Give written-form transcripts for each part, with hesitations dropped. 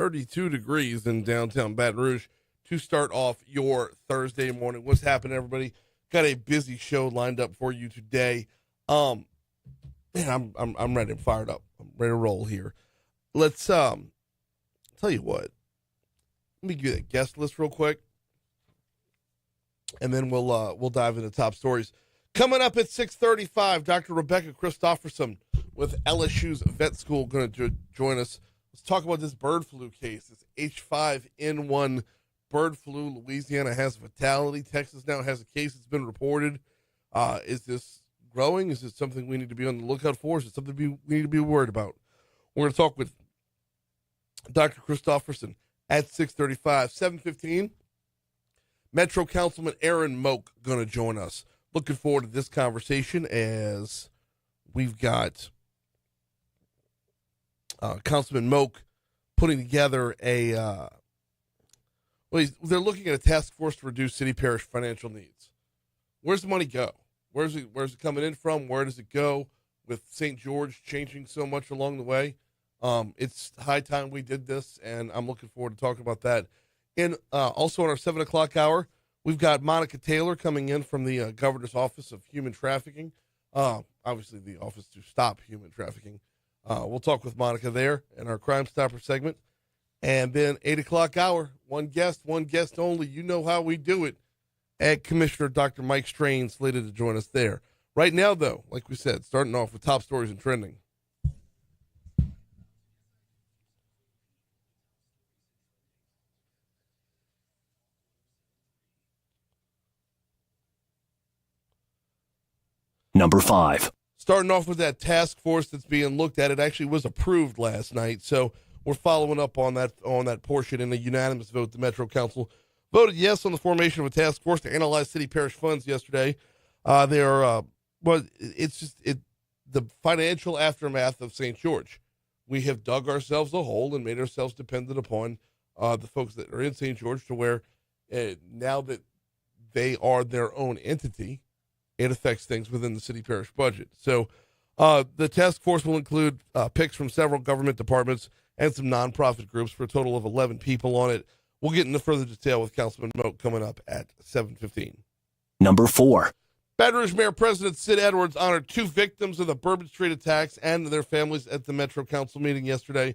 32 degrees in downtown Baton Rouge to start off your Thursday morning. What's happening, everybody? Got a busy show lined up for you today. Man, I'm ready. I'm fired up. I'm ready to roll here. Let's tell you what. Let me give you that guest list real quick, and then we'll dive into top stories. Coming up at 6:35, Dr. Rebecca Christofferson with LSU's vet school going to join us. Let's talk about this bird flu case. This H5N1 bird flu. Louisiana has a fatality. Texas now has a case that's been reported. Is this growing? Is it something we need to be on the lookout for? Is it something we need to be worried about? We're going to talk with Dr. Christofferson at 6:35. 7:15, Metro Councilman Aaron Moak going to join us. Looking forward to this conversation as we've got Councilman Moak putting together they're looking at a task force to reduce city parish financial needs. Where's the money go? Where's it coming in from? Where does it go? With St. George changing so much along the way, it's high time we did this, and I'm looking forward to talking about that. And also in our 7 o'clock hour, we've got Monica Taylor coming in from the Governor's Office of Human Trafficking, obviously the Office to Stop Human Trafficking. We'll talk with Monica there in our Crime Stopper segment. And then 8 o'clock hour, one guest only. You know how we do it. Ag Commissioner Dr. Mike Strain slated to join us there. Right now, though, like we said, starting off with top stories and trending. Number 5. Starting off with that task force that's being looked at. It actually was approved last night, so we're following up on that portion in a unanimous vote. The Metro Council voted yes on the formation of a task force to analyze city parish funds yesterday. The financial aftermath of St. George. We have dug ourselves a hole and made ourselves dependent upon the folks that are in St. George to where now that they are their own entity, it affects things within the city parish budget. So the task force will include picks from several government departments and some nonprofit groups for a total of 11 people on it. We'll get into further detail with Councilman Moak coming up at 7:15. Number 4. Baton Rouge Mayor President Sid Edwards honored 2 victims of the Bourbon Street attacks and their families at the Metro Council meeting yesterday.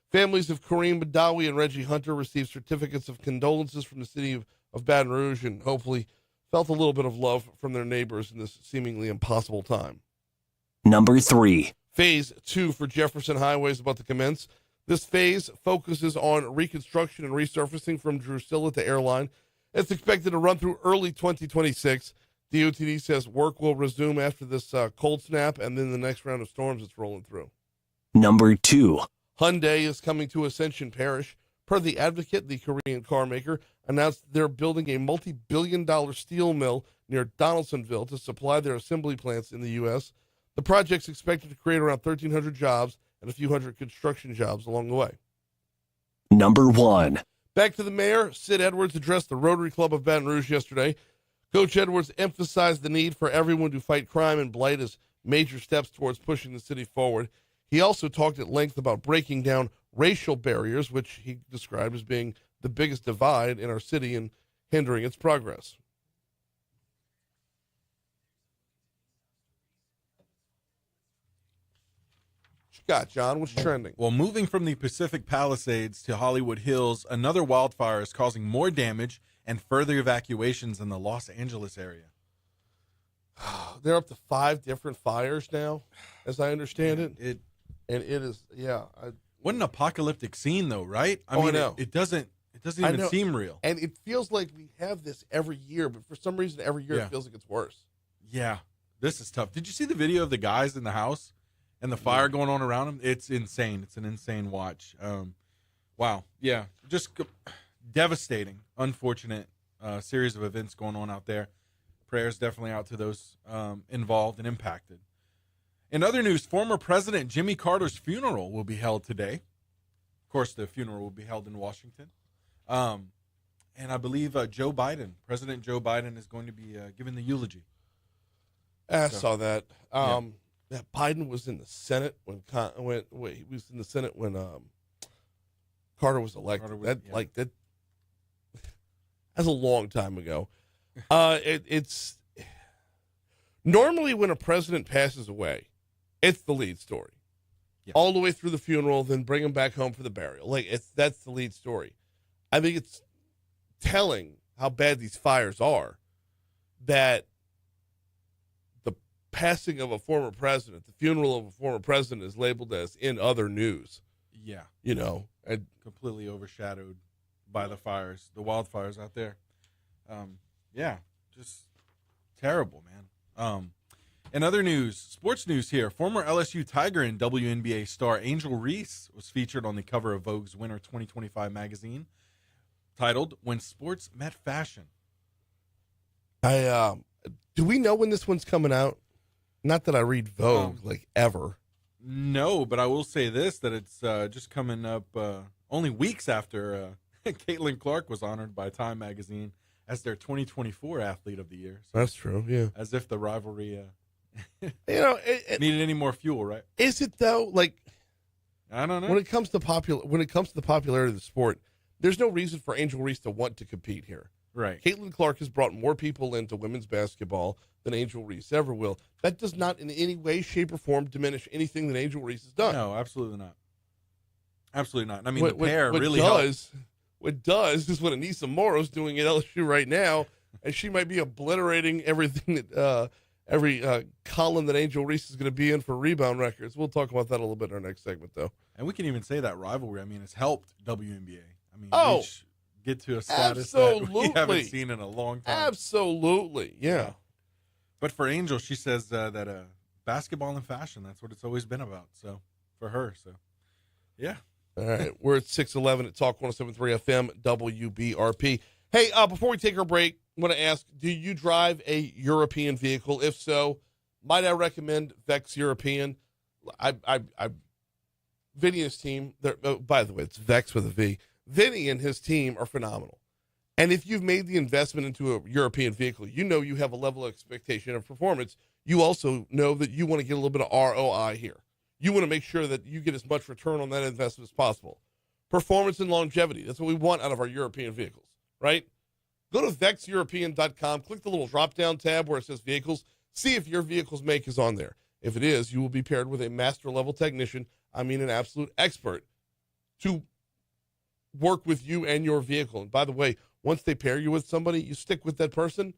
Families of Kareem Badawi and Reggie Hunter received certificates of condolences from the city of Baton Rouge and hopefully felt a little bit of love from their neighbors in this seemingly impossible time. Number 3. Phase 2 for Jefferson Highway is about to commence. This phase focuses on reconstruction and resurfacing from Drusilla to Airline. It's expected to run through early 2026. DOTD says work will resume after this cold snap and then the next round of storms it's rolling through. Number 2. Hyundai is coming to Ascension Parish. Per The Advocate, the Korean car maker announced they're building a multi-billion-dollar steel mill near Donaldsonville to supply their assembly plants in the U.S. The project's expected to create around 1,300 jobs and a few hundred construction jobs along the way. Number 1. Back to the mayor. Sid Edwards addressed the Rotary Club of Baton Rouge yesterday. Coach Edwards emphasized the need for everyone to fight crime and blight as major steps towards pushing the city forward. He also talked at length about breaking down racial barriers, which he described as being the biggest divide in our city and hindering its progress. What you got, John? What's trending? Well, moving from the Pacific Palisades to Hollywood Hills, another wildfire is causing more damage and further evacuations in the Los Angeles area. They're up to 5 different fires now, as I understand it. And it is, What an apocalyptic scene, though, right? I mean, I know. It doesn't even seem real. And it feels like we have this every year, but for some reason, every year it feels like it's worse. Yeah, this is tough. Did you see the video of the guys in the house and the fire going on around them? It's insane. It's an insane watch. Wow. Yeah, just devastating, unfortunate series of events going on out there. Prayers definitely out to those involved and impacted. In other news, former President Jimmy Carter's funeral will be held today. Of course, the funeral will be held in Washington. And I believe President Joe Biden is going to be giving the eulogy. I saw that. Biden was in the Senate when Carter was elected. Carter was- That's a long time ago. It's normally when a president passes away, it's the lead story. Yeah. All the way through the funeral, then bring him back home for the burial. That's the lead story. I think it's telling how bad these fires are that the passing of a former president, the funeral of a former president, is labeled as in other news. Yeah. And Completely overshadowed by the fires, the wildfires out there. Yeah, just terrible, man. In other news, sports news here, former LSU Tiger and WNBA star Angel Reese was featured on the cover of Vogue's Winter 2025 magazine, titled "When Sports Met Fashion." Do we know when this one's coming out? Not that I read Vogue ever. No, but I will say this, that it's just coming up only weeks after Caitlin Clark was honored by Time magazine as their 2024 Athlete of the Year. So That's true, yeah. as if the rivalry It needed any more fuel, right? is it though? I don't know. When it comes to the popularity of the sport, there's no reason for Angel Reese to want to compete here. Right. Caitlin Clark has brought more people into women's basketball than Angel Reese ever will. That does not in any way, shape, or form diminish anything that Angel Reese has done. No, absolutely not. Absolutely not. I mean, the pair really What does is what Anissa Morrow's doing at LSU right now, and she might be obliterating everything that every column that Angel Reese is going to be in for rebound records. We'll talk about that a little bit in our next segment, though. And we can even say that rivalry, I mean, it's helped WNBA. I mean, reach, get to a status that we haven't seen in a long time. Absolutely, yeah. But for Angel, she says that basketball and fashion, that's what it's always been about. So for her, yeah. All right, we're at 6:11 at Talk 107.3 FM WBRP. Hey, before we take our break, I want to ask, do you drive a European vehicle? If so, might I recommend Vex European? Vinny and his team, by the way, it's Vex with a V. Vinny and his team are phenomenal. And if you've made the investment into a European vehicle, you know you have a level of expectation of performance. You also know that you want to get a little bit of ROI here. You want to make sure that you get as much return on that investment as possible. Performance and longevity, that's what we want out of our European vehicles, right? Go to vexeuropean.com, click the little drop-down tab where it says vehicles, see if your vehicle's make is on there. If it is, you will be paired with a master-level technician, I mean an absolute expert, to work with you and your vehicle. And by the way, once they pair you with somebody, you stick with that person,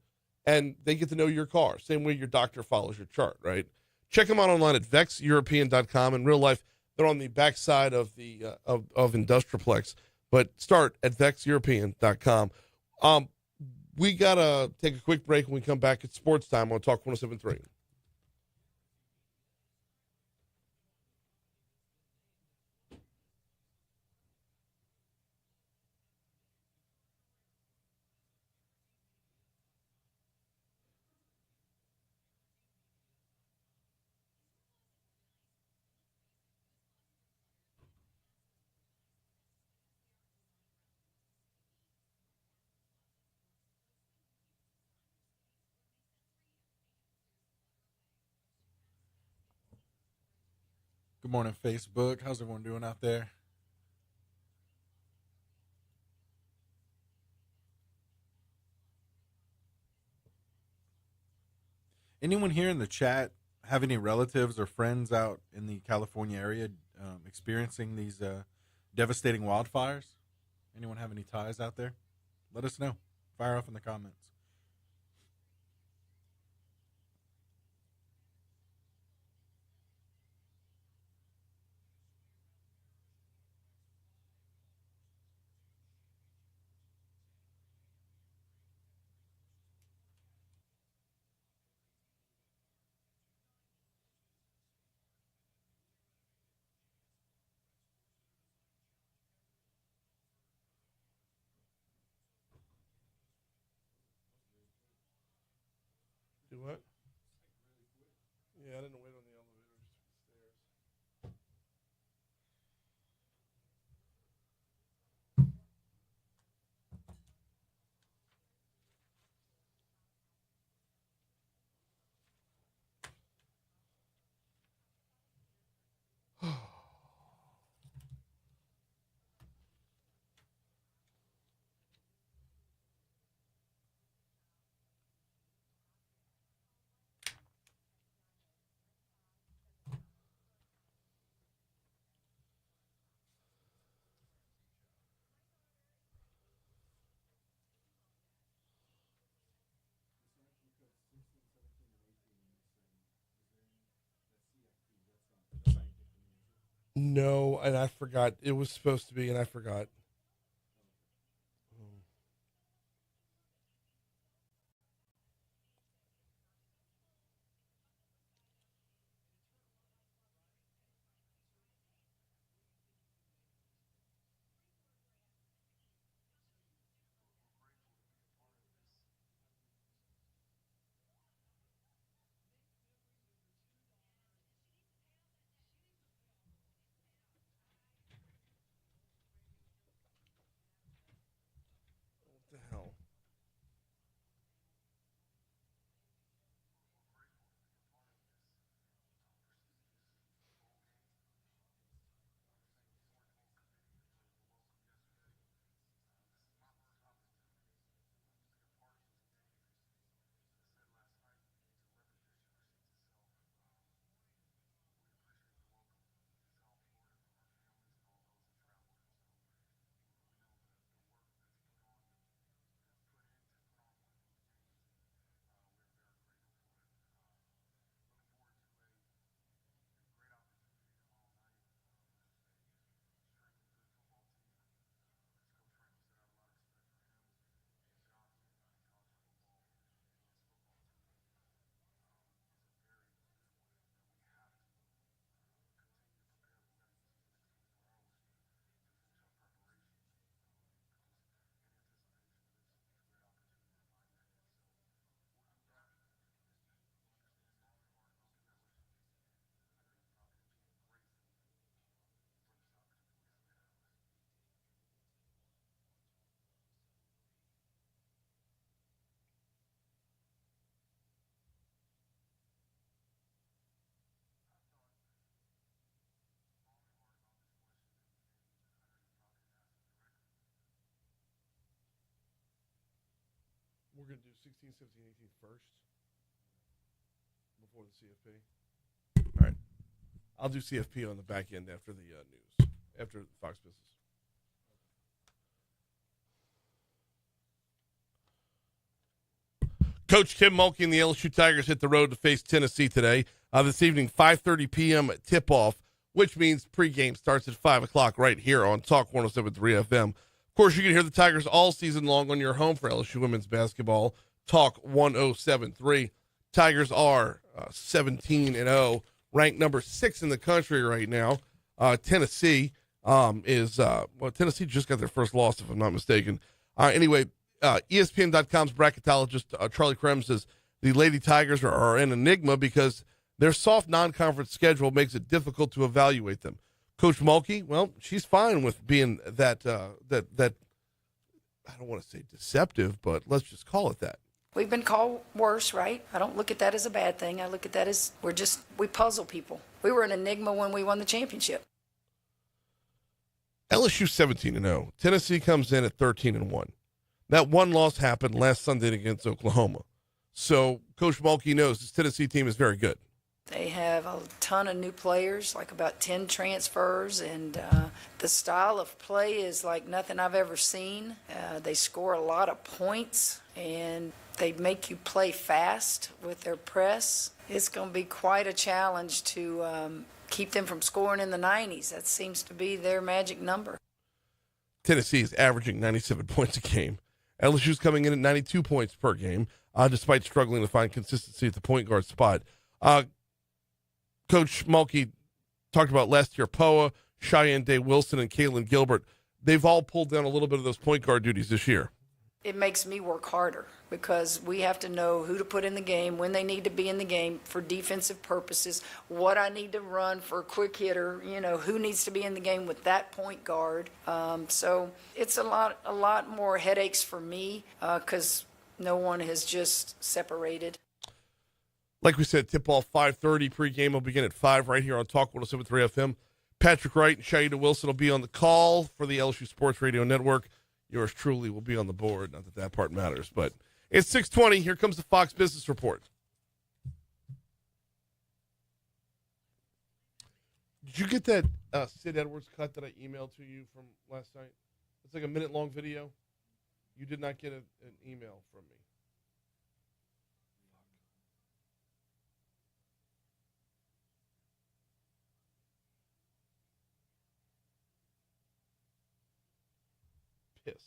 and they get to know your car, same way your doctor follows your chart, right? Check them out online at vexeuropean.com. In real life, they're on the backside of the of Industriplex, but start at vexeuropean.com. We got to take a quick break. When we come back, it's sports time on Talk 107.3. Good morning, Facebook. How's everyone doing out there? Anyone here in the chat have any relatives or friends out in the California area experiencing these devastating wildfires? Anyone have any ties out there? Let us know. Fire off in the comments. No, and I forgot. It was supposed to be, and I forgot. What the hell? We're going to do 16, 17, 18 first before the CFP. All right. I'll do CFP on the back end after the news, after Fox Business. Coach Tim Mulkey and the LSU Tigers hit the road to face Tennessee today. This evening, 5:30 p.m. tip-off, which means pregame starts at 5 o'clock right here on Talk 107.3 FM. Of course, you can hear the Tigers all season long on your home for LSU women's basketball, Talk 107.3. Tigers are 17-0, ranked number 6 in the country right now. Tennessee Tennessee just got their first loss, if I'm not mistaken. Anyway, ESPN.com's bracketologist Charlie Krem says the Lady Tigers are an enigma because their soft non-conference schedule makes it difficult to evaluate them. Coach Mulkey, well, she's fine with being that I don't want to say deceptive, but let's just call it that. We've been called worse, right? I don't look at that as a bad thing. I look at that as we puzzle people. We were an enigma when we won the championship. LSU 17-0. Tennessee comes in at 13-1. That one loss happened last Sunday against Oklahoma. So Coach Mulkey knows this Tennessee team is very good. They have a ton of new players, like about 10 transfers, and the style of play is like nothing I've ever seen. They score a lot of points, and they make you play fast with their press. It's going to be quite a challenge to keep them from scoring in the 90s. That seems to be their magic number. Tennessee is averaging 97 points a game. LSU's coming in at 92 points per game, despite struggling to find consistency at the point guard spot. Coach Mulkey talked about last year, Poa, Cheyenne Day-Wilson, and Caitlin Gilbert. They've all pulled down a little bit of those point guard duties this year. It makes me work harder because we have to know who to put in the game, when they need to be in the game for defensive purposes, what I need to run for a quick hitter, who needs to be in the game with that point guard. So it's a lot more headaches for me because no one has just separated. Like we said, tip-off 5:30, pregame will begin at 5 right here on Talk 107.3 FM. Patrick Wright and Shaida Wilson will be on the call for the LSU Sports Radio Network. Yours truly will be on the board. Not that part matters, but it's 6:20. Here comes the Fox Business Report. Did you get that Sid Edwards cut that I emailed to you from last night? It's like a minute-long video. You did not get an email from me. piss.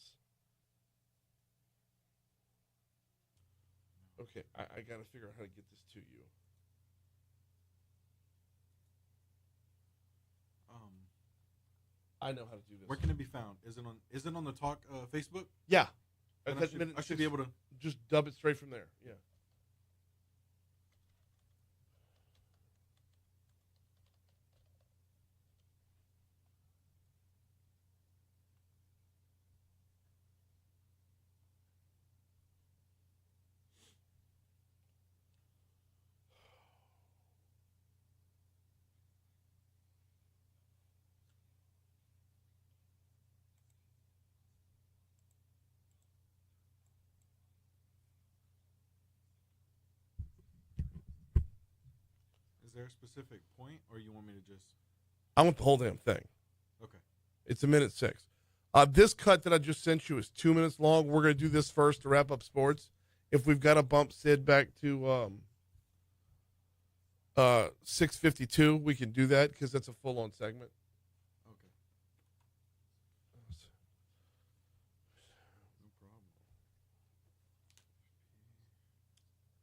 Okay, I got to figure out how to get this to you. I know how to do this. Where can it be found? Is it on the Talk Facebook? Yeah. I should be able to just dub it straight from there. Yeah. Is there a specific point, or you want me to just? I want the whole damn thing. Okay. It's 1:06. This cut that I just sent you is 2 minutes long. We're going to do this first to wrap up sports. If we've got to bump Sid back to 6:52, we can do that because that's a full-on segment. Okay. No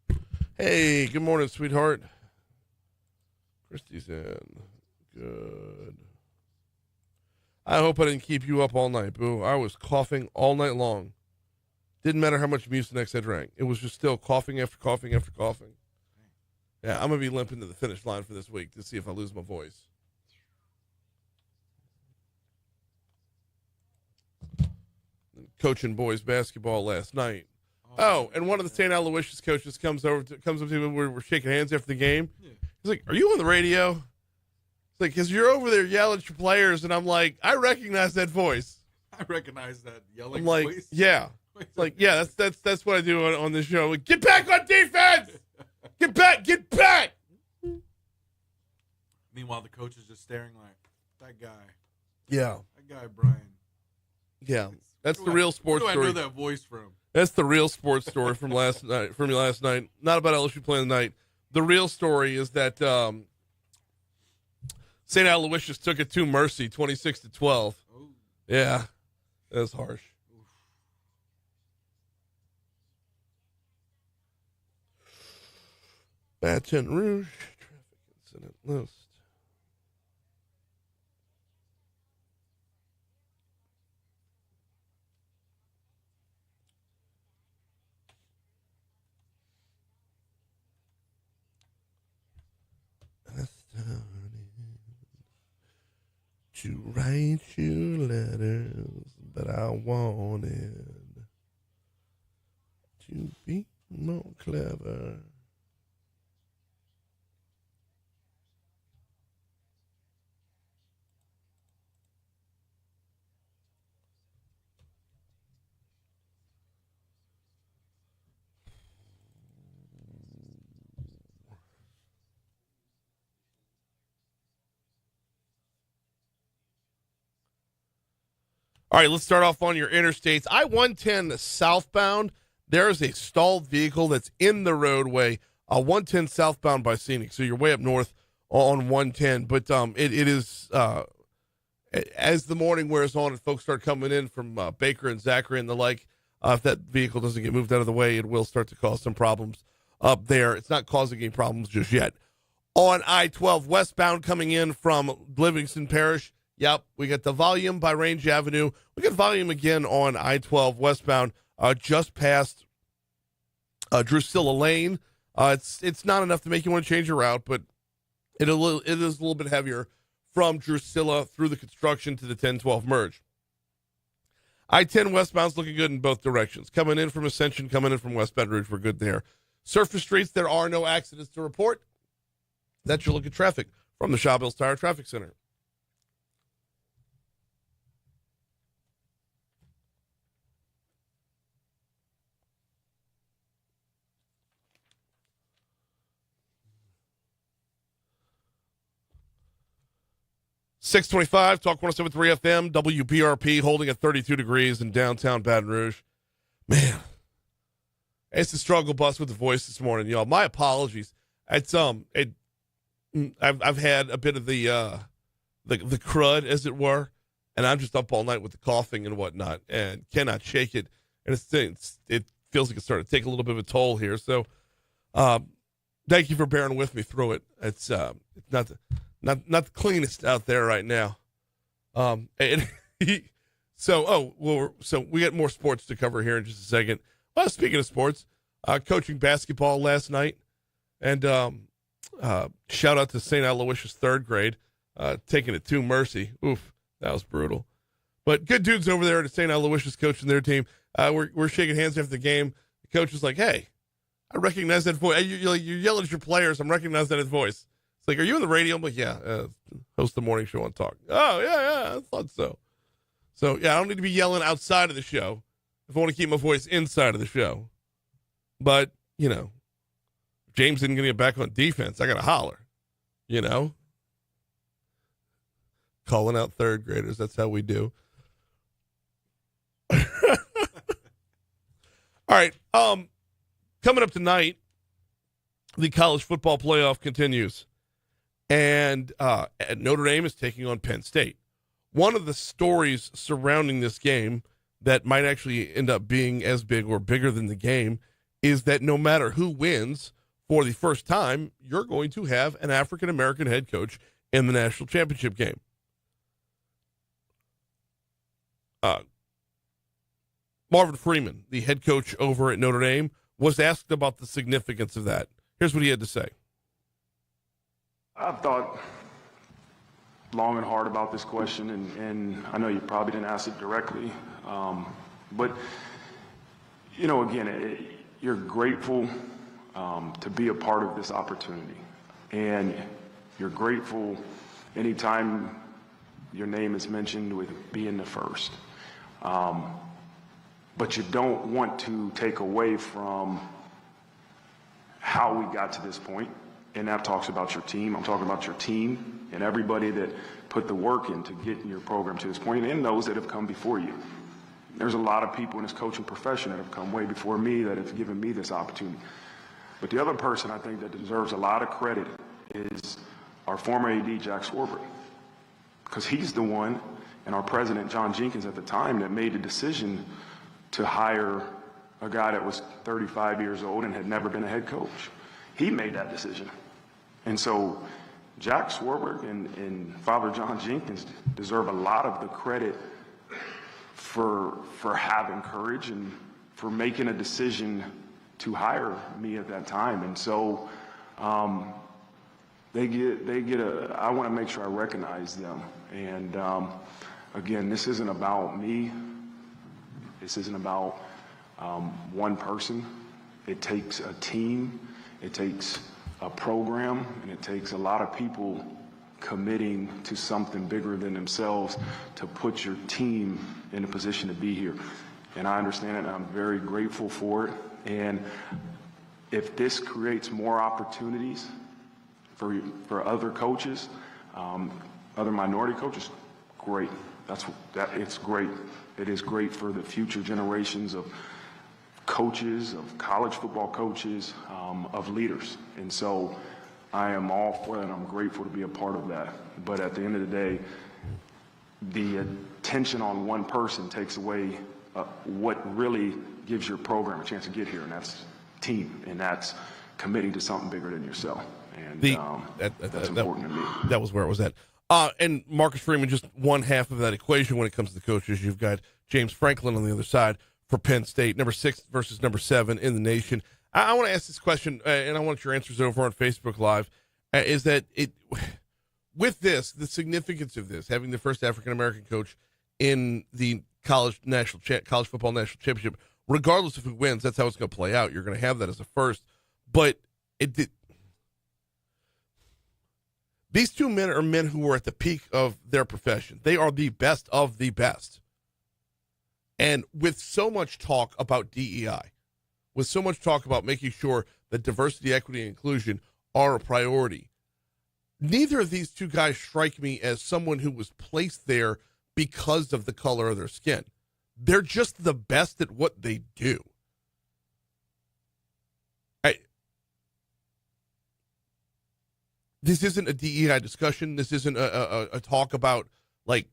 problem. Hey, good morning, sweetheart. Christy's in. Good. I hope I didn't keep you up all night, boo. I was coughing all night long. Didn't matter how much Mucinex I drank. It was just still coughing after coughing after coughing. Yeah, I'm going to be limping to the finish line for this week to see if I lose my voice. Coaching boys basketball last night. Oh, and one of the St. Aloysius coaches comes up to me when we're shaking hands after the game. Yeah. He's like, "Are you on the radio?" It's like, "Because you're over there yelling at your players," and I'm like, "I recognize that voice." I recognize that yelling I'm like, voice. "Yeah." It's like, "Yeah, that's what I do on this show." Like, get back on defense. Get back. Meanwhile, the coach is just staring like, that guy. Yeah. That guy, Brian. Yeah. That's the real sports Where do story. I know that voice from? That's the real sports story from last night. Not about LSU playing tonight. The real story is that St. Aloysius took it to Mercy, 26-12. Oh. Yeah, that's harsh. Baton Rouge traffic incident list. To write you letters, but I wanted to be more clever. All right, let's start off on your interstates. I-110 southbound, there is a stalled vehicle that's in the roadway, 110 southbound by Scenic. So you're way up north on 110. But it is, as the morning wears on and folks start coming in from Baker and Zachary and the like, if that vehicle doesn't get moved out of the way, it will start to cause some problems up there. It's not causing any problems just yet. On I-12 westbound coming in from Livingston Parish, yep, we got the volume by Range Avenue. We got volume again on I-12 westbound, just past Drusilla Lane. It's not enough to make you want to change your route, but it is a little bit heavier from Drusilla through the construction to the 10-12 merge. I-10 westbound's looking good in both directions. Coming in from Ascension, coming in from West Baton Rouge, we're good there. Surface streets, there are no accidents to report. That's your look at traffic from the Shaw Bills Tire Traffic Center. .625, Talk 107.3 FM, WBRP, holding at 32 degrees in downtown Baton Rouge. Man, it's a struggle bus with the voice this morning, y'all. My apologies. I've had a bit of the crud, as it were. and I'm just up all night with the coughing and whatnot, and cannot shake it. And it feels like it's starting to take a little bit of a toll here. So, thank you for bearing with me through it. It's not the cleanest out there right now. So we got more sports to cover here in just a second. Well, speaking of sports, coaching basketball last night, and shout out to St. Aloysius third grade, taking it to Mercy. Oof, that was brutal. But good dudes over there at St. Aloysius coaching their team. We're shaking hands after the game. The coach was like, "Hey, I recognize that voice. You yell at your players. I'm recognizing that voice." It's like, "Are you on the radio?" I'm like, "Yeah, host the morning show on Talk." "Oh, yeah, I thought so." So, yeah, I don't need to be yelling outside of the show if I want to keep my voice inside of the show. But, James isn't going to get back on defense. I got to holler, Calling out third graders. That's how we do. All right. Coming up tonight, the college football playoff continues. And Notre Dame is taking on Penn State. One of the stories surrounding this game that might actually end up being as big or bigger than the game is that no matter who wins for the first time, you're going to have an African-American head coach in the national championship game. Marvin Freeman, the head coach over at Notre Dame, was asked about the significance of that. Here's what he had to say. I've thought long and hard about this question, and I know you probably didn't ask it directly, but, again, you're grateful to be a part of this opportunity, and you're grateful anytime your name is mentioned with being the first. But you don't want to take away from how we got to this point, and that talks about your team. I'm talking about your team and everybody that put the work in to get your program to this point, and those that have come before you. There's a lot of people in this coaching profession that have come way before me that have given me this opportunity. But the other person I think that deserves a lot of credit is our former AD, Jack Swarbrick, because he's the one, and our president, John Jenkins, at the time, that made the decision to hire a guy that was 35 years old and had never been a head coach. He made that decision. And so Jack Swarbrick and Father John Jenkins deserve a lot of the credit for having courage and for making a decision to hire me at that time. And so I want to make sure I recognize them. And again, this isn't about me. This isn't about one person. It takes a team, it takes a program, and it takes a lot of people committing to something bigger than themselves to put your team in a position to be here. And I understand it, and I'm very grateful for it. And if this creates more opportunities for other coaches, other minority coaches, great. It's great. It is great for the future generations of coaches, of college football coaches, of leaders. And so I am all for that. I'm grateful to be a part of that. But at the end of the day, the attention on one person takes away what really gives your program a chance to get here, and that's team, and that's committing to something bigger than yourself. And that's important to me. That was where it was at. And Marcus Freeman, just one half of that equation when it comes to the coaches. You've got James Franklin on the other side for Penn State, number 6 versus number 7 in the nation. I want to ask this question, and I want your answers over on Facebook Live, is that with this, the significance of this, having the first African-American coach in the college football national championship, regardless of who wins, that's how it's going to play out. You're going to have that as a first. But these two men are men who are at the peak of their profession. They are the best of the best. And with so much talk about DEI, with so much talk about making sure that diversity, equity, and inclusion are a priority, neither of these two guys strike me as someone who was placed there because of the color of their skin. They're just the best at what they do. This isn't a DEI discussion. This isn't a talk about, like,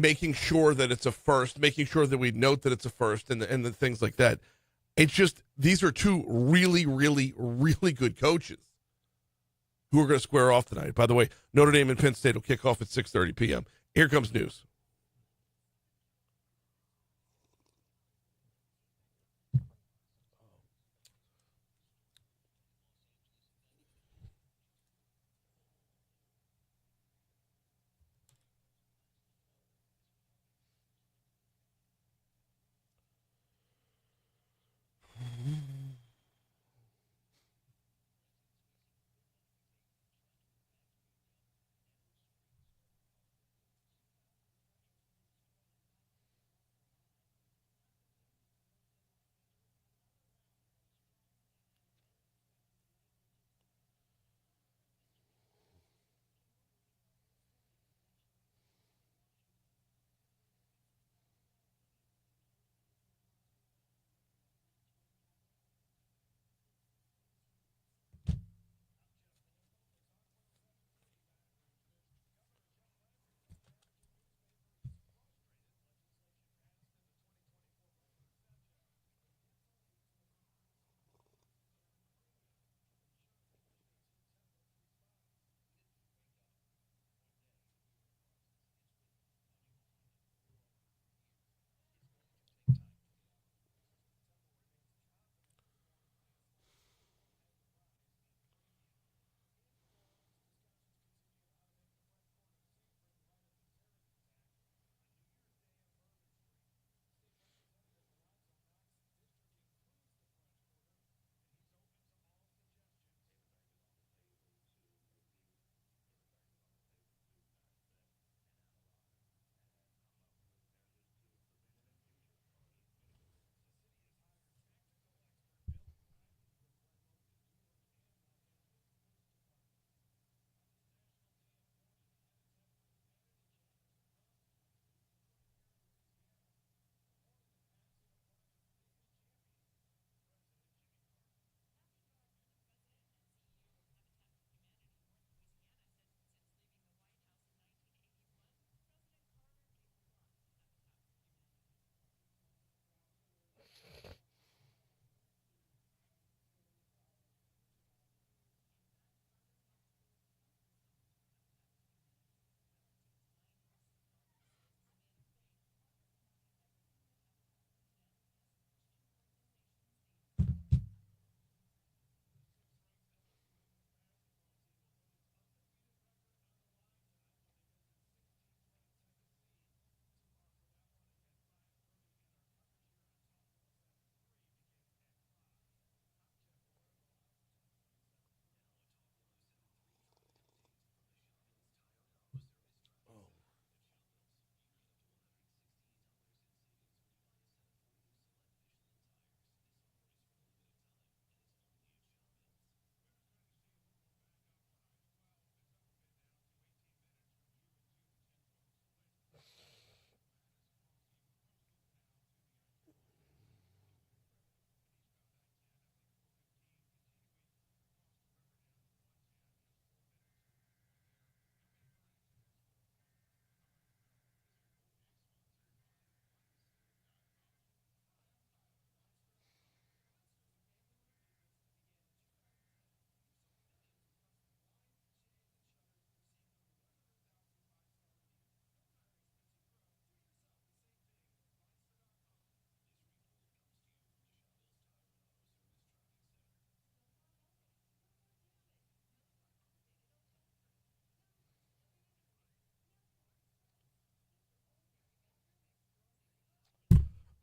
making sure that it's a first, making sure that we note that it's a first, and the things like that. It's just these are two really, really, really good coaches who are going to square off tonight. By the way, Notre Dame and Penn State will kick off at 6:30 p.m. Here comes news.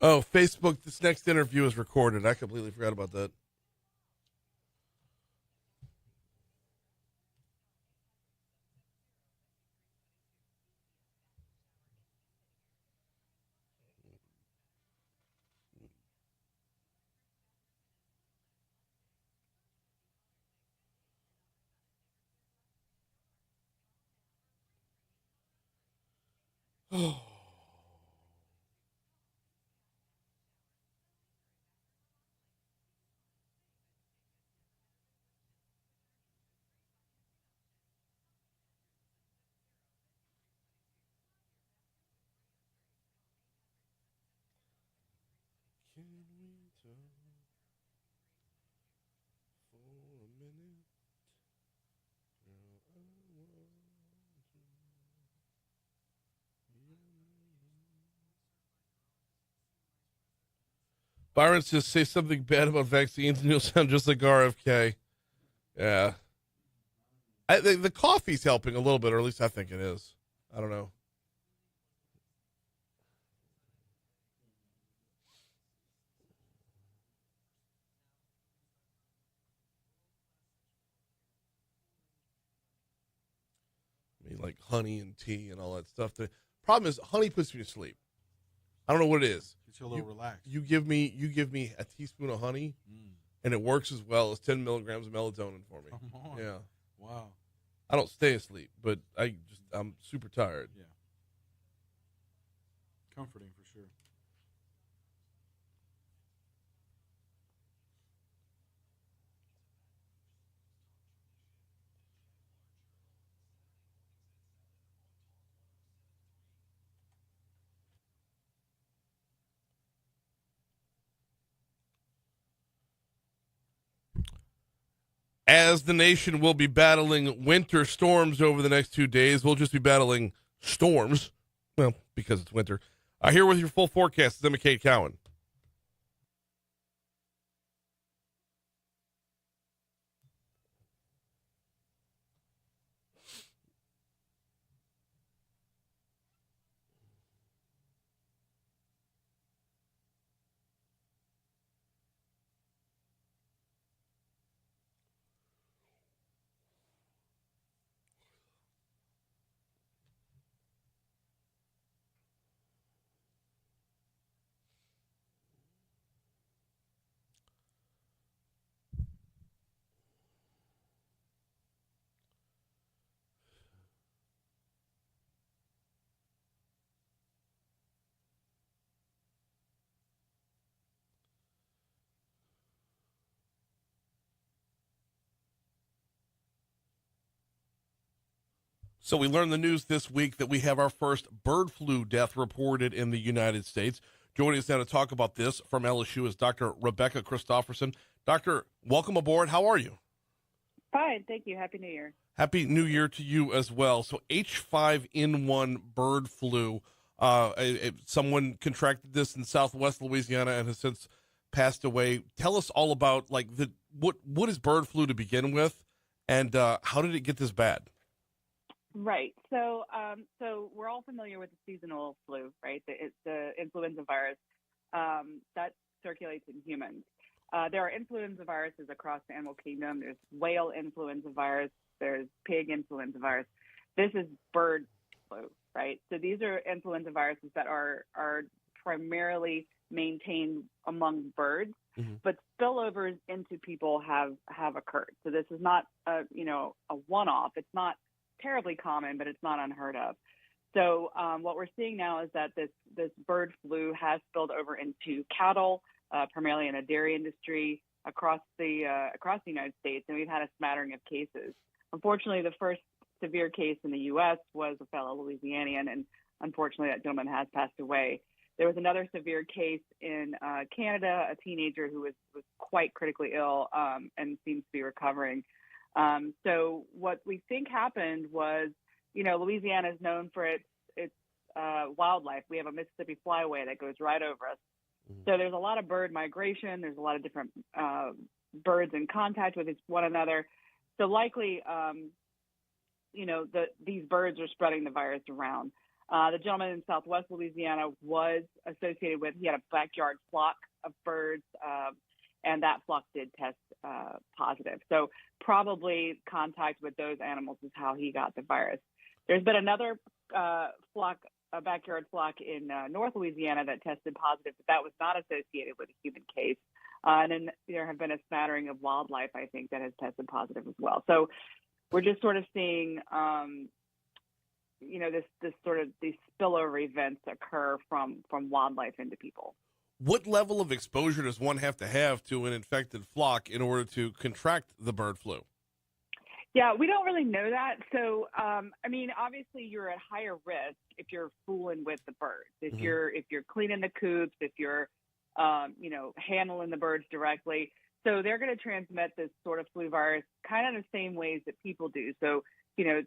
Oh, Facebook, this next interview is recorded. I completely forgot about that. Byron says, say something bad about vaccines and you'll sound just like RFK. Yeah. The coffee's helping a little bit, or at least I think it is. I don't know. I mean, like honey and tea and all that stuff. The problem is honey puts me to sleep. I don't know what it is. Gets you a little relaxed. You give me a teaspoon of honey, and it works as well as 10 milligrams of melatonin for me. Come on. Yeah. Wow. I don't stay asleep, but I'm super tired. Yeah. Comforting for sure. As the nation will be battling winter storms over the next 2 days, we'll just be battling storms. Well, because it's winter. Here with your full forecast is Emma Kate Cowan. So we learned the news this week that we have our first bird flu death reported in the United States. Joining us now to talk about this from LSU is Dr. Rebecca Christofferson. Doctor, welcome aboard. How are you? Fine, thank you. Happy New Year. Happy New Year to you as well. So H5N1 bird flu. Someone contracted this in Southwest Louisiana and has since passed away. Tell us all about what is bird flu to begin with, and how did it get this bad? Right. So we're all familiar with the seasonal flu, right? It's the influenza virus that circulates in humans. There are influenza viruses across the animal kingdom. There's whale influenza virus. There's pig influenza virus. This is bird flu, right? So these are influenza viruses that are primarily maintained among birds, but spillovers into people have occurred. So this is not a one-off. It's not terribly common, but it's not unheard of. So what we're seeing now is that this bird flu has spilled over into cattle, primarily in the dairy industry across the United States, and we've had a smattering of cases. Unfortunately, the first severe case in the U.S. was a fellow Louisianian, and unfortunately, that gentleman has passed away. There was another severe case in Canada, a teenager who was quite critically ill and seems to be recovering. So what we think happened was, Louisiana is known for its wildlife. We have a Mississippi flyway that goes right over us. So there's a lot of bird migration. There's a lot of different birds in contact with one another. So likely, these birds are spreading the virus around. The gentleman in Southwest Louisiana was associated with, he had a backyard flock of birds, and that flock did test positive. So probably contact with those animals is how he got the virus. There's been another backyard flock in North Louisiana that tested positive, but that was not associated with a human case. And then there have been a smattering of wildlife, I think, that has tested positive as well. So we're just sort of seeing, these spillover events occur from wildlife into people. What level of exposure does one have to an infected flock in order to contract the bird flu? Yeah, we don't really know that. So, obviously you're at higher risk if you're fooling with the birds. If you're cleaning the coops, if you're, handling the birds directly. So they're going to transmit this sort of flu virus kind of the same ways that people do. So,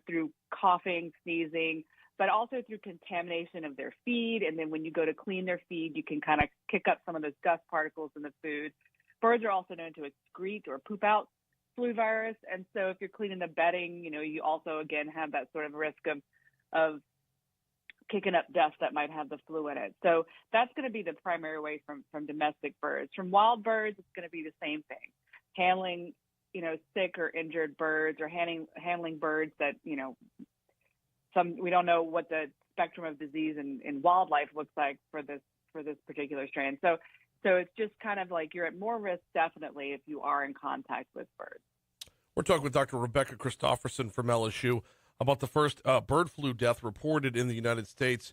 through coughing, sneezing, but also through contamination of their feed. And then when you go to clean their feed, you can kind of kick up some of those dust particles in the food. Birds are also known to excrete or poop out flu virus. And so if you're cleaning the bedding, you also, again, have that sort of risk of kicking up dust that might have the flu in it. So that's going to be the primary way from domestic birds. From wild birds, it's going to be the same thing. Handling, sick or injured birds, or handling birds that, we don't know what the spectrum of disease in wildlife looks like for this particular strain. So it's just kind of like you're at more risk, definitely, if you are in contact with birds. We're talking with Dr. Rebecca Christofferson from LSU about the first bird flu death reported in the United States.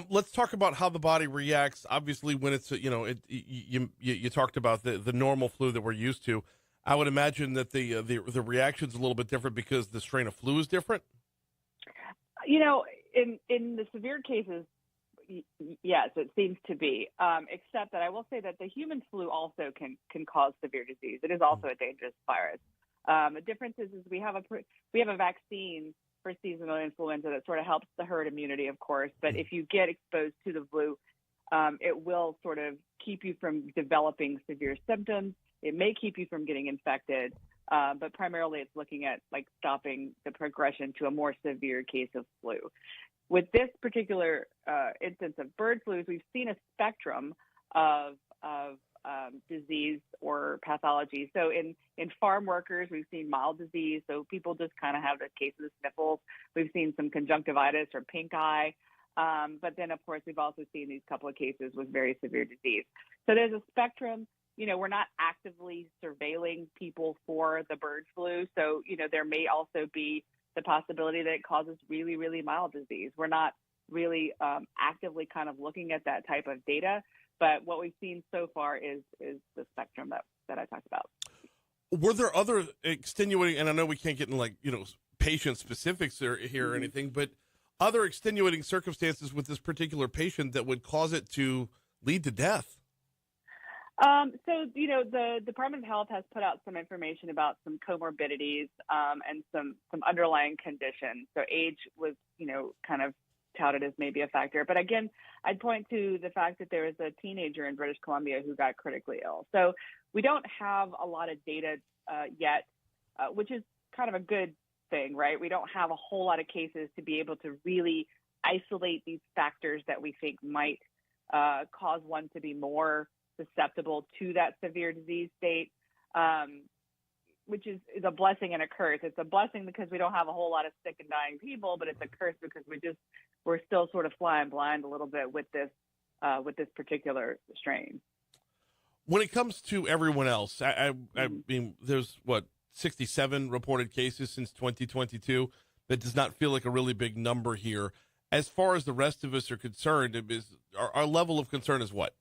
Let's talk about how the body reacts. Obviously, when it's you talked about the normal flu that we're used to. I would imagine that the reaction's a little bit different because the strain of flu is different. In the severe cases, yes, it seems to be. Except that I will say that the human flu also can cause severe disease. It is also a dangerous virus. The difference is we have a vaccine for seasonal influenza that sort of helps the herd immunity, of course. But if you get exposed to the flu, it will sort of keep you from developing severe symptoms. It may keep you from getting infected. But primarily it's looking at stopping the progression to a more severe case of flu. With this particular instance of bird flus, we've seen a spectrum of disease or pathology. So in farm workers, we've seen mild disease. So people just kind of have the cases of sniffles. We've seen some conjunctivitis or pink eye. But then, of course, we've also seen these couple of cases with very severe disease. So there's a spectrum. We're not actively surveilling people for the bird flu. So, there may also be the possibility that it causes really, really mild disease. We're not really actively kind of looking at that type of data. But what we've seen so far is the spectrum that I talked about. Were there other extenuating, and I know we can't get in patient specifics here or anything, but other extenuating circumstances with this particular patient that would cause it to lead to death? So, the Department of Health has put out some information about some comorbidities and some underlying conditions. So age was, kind of touted as maybe a factor. But again, I'd point to the fact that there was a teenager in British Columbia who got critically ill. So we don't have a lot of data yet, which is kind of a good thing, right? We don't have a whole lot of cases to be able to really isolate these factors that we think might cause one to be more susceptible to that severe disease state, which is a blessing and a curse. It's a blessing because we don't have a whole lot of sick and dying people, but it's a curse because we're still sort of flying blind a little bit with this particular strain. When it comes to everyone else, I mean, there's 67 reported cases since 2022. That does not feel like a really big number here. As far as the rest of us are concerned, our level of concern is what?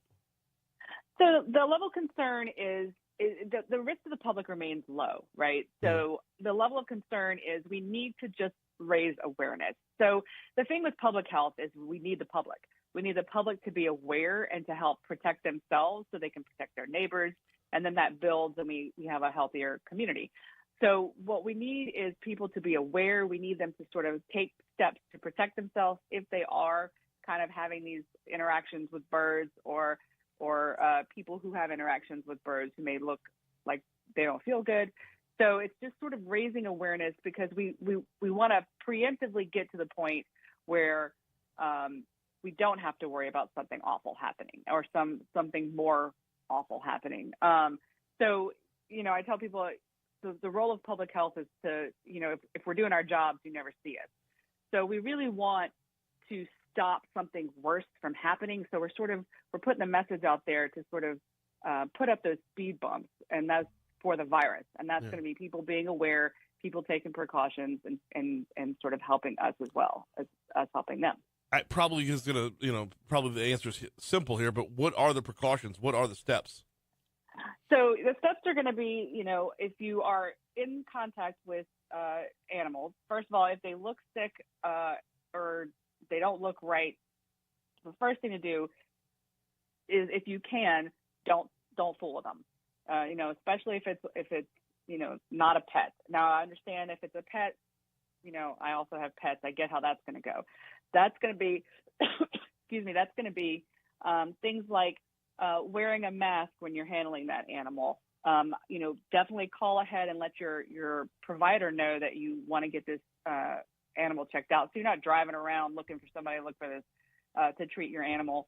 So the level of concern is the risk to the public remains low, right? So the level of concern is we need to just raise awareness. So the thing with public health is we need the public. We need the public to be aware and to help protect themselves so they can protect their neighbors. And then that builds and we have a healthier community. So what we need is people to be aware. We need them to sort of take steps to protect themselves if they are kind of having these interactions with birds or people who have interactions with birds who may look like they don't feel good. So it's just sort of raising awareness because we want to preemptively get to the point where we don't have to worry about something awful happening or something more awful happening. So, I tell people the role of public health is to, if we're doing our jobs, you never see us. So we really want to stop something worse from happening. So we're putting a message out there to sort of put up those speed bumps, and that's for the virus. And that's going to be people being aware, people taking precautions and sort of helping us as well as us helping them. Probably is going to, probably the answer is simple here, but what are the precautions? What are the steps? So the steps are going to be, if you are in contact with animals, first of all, if they look sick or they don't look right, the first thing to do is, if you can, don't fool with them. Especially if it's not a pet. Now I understand if it's a pet. I also have pets. I get how that's going to go. That's going to be, excuse me. That's going to be things like wearing a mask when you're handling that animal. Definitely call ahead and let your provider know that you want to get this animal checked out. So you're not driving around looking for somebody to look for this to treat your animal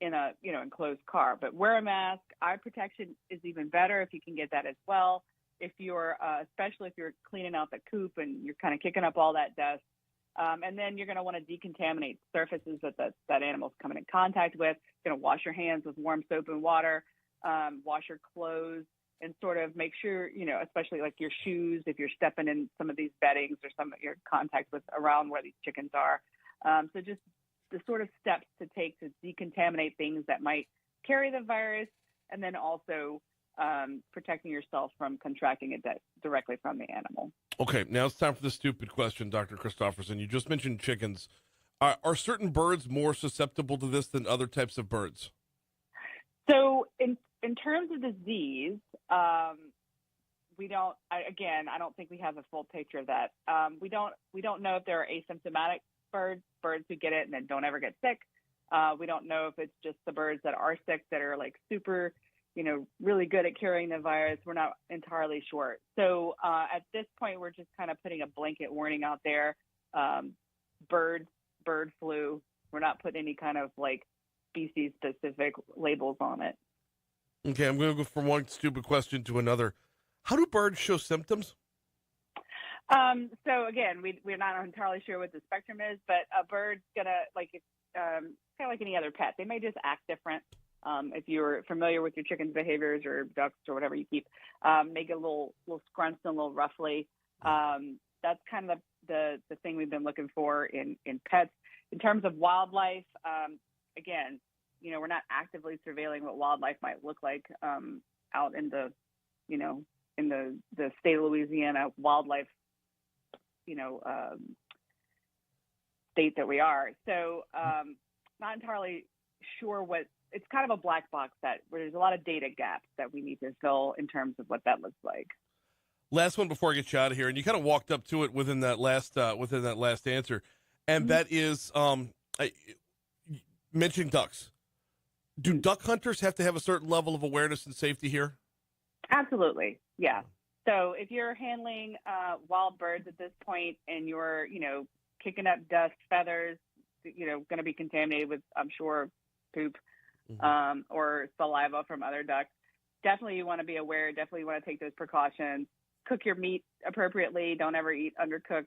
in a enclosed car. But wear a mask. Eye protection is even better if you can get that as well. If you're especially if you're cleaning out the coop and you're kind of kicking up all that dust. And then you're going to want to decontaminate surfaces that animal's coming in contact with. You're going to wash your hands with warm soap and water, wash your clothes, and sort of make sure, especially like your shoes, if you're stepping in some of these beddings or some of your contact with around where these chickens are. So just the sort of steps to take to decontaminate things that might carry the virus, and then also protecting yourself from contracting it directly from the animal. Okay, now it's time for the stupid question, Dr. Christofferson. You just mentioned chickens. Are certain birds more susceptible to this than other types of birds? So in terms of disease, we don't. I don't think we have a full picture of that. We don't know if there are asymptomatic birds who get it and then don't ever get sick. We don't know if it's just the birds that are sick that are like super, really good at carrying the virus. We're not entirely sure. So at this point, we're just kind of putting a blanket warning out there. Bird flu. We're not putting any kind of like species specific labels on it. Okay, I'm going to go from one stupid question to another. How do birds show symptoms? So again, we're not entirely sure what the spectrum is, but a bird's gonna kind of like any other pet. They may just act different. If you're familiar with your chicken's behaviors or ducks or whatever you keep, make it a little scrunched and a little roughly. That's kind of the thing we've been looking for in pets. In terms of wildlife, again, we're not actively surveilling what wildlife might look like out in the, in the state of Louisiana wildlife, state that we are. So not entirely sure it's kind of a black box where there's a lot of data gaps that we need to fill in terms of what that looks like. Last one before I get you out of here, and you kind of walked up to it within that last answer, and that is mentioning ducks. Do duck hunters have to have a certain level of awareness and safety here? Absolutely, yeah. So if you're handling wild birds at this point and you're, kicking up dust, feathers, going to be contaminated with, I'm sure, poop or saliva from other ducks, definitely you want to be aware. Definitely want to take those precautions. Cook your meat appropriately. Don't ever eat undercooked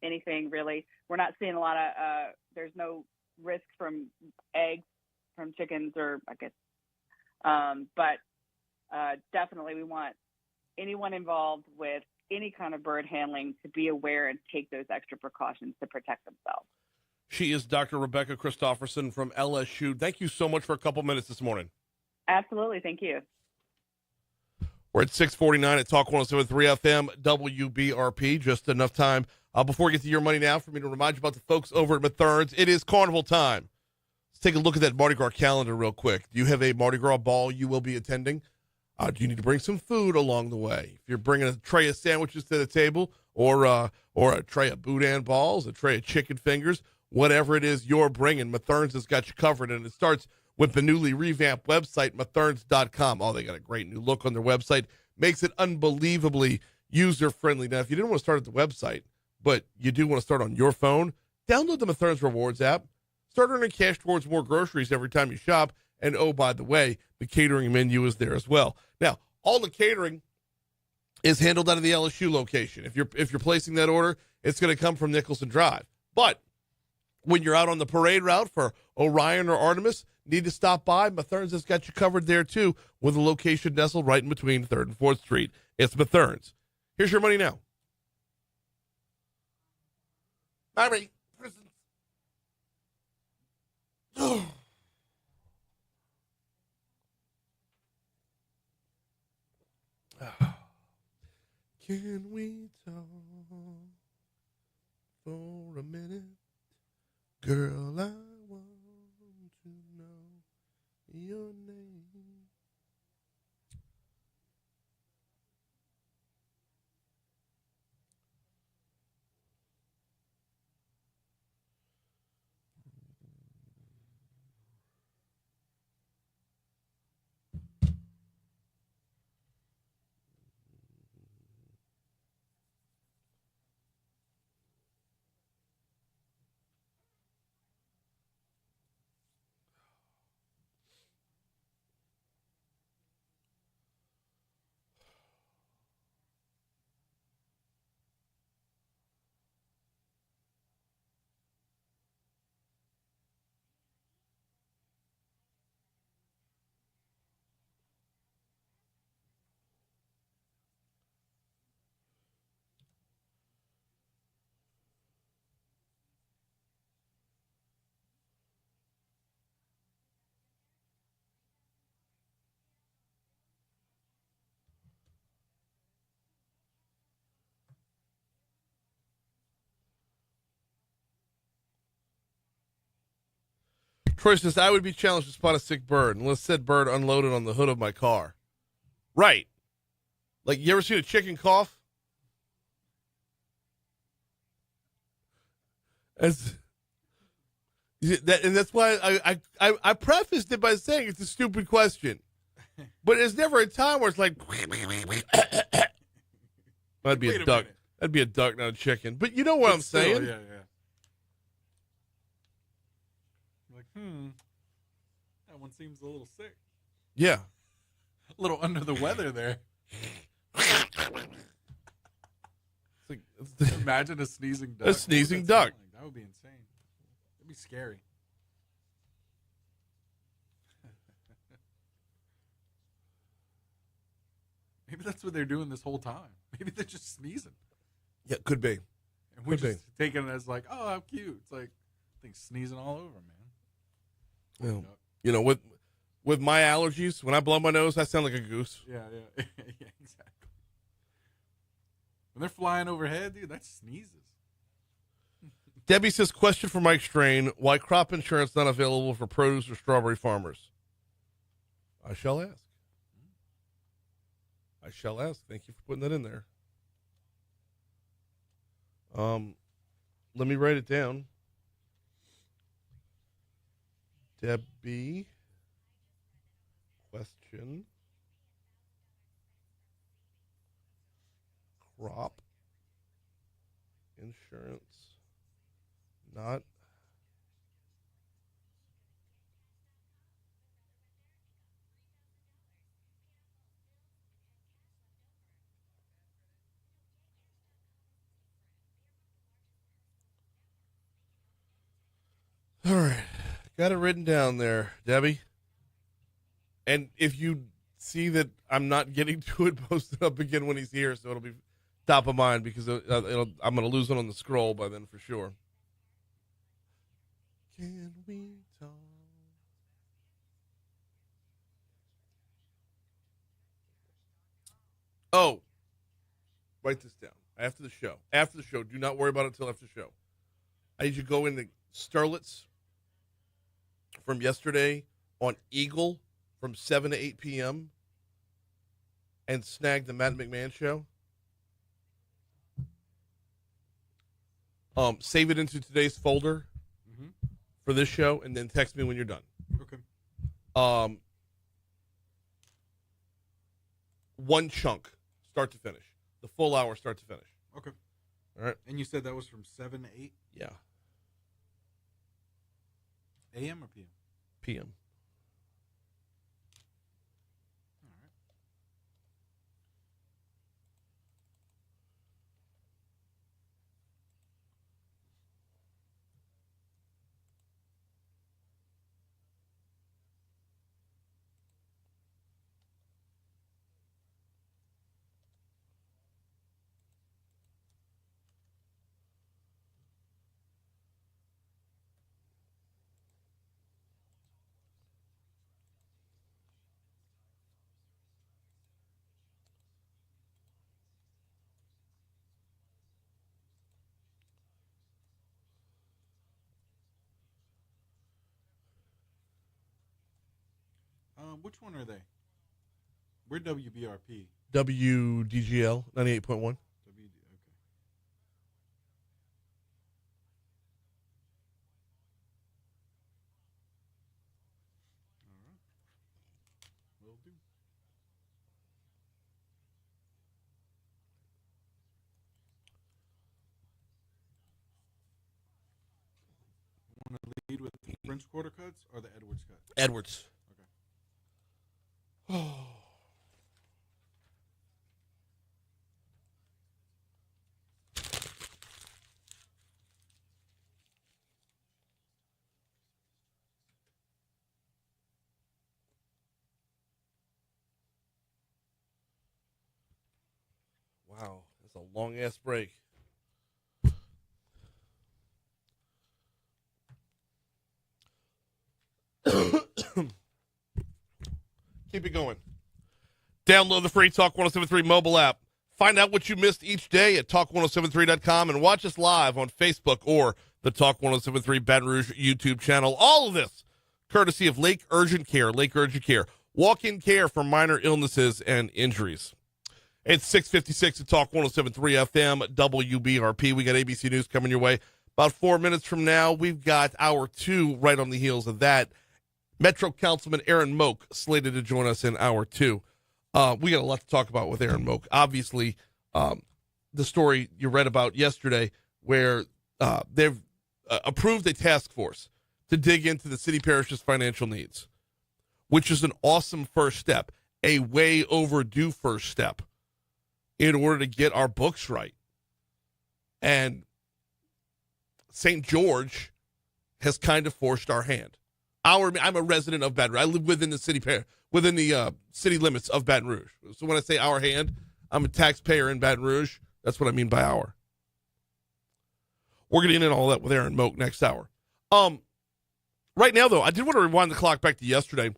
anything, really. We're not seeing a lot of, there's no risk from eggs from chickens or I guess, but definitely we want anyone involved with any kind of bird handling to be aware and take those extra precautions to protect themselves. She is Dr. Rebecca Christofferson from LSU. Thank you so much for a couple minutes this morning. Absolutely. Thank you. We're at 649 at Talk 107.3 FM WBRP. Just enough time before we get to your money now for me to remind you about the folks over at Mathern's. It is carnival time. Let's take a look at that Mardi Gras calendar real quick. Do you have a Mardi Gras ball you will be attending? Do you need to bring some food along the way? If you're bringing a tray of sandwiches to the table or a tray of boudin balls, a tray of chicken fingers, whatever it is you're bringing, Mathern's has got you covered, and it starts with the newly revamped website, matherns.com. Oh, they got a great new look on their website. Makes it unbelievably user-friendly. Now, if you didn't want to start at the website, but you do want to start on your phone, download the Mathern's Rewards app. Start earning cash towards more groceries every time you shop. And, oh, by the way, the catering menu is there as well. Now, all the catering is handled out of the LSU location. If you're placing that order, it's going to come from Nicholson Drive. But when you're out on the parade route for Orion or Artemis, need to stop by, Mathern's has got you covered there, too, with a location nestled right in between 3rd and 4th Street. It's Mathern's. Here's your money now. Mary, prisons. Can we talk for a minute? Girl, I want to know Troy says, I would be challenged to spot a sick bird unless said bird unloaded on the hood of my car. Right. Like, you ever seen a chicken cough? And that's why I prefaced it by saying it's a stupid question. But there's never a time where it's like, that'd be a duck. Minute. That'd be a duck, not a chicken. But you know what I'm Still, saying? Yeah. Like, that one seems a little sick. Yeah. A little under the weather there. Imagine a sneezing duck. A sneezing What would that duck. sound like? That would be insane. That'd be scary. Maybe that's what they're doing this whole time. Maybe they're just sneezing. Yeah, could be. And we're Could just taking it as like, oh, how cute. It's like, I think sneezing all over, man. Yeah. You know, with my allergies, when I blow my nose, I sound like a goose. Yeah, yeah, exactly. When they're flying overhead, dude, that sneezes. Debbie says, question for Mike Strain, why crop insurance not available for produce or strawberry farmers? I shall ask. I shall ask. Thank you for putting that in there. Let me write it down. Debbie, question, crop insurance not all right. Got it written down there, Debbie. And if you see that I'm not getting to it, post it up again when he's here, so it'll be top of mind because I'm going to lose it on the scroll by then for sure. Can we talk? Oh, write this down. After the show. After the show. Do not worry about it until after the show. I need you to go into Sterlitz from yesterday on Eagle from 7 to 8 p.m. and snag the Matt McMahon show. Save it into today's folder for this show, and then text me when you're done. Okay. One chunk, start to finish. The full hour, start to finish. Okay. All right. And you said that was from 7 to 8 Yeah. a.m. or p.m.? PM. All right. Which one are they? We're WBRP. WDGL 98.1. WD. Okay. All right. Will do. Want to lead with the French quarter cuts or the Edwards cut? Edwards. Okay. Oh. Wow, that's a long ass break. Keep it going. Download the free Talk 1073 mobile app. Find out what you missed each day at talk1073.com and watch us live on Facebook or the Talk 1073 Baton Rouge YouTube channel. All of this courtesy of Lake Urgent Care. Lake Urgent Care. Walk-in care for minor illnesses and injuries. It's 6:56 at Talk 107.3 FM, WBRP. We got ABC News coming your way. About 4 minutes from now, we've got hour 2 right on the heels of that. Metro Councilman Aaron Moak slated to join us in hour 2. We got a lot to talk about with Aaron Moak. Obviously, the story you read about yesterday where they've approved a task force to dig into the city parish's financial needs, which is an awesome first step, a way overdue first step in order to get our books right. And St. George has kind of forced our hand. I'm a resident of Baton Rouge. I live within the city city limits of Baton Rouge. So when I say our hand, I'm a taxpayer in Baton Rouge. That's what I mean by our. We're going to get into all that with Aaron Moak next hour. Right now, though, I did want to rewind the clock back to yesterday.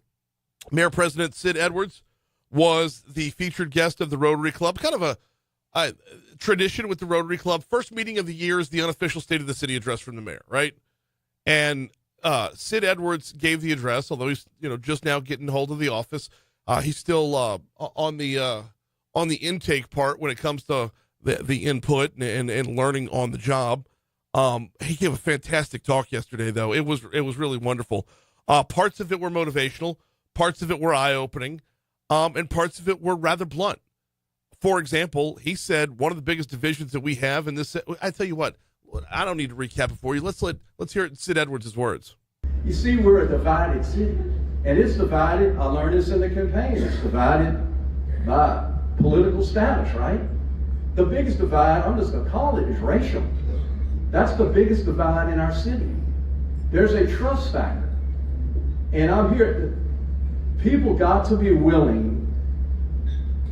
Mayor President Sid Edwards was the featured guest of the Rotary Club. Kind of a tradition with the Rotary Club. First meeting of the year is the unofficial State of the City address from the mayor, right? And Sid Edwards gave the address, although he's just now getting hold of the office. He's still on the intake part when it comes to the input and learning on the job. He gave a fantastic talk yesterday, though. It was really wonderful. Parts of it were motivational, parts of it were eye-opening, and parts of it were rather blunt. For example, he said one of the biggest divisions that we have in this. I tell you what, I don't need to recap it for you. Let's hear it in Sid Edwards' words. You see, we're a divided city, and it's divided. I learned this in the campaign. It's divided by political status, right? The biggest divide, I'm just going to call it, is racial. That's the biggest divide in our city. There's a trust factor, and I'm here. People got to be willing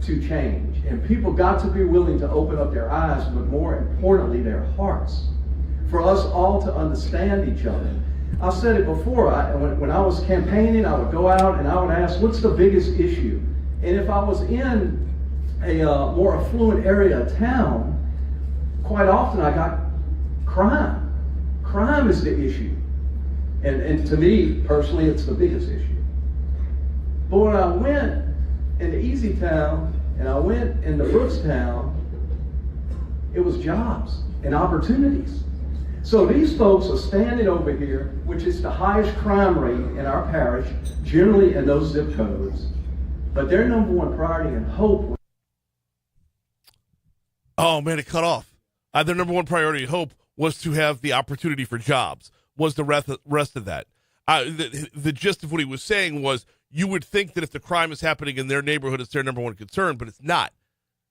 to change, and people got to be willing to open up their eyes, but more importantly, their hearts, for us all to understand each other. I've said it before, when I was campaigning, I would go out and I would ask, what's the biggest issue? And if I was in a more affluent area of town, quite often I got crime. Crime is the issue. And to me, personally, it's the biggest issue. But when I went into Easy Town and I went into Brookstown, it was jobs and opportunities. So these folks are standing over here, which is the highest crime rate in our parish, generally in those zip codes. But their number one priority and hope. Oh, man, it cut off. Their number one priority and hope was to have the opportunity for jobs, was the rest of that. The gist of what he was saying was, you would think that if the crime is happening in their neighborhood, it's their number one concern, but it's not.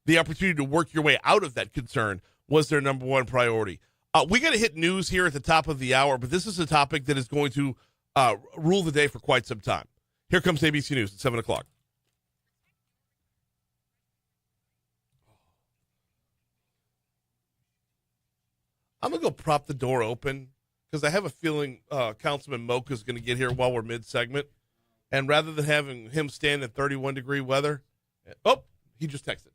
The opportunity to work your way out of that concern was their number one priority. We got to hit news here at the top of the hour, but this is a topic that is going to rule the day for quite some time. Here comes ABC News at 7 o'clock. I'm going to go prop the door open because I have a feeling Councilman Moak is going to get here while we're mid-segment. And rather than having him stand in 31-degree weather, oh, he just texted.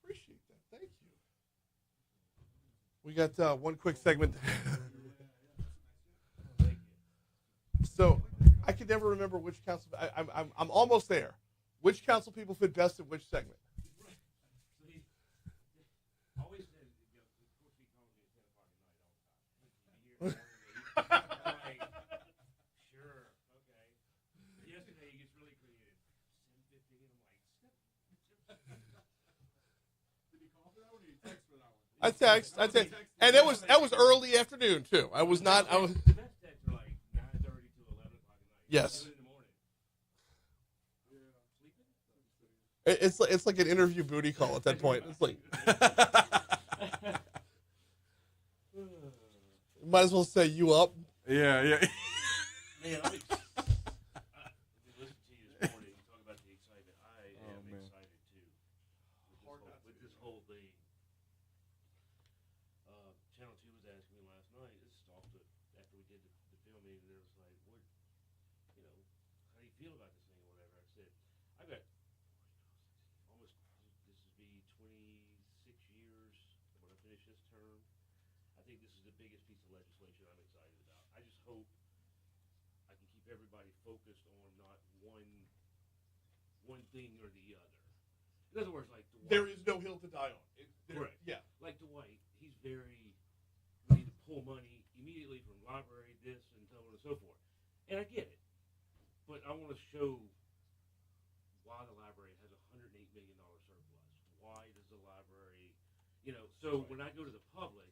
Appreciate that. Thank you. We got one quick segment. So I can never remember which council. I'm almost there. Which council people fit best in which segment? I text, and that was early afternoon too. I was. Yes. It's like an interview booty call at that point. It's like, might as well say you up. Yeah. Man, I'm listening to you this morning talk about the excitement. I am excited too with this whole thing. Channel 2 was asking me last night. This is after we did the filming, and it was like, "What, how do you feel about this thing or whatever?" I said, "I've got almost this will be 26 years when I finish this term. I think this is the biggest piece of legislation I'm excited about. I just hope I can keep everybody focused on not one thing or the other. In other words, like Dwight, There is no hill to die on. Correct. Yeah. Like Dwight, he's very we need to pull money immediately from library, this and so on and so forth. And I get it, but I want to show why the library has $108 million surplus. Why does the library, So when I go to the public,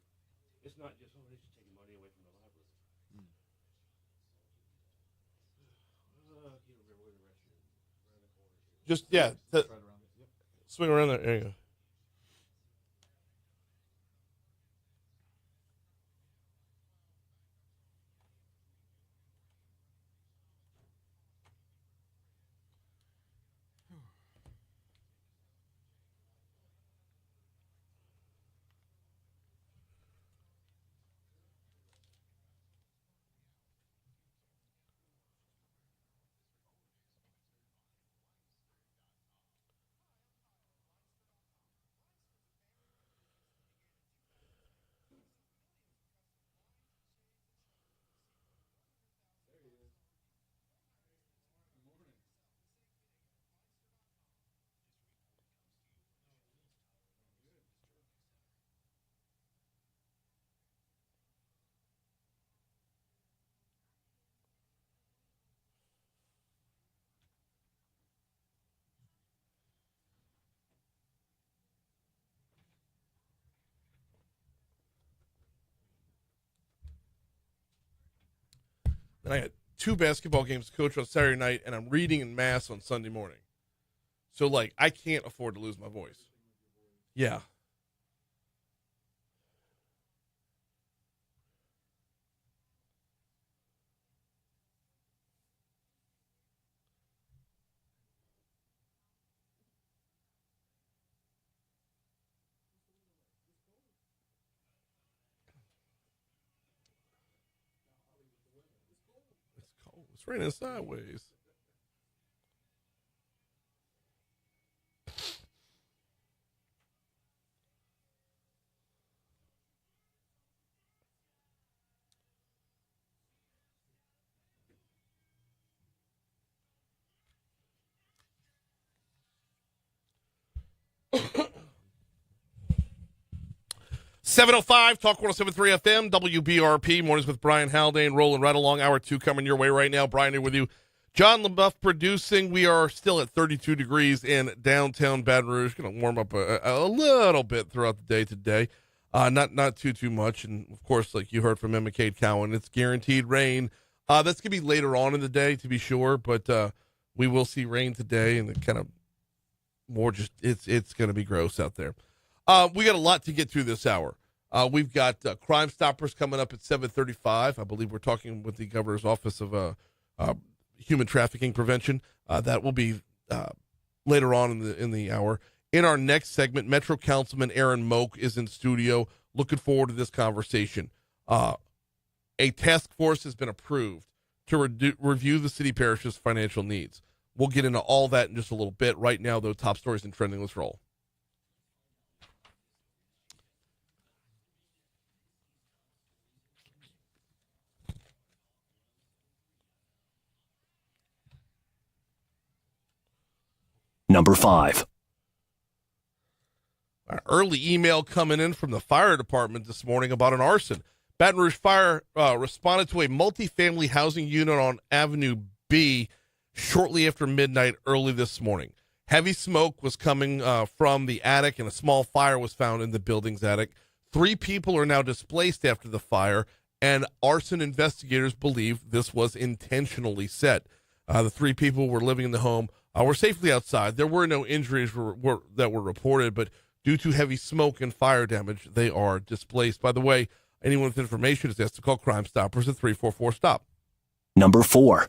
it's not just they're just taking money away from the library. I can't remember where the restroom around the corner. Just swing around there. There you go. And I had 2 basketball games to coach on Saturday night, and I'm reading in Mass on Sunday morning. So, I can't afford to lose my voice. Yeah. It's cold. It's raining sideways. .705 Talk 107.3 FM WBRP mornings with Brian Haldane rolling right along. Hour 2 coming your way right now. Brian here with you. John LaBeouf producing. We are still at 32 degrees in downtown Baton Rouge. Going to warm up a little bit throughout the day today. Not too much. And of course, like you heard from Emma Cade Cowan, it's guaranteed rain. That's going to be later on in the day to be sure, but we will see rain today, and it kind of more just it's going to be gross out there. We got a lot to get through this hour. We've got Crime Stoppers coming up at 7:35. I believe we're talking with the governor's office of human trafficking prevention. That will be later on in the hour. In our next segment, Metro Councilman Aaron Moak is in studio. Looking forward to this conversation. A task force has been approved to review the city parish's financial needs. We'll get into all that in just a little bit. Right now, though, top stories and trending. Let's roll. Number 5. An early email coming in from the fire department this morning about an arson. Baton Rouge Fire responded to a multifamily housing unit on Avenue B shortly after midnight early this morning. Heavy smoke was coming from the attic, and a small fire was found in the building's attic. 3 people are now displaced after the fire, and arson investigators believe this was intentionally set. The 3 people were living in the home were safely outside. There were no injuries that were reported, but due to heavy smoke and fire damage, they are displaced. By the way, anyone with information is asked to call Crime Stoppers at 344-STOP. Number 4.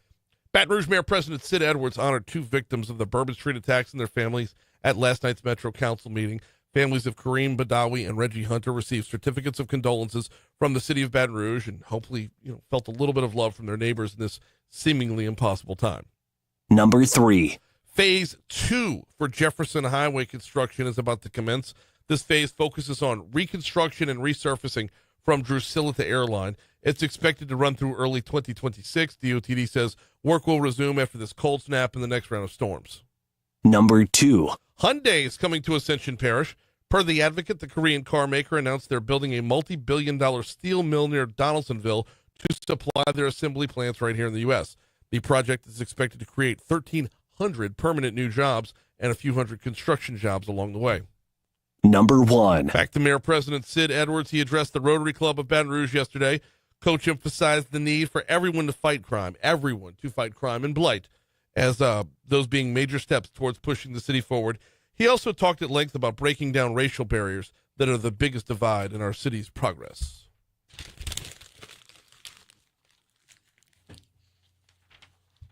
Baton Rouge Mayor President Sid Edwards honored 2 victims of the Bourbon Street attacks and their families at last night's Metro Council meeting. Families of Kareem Badawi and Reggie Hunter received certificates of condolences from the city of Baton Rouge and hopefully, felt a little bit of love from their neighbors in this seemingly impossible time. Number 3. Phase 2 for Jefferson Highway construction is about to commence. This phase focuses on reconstruction and resurfacing from Drusilla to Airline. It's expected to run through early 2026. DOTD says work will resume after this cold snap and the next round of storms. Number 2. Hyundai is coming to Ascension Parish. Per The Advocate, the Korean car maker announced they're building a multi-billion-dollar steel mill near Donaldsonville to supply their assembly plants right here in the U.S. The project is expected to create 1,300 permanent new jobs and a few hundred construction jobs along the way. Number 1. Back to Mayor President Sid Edwards. He addressed the Rotary Club of Baton Rouge yesterday. Coach emphasized the need for everyone to fight crime and blight, as those being major steps towards pushing the city forward. He also talked at length about breaking down racial barriers that are the biggest divide in our city's progress.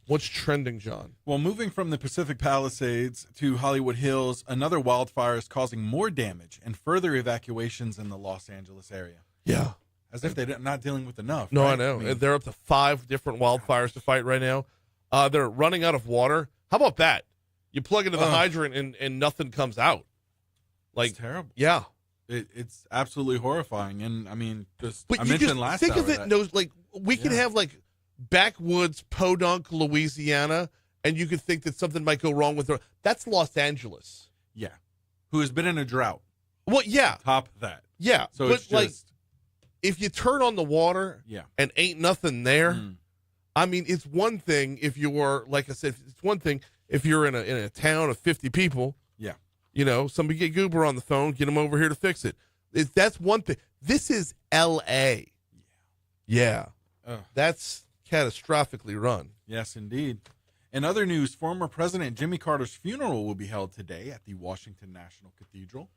What's trending, John? Well, moving from the Pacific Palisades to Hollywood Hills, another wildfire is causing more damage and further evacuations in the Los Angeles area. Yeah. As if they're not dealing with enough. No, right? I know. They're up to 5 different wildfires to fight right now. They're running out of water. How about that? You plug into the hydrant and nothing comes out. It's terrible. Yeah. It's absolutely horrifying. And I mean, But I you mentioned just last think hour of it. We can have backwoods Podunk, Louisiana, and you could think that something might go wrong with her. That's Los Angeles. Yeah. Who has been in a drought. Well, yeah. Top of that. Yeah. So but it's just, if you turn on the water and ain't nothing there, I mean, it's one thing if you're, like I said, it's one thing if you're in a town of 50 people. Yeah. Somebody get Goober on the phone, get him over here to fix it. That's one thing. This is L.A. Yeah. That's catastrophically run. Yes, indeed. In other news, former President Jimmy Carter's funeral will be held today at the Washington National Cathedral.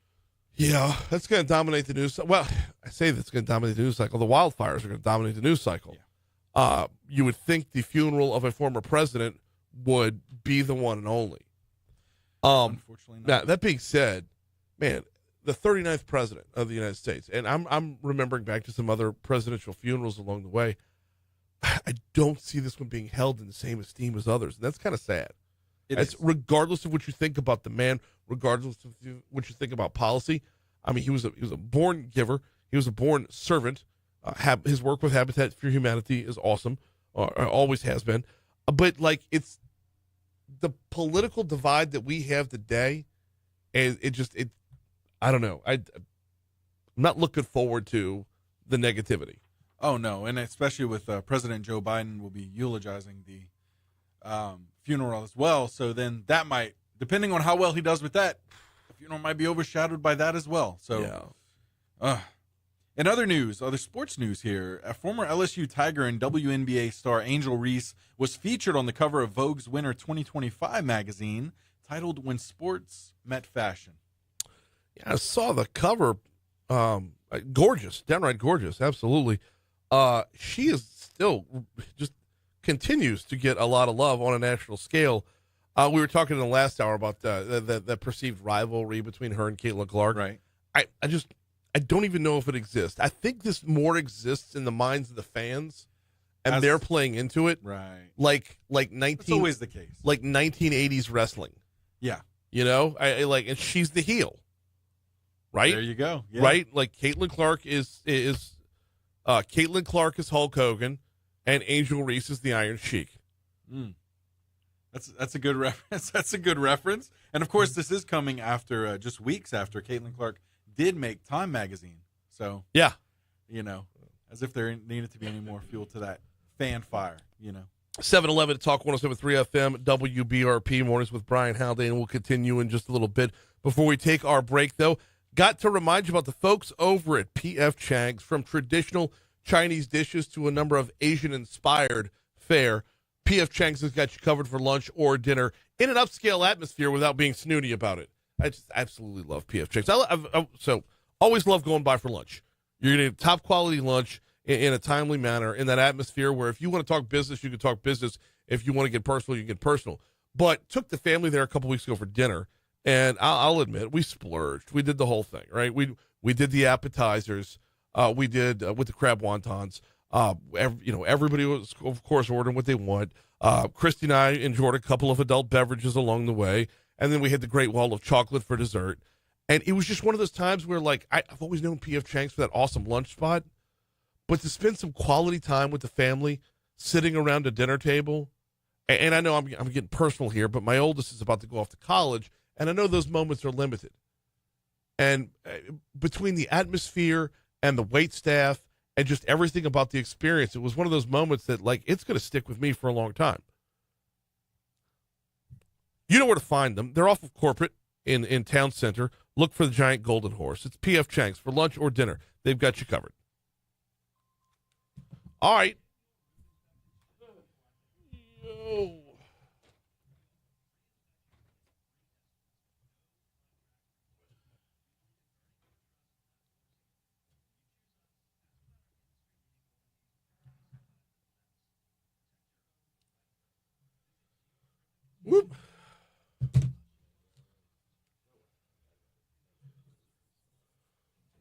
Yeah, that's going to dominate the news. Well, I say that's going to dominate the news cycle. The wildfires are going to dominate the news cycle. Yeah. You would think the funeral of a former president would be the one and only. Unfortunately not. Now, that being said, man, the 39th president of the United States, and I'm remembering back to some other presidential funerals along the way, I don't see this one being held in the same esteem as others. And that's kind of sad. It's regardless of what you think about the man, regardless of what you think about policy. I mean, he was a born giver. He was a born servant. His work with Habitat for Humanity is awesome, or always has been. But it's the political divide that we have today, and I don't know. I'm not looking forward to the negativity. Oh, no, and especially with President Joe Biden will be eulogizing the funeral as well. So then that might, depending on how well he does with that, the funeral might be overshadowed by that as well. So, in other news, other sports news here, a former LSU Tiger and WNBA star Angel Reese was featured on the cover of Vogue's Winter 2025 magazine titled When Sports Met Fashion. Yeah, I saw the cover. Gorgeous, downright gorgeous, absolutely. She is still just continues to get a lot of love on a national scale. We were talking in the last hour about the perceived rivalry between her and Caitlin Clark. Right. I don't even know if it exists. I think this more exists in the minds of the fans, and they're playing into it. Right. Like That's always the case. Like 1980s wrestling. Yeah. And she's the heel. Right. There you go. Yeah. Right. Like Caitlin Clark is Caitlin Clark is Hulk Hogan, and Angel Reese is the Iron Sheik. That's a good reference. That's a good reference. And of course, this is coming after just weeks after Caitlin Clark did make Time magazine. So yeah, as if there needed to be any more fuel to that fan fire. 7-11 Talk 107.3 FM WBRP mornings with Brian Haldane. We'll continue in just a little bit. Before we take our break, though, Got to remind you about the folks over at P.F. Chang's. From traditional Chinese dishes to a number of Asian-inspired fare, P.F. Chang's has got you covered for lunch or dinner in an upscale atmosphere without being snooty about it. I just absolutely love P.F. Chang's. So always love going by for lunch. You're going to get top quality lunch in a timely manner in that atmosphere where if you want to talk business, you can talk business. If you want to get personal, you can get personal. But took the family there a couple weeks ago for dinner, and I'll admit we splurged. We did the whole thing, right? We did the appetizers. We did with the crab wontons. Everybody was, of course, ordering what they want. Christy and I enjoyed a couple of adult beverages along the way, and then we had the Great Wall of Chocolate for dessert. And it was just one of those times where, like, I've always known P.F. Chang's for that awesome lunch spot, but to spend some quality time with the family, sitting around a dinner table, and I know I'm getting personal here, but my oldest is about to go off to college, and I know those moments are limited. And between the atmosphere and the wait staff and just everything about the experience, it was one of those moments that, like, it's going to stick with me for a long time. You know where to find them. They're off of Corporate in Town Center. Look for the giant golden horse. It's P.F. Chang's for lunch or dinner. They've got you covered. All right. Yo. Whoop.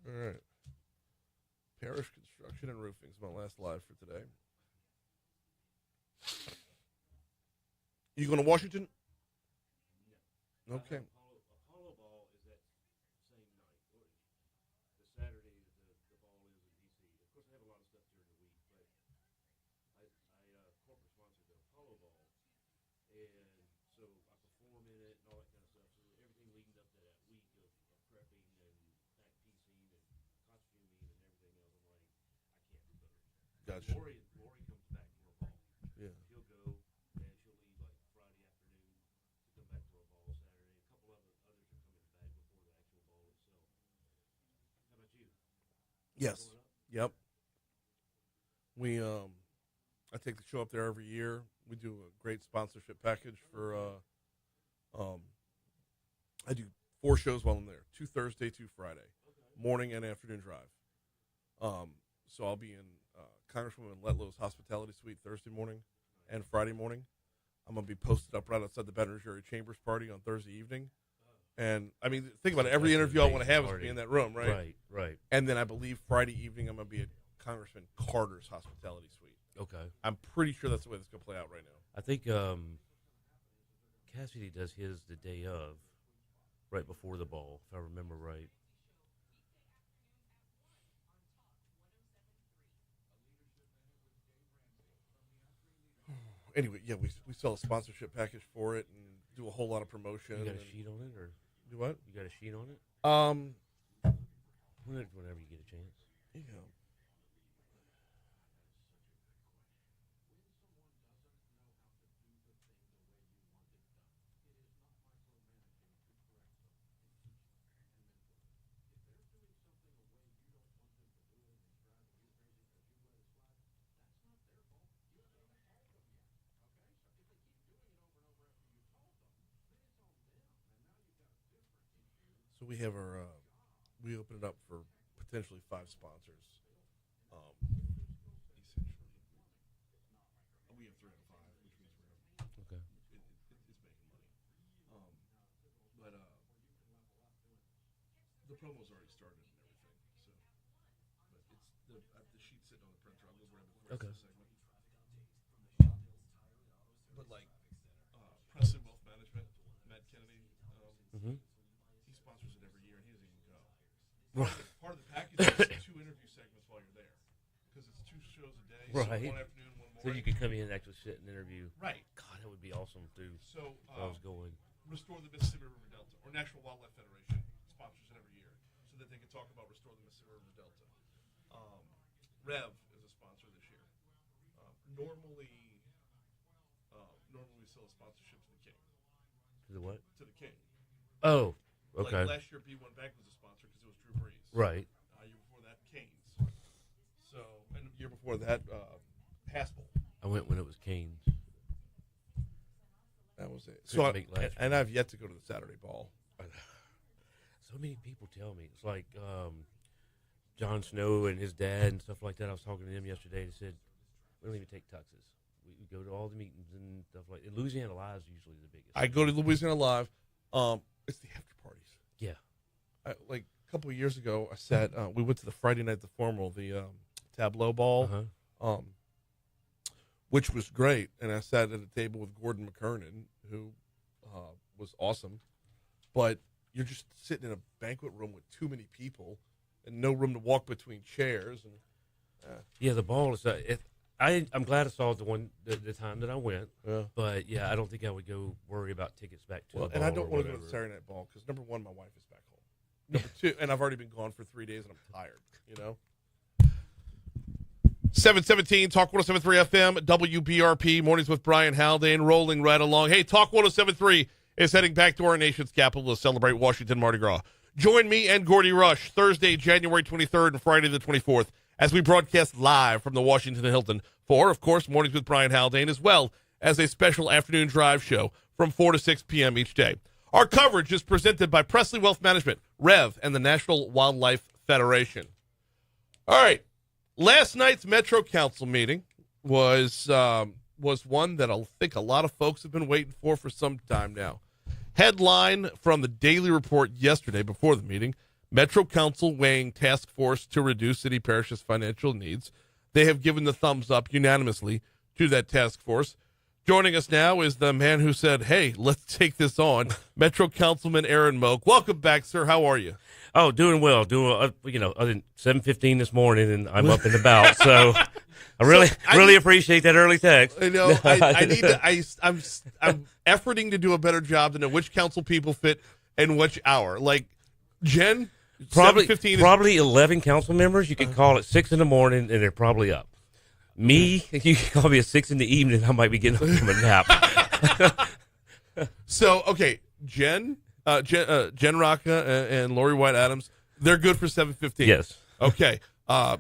All right. Parish Construction and Roofing is my last live for today. You going to Washington? Okay. Apollo Ball is that same night. The Saturday the ball is in D.C. Of course, I have a lot of stuff during the week, but I corporate sponsored the Apollo Ball, and so I perform in it and all that kind of stuff. So everything leading up to that week of prepping and back piecing and costuming and everything else, I'm like, I can't do better. Gotcha. Lori comes back for a ball. Yeah. She'll go and she'll leave like Friday afternoon to come back for a ball Saturday. A couple of others are coming back before the actual ball itself. How about you? Yes. Yep. I take the show up there every year. We do a great sponsorship package for, I do 4 shows while I'm there, 2 Thursday, 2 Friday, morning and afternoon drive. So I'll be in Congresswoman Letlow's hospitality suite Thursday morning and Friday morning. I'm going to be posted up right outside the Baton Rouge Area Chambers party on Thursday evening. And, I mean, think about it. Every interview I want to have is be in that room, right? Right. And then I believe Friday evening I'm going to be at Congressman Carter's hospitality suite. Okay. I'm pretty sure that's the way this is going to play out right now. I think Cassidy does his the day of, right before the ball, if I remember right. Anyway, yeah, we sell a sponsorship package for it and do a whole lot of promotion. You got a sheet on it, or do what? You got a sheet on it? Whenever you get a chance. Yeah. So we have our, we open it up for potentially 5 sponsors. Essentially, we have 3 out of 5, which means Okay. it's making money. But the promo's already started and everything. So, but it's the sheet's sitting on the printer. I'll go grab it before Okay. the segment. But like Preston Wealth Management, Matt Kennedy. He sponsors it every year, and he doesn't even go. Part of the package is 2 interview segments while you're there, because it's 2 shows a day. Right. So one afternoon, one morning. So you could come in and actually sit and interview. Right. God, that would be awesome, too. So if I was going. Restore the Mississippi River Delta, or National Wildlife Federation sponsors it every year, so that they can talk about Restore the Mississippi River Delta. Rev is a sponsor this year. Normally we sell a sponsorship to the King. To the what? To the King. Oh, okay. Like last year, B1 Bank was a sponsor because it was Right. Year before that, Canes. So, and the year before that, Haspel. I went when it was Canes. That was it. Couldn't So, make last and I've yet to go to the Saturday Ball. So many people tell me. It's like Jon Snow and his dad and stuff like that. I was talking to them yesterday. They said, we don't even take tuxes. We go to all the meetings and stuff like that. Louisiana Live is usually the biggest. I go to Louisiana Live. It's the after parties. Yeah. Like a couple of years ago, I sat. We went to the Friday night, the formal, the tableau ball, which was great. And I sat at a table with Gordon McKernan, who was awesome. But you're just sitting in a banquet room with too many people and no room to walk between chairs. And yeah, the ball is. I'm glad I saw it the time that I went. Yeah. But yeah, I don't think I would go worry about tickets back to. Well, the and ball I don't or want to go to whatever. the Saturday night ball because number one, my wife is back home. Number two, and I've already been gone for 3 days and I'm tired. 717 Talk 107.3 FM WBRP mornings with Brian Haldane rolling right along. Hey, Talk 107.3 is heading back to our nation's capital to celebrate Washington Mardi Gras. Join me and Gordy Rush Thursday, January 23rd and Friday the 24th as we broadcast live from the Washington Hilton for, of course, Mornings with Brian Haldane, as well as a special afternoon drive show from 4 to 6 p.m. each day. Our coverage is presented by Presley Wealth Management, REV, and the National Wildlife Federation. All right. Last night's Metro Council meeting was one that I think a lot of folks have been waiting for some time now. Headline from the Daily Report yesterday before the meeting, Metro Council weighing task force to reduce city parishes' financial needs. They have given the thumbs up unanimously to that task force. Joining us now is the man who said, hey, let's take this on, Metro Councilman Aaron Moak. Welcome back, sir. How are you? Oh, doing well. Other than 7:15 this morning, and I'm up and about. So I really appreciate that early text. I know. I need to. I'm efforting to do a better job to know which council people fit and which hour. Like Jen, Probably 7:15 probably 11 council members. You can call at 6 in the morning, and they're probably up. Me, you can call me at 6 in the evening. I might be getting up from a nap. So okay, Jen Rocca and Lori White Adams, they're good for 7:15. Yes. Okay.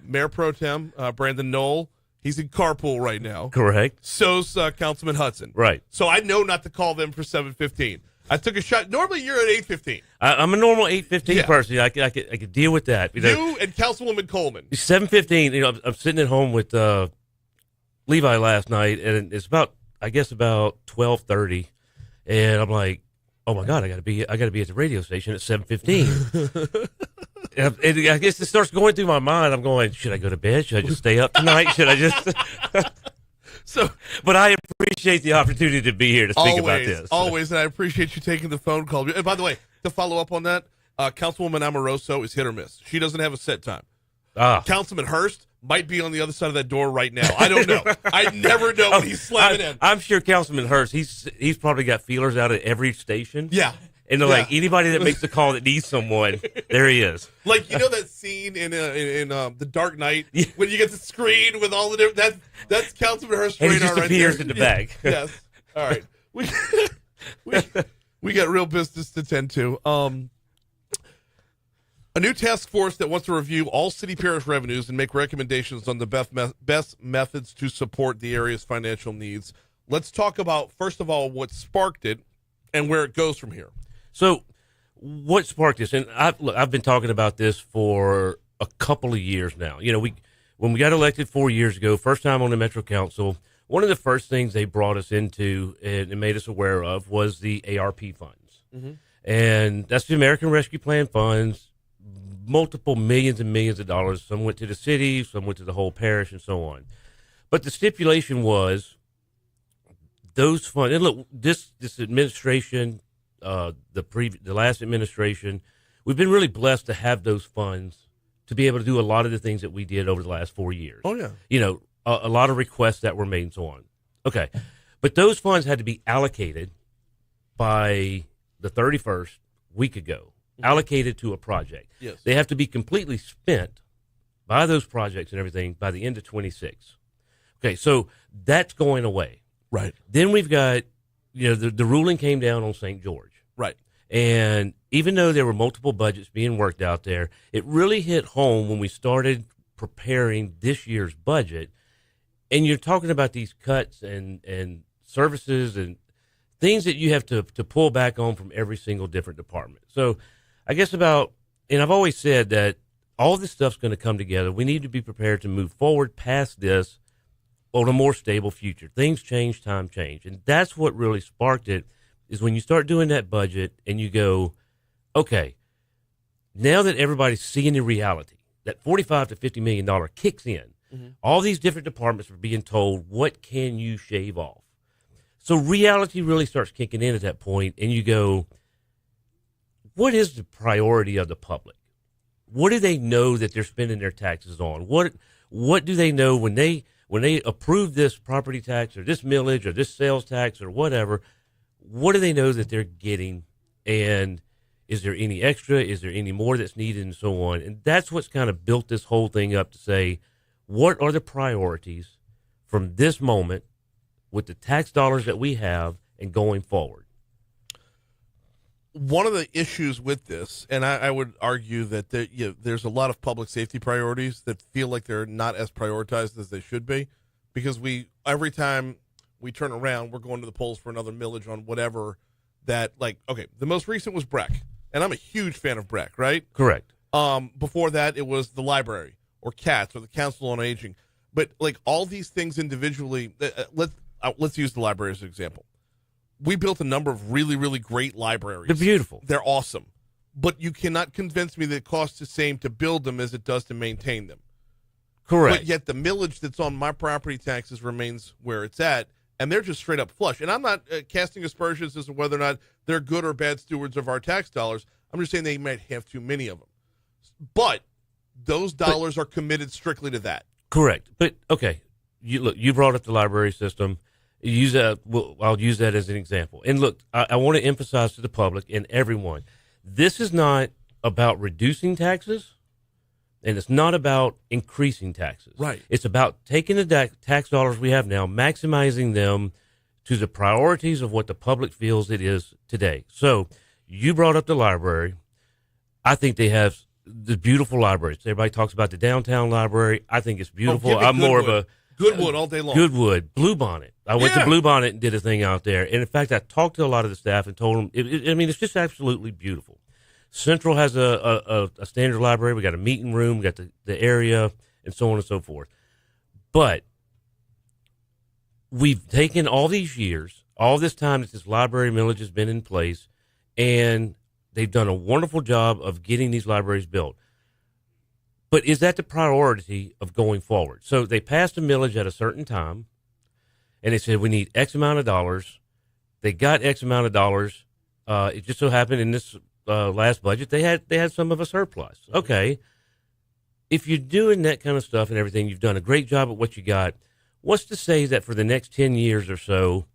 Mayor Pro Tem Brandon Knoll, he's in carpool right now. Correct. So's Councilman Hudson. Right. So I know not to call them for 7:15. I took a shot. Normally you're at 8:15. I'm a normal 8:15 Yeah. person. I could deal with that. You and Councilwoman Coleman. 7:15. I'm sitting at home with Levi last night, and it's about 12:30, and I'm like, oh my God, I gotta be at the radio station at 7:15. and I guess it starts going through my mind. I'm going, should I go to bed? Should I just stay up tonight? Should I just? But I appreciate the opportunity to be here to speak about this. Always, and I appreciate you taking the phone call. And by the way, to follow up on that, Councilwoman Amoroso is hit or miss. She doesn't have a set time. Councilman Hurst might be on the other side of that door right now. I don't know. I never know when he's slamming in. I'm sure Councilman Hurst, he's probably got feelers out at every station. Yeah. And they're like, anybody that makes a call that needs someone, there he is. Like, you know that scene in The Dark Knight when you get the screen with all the different, that's Councilman Hurst's And he radar just right appears there. in the bag. Yes. All right. We got real business to tend to. A new task force that wants to review all city parish revenues and make recommendations on the best methods to support the area's financial needs. Let's talk about, first of all, what sparked it and where it goes from here. So what sparked this? And I've been talking about this for a couple of years now. When we got elected 4 years ago, first time on the Metro Council, one of the first things they brought us into and made us aware of was the ARP funds. Mm-hmm. And that's the American Rescue Plan funds, multiple millions and millions of dollars. Some went to the city, some went to the whole parish, and so on. But the stipulation was those funds, and look, this administration, the last administration, we've been really blessed to have those funds to be able to do a lot of the things that we did over the last 4 years. Oh, yeah. A lot of requests that were made and so on. Okay. But those funds had to be allocated by the 31st week ago, allocated to a project. Yes. They have to be completely spent by those projects and everything by the end of 26. Okay, so that's going away. Right. Then we've got, the ruling came down on St. George. Right. And even though there were multiple budgets being worked out there, it really hit home when we started preparing this year's budget. And you're talking about these cuts and services and things that you have to pull back on from every single different department. So I guess and I've always said that all this stuff's going to come together. We need to be prepared to move forward past this on a more stable future. Things change, time change. And that's what really sparked it, is when you start doing that budget and you go, okay, now that everybody's seeing the reality, that $45 to $50 million kicks in, all these different departments are being told, what can you shave off? So reality really starts kicking in at that point, and you go, what is the priority of the public? What do they know that they're spending their taxes on? What do they know when they approve this property tax or this millage or this sales tax or whatever? What do they know that they're getting? And is there any extra? Is there any more that's needed, and so on? And that's what's kind of built this whole thing up to say, what are the priorities from this moment with the tax dollars that we have and going forward? One of the issues with this, and I would argue that there's a lot of public safety priorities that feel like they're not as prioritized as they should be, because every time we turn around, we're going to the polls for another millage on whatever that, like, okay, the most recent was Breck, and I'm a huge fan of Breck, right? Correct. Before that, it was the library or CATS or the Council on Aging. But like all these things individually, let's use the library as an example. We built a number of really, really great libraries. They're beautiful. They're awesome. But you cannot convince me that it costs the same to build them as it does to maintain them. Correct. But yet the millage that's on my property taxes remains where it's at, and they're just straight up flush. And I'm not casting aspersions as to whether or not they're good or bad stewards of our tax dollars. I'm just saying they might have too many of them. But those dollars are committed strictly to that. Correct. But, okay, you brought up the library system. I'll use that as an example. And look, I want to emphasize to the public and everyone, this is not about reducing taxes, and it's not about increasing taxes. Right. It's about taking the tax dollars we have now, maximizing them to the priorities of what the public feels it is today. So you brought up the library. I think they have the beautiful libraries. Everybody talks about the downtown library. I think it's beautiful. I'm more of a Goodwood all day long. Goodwood, Bluebonnet. I went to Bluebonnet and did a thing out there. And in fact, I talked to a lot of the staff and told them, it's just absolutely beautiful. Central has a standard library. We got a meeting room. We got the area and so on and so forth. But we've taken all these years, all this time that this library millage has been in place, and they've done a wonderful job of getting these libraries built. But is that the priority of going forward? So they passed a millage at a certain time, and they said we need X amount of dollars. They got X amount of dollars. It just so happened in this last budget they had some of a surplus. Okay, if you're doing that kind of stuff and everything, you've done a great job at what you got. What's to say that for the next 10 years or so,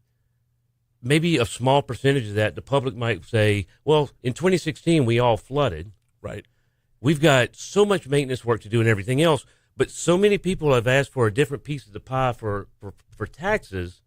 maybe a small percentage of that, the public might say, well, in 2016 we all flooded, right? We've got so much maintenance work to do and everything else, but so many people have asked for a different piece of the pie for taxes.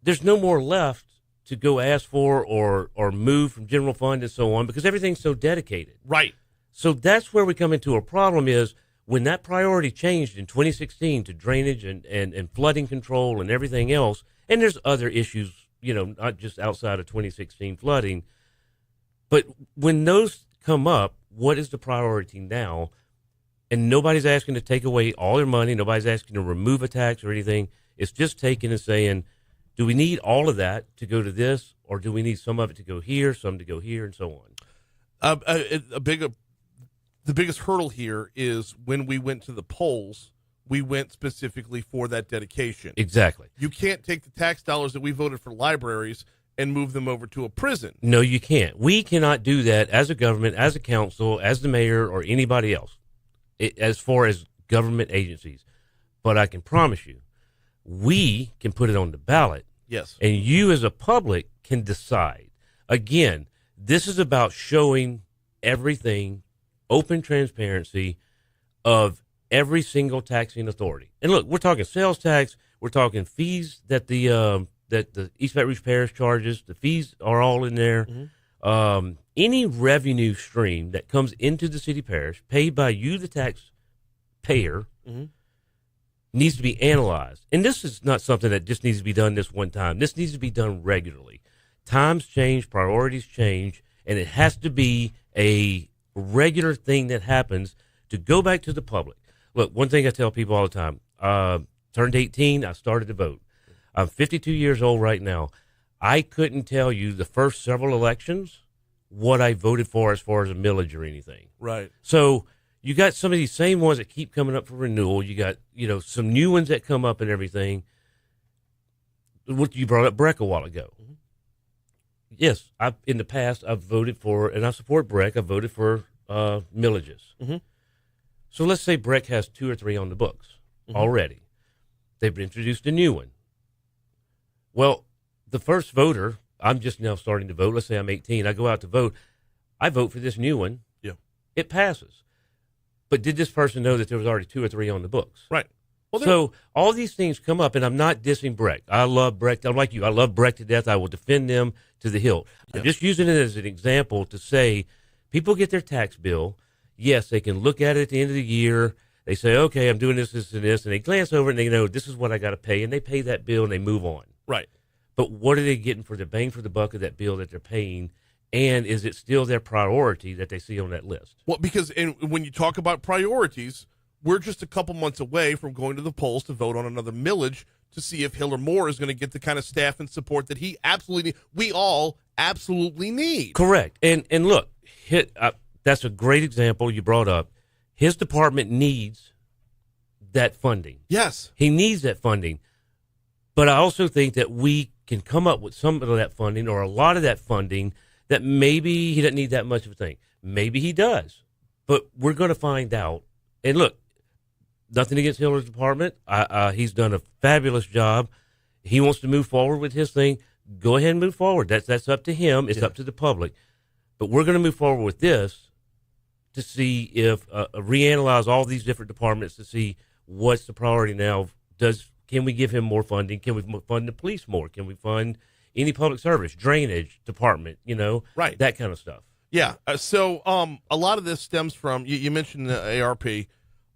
There's no more left to go ask for or move from general fund and so on, because everything's so dedicated. Right. So that's where we come into a problem, is when that priority changed in 2016 to drainage and flooding control and everything else, and there's other issues, not just outside of 2016 flooding, but when those come up, what is the priority now? And nobody's asking to take away all their money. Nobody's asking to remove a tax or anything. It's just taking and saying, do we need all of that to go to this, or do we need some of it to go here, some to go here, and so on? The biggest hurdle here is when we went to the polls, we went specifically for that dedication. Exactly. You can't take the tax dollars that we voted for libraries and move them over to a prison. No, you can't. We cannot do that as a government, as a council, as the mayor, or anybody else, as far as government agencies. But I can promise you, we can put it on the ballot. Yes. And you as a public can decide. Again, this is about showing everything, open transparency of every single taxing authority. And look, we're talking sales tax. We're talking fees that the East Baton Rouge Parish charges. The fees are all in there. any revenue stream that comes into the city parish, paid by you, the taxpayer, needs to be analyzed. And this is not something that just needs to be done this one time. This needs to be done regularly. Times change, priorities change, and it has to be a regular thing that happens to go back to the public. Look, one thing I tell people all the time, turned 18, I started to vote. I'm 52 years old right now. I couldn't tell you the first several elections what I voted for as far as a millage or anything. Right. So you got some of these same ones that keep coming up for renewal. You got, some new ones that come up and everything. What you brought up Breck a while ago. Yes, in the past, I've voted for, and I support Breck, I've voted for millages. So let's say Breck has 2 or 3 on the books already. They've introduced a new one. Well, the first voter, I'm just now starting to vote. Let's say I'm 18. I go out to vote. I vote for this new one. Yeah. It passes. But did this person know that there was already 2 or 3 on the books? Right. Well, so all these things come up, and I'm not dissing Breck. I love Breck. I'm like you. I love Breck to death. I will defend them to the hilt. Yeah. I'm just using it as an example to say people get their tax bill. Yes, they can look at it at the end of the year. They say, okay, I'm doing this, this, and this, and they glance over it, and they know this is what I got to pay, and they pay that bill, and they move on. Right. But what are they getting for the bang for the buck of that bill that they're paying? And is it still their priority that they see on that list? Well, because when you talk about priorities, we're just a couple months away from going to the polls to vote on another millage to see if Hill or Moore is going to get the kind of staff and support that we all absolutely need. Correct. And look, that's a great example you brought up. His department needs that funding. Yes. He needs that funding. But I also think that we can come up with some of that funding or a lot of that funding that maybe he doesn't need that much of a thing. Maybe he does. But we're going to find out. And look, nothing against Hiller's department. He's done a fabulous job. He wants to move forward with his thing. Go ahead and move forward. That's up to him. It's up to the public. But we're going to move forward with this to see if reanalyze all these different departments to see what's the priority now. Can we give him more funding? Can we fund the police more? Can we fund any public service, drainage department, right, that kind of stuff? Yeah. So a lot of this stems from, you mentioned the ARP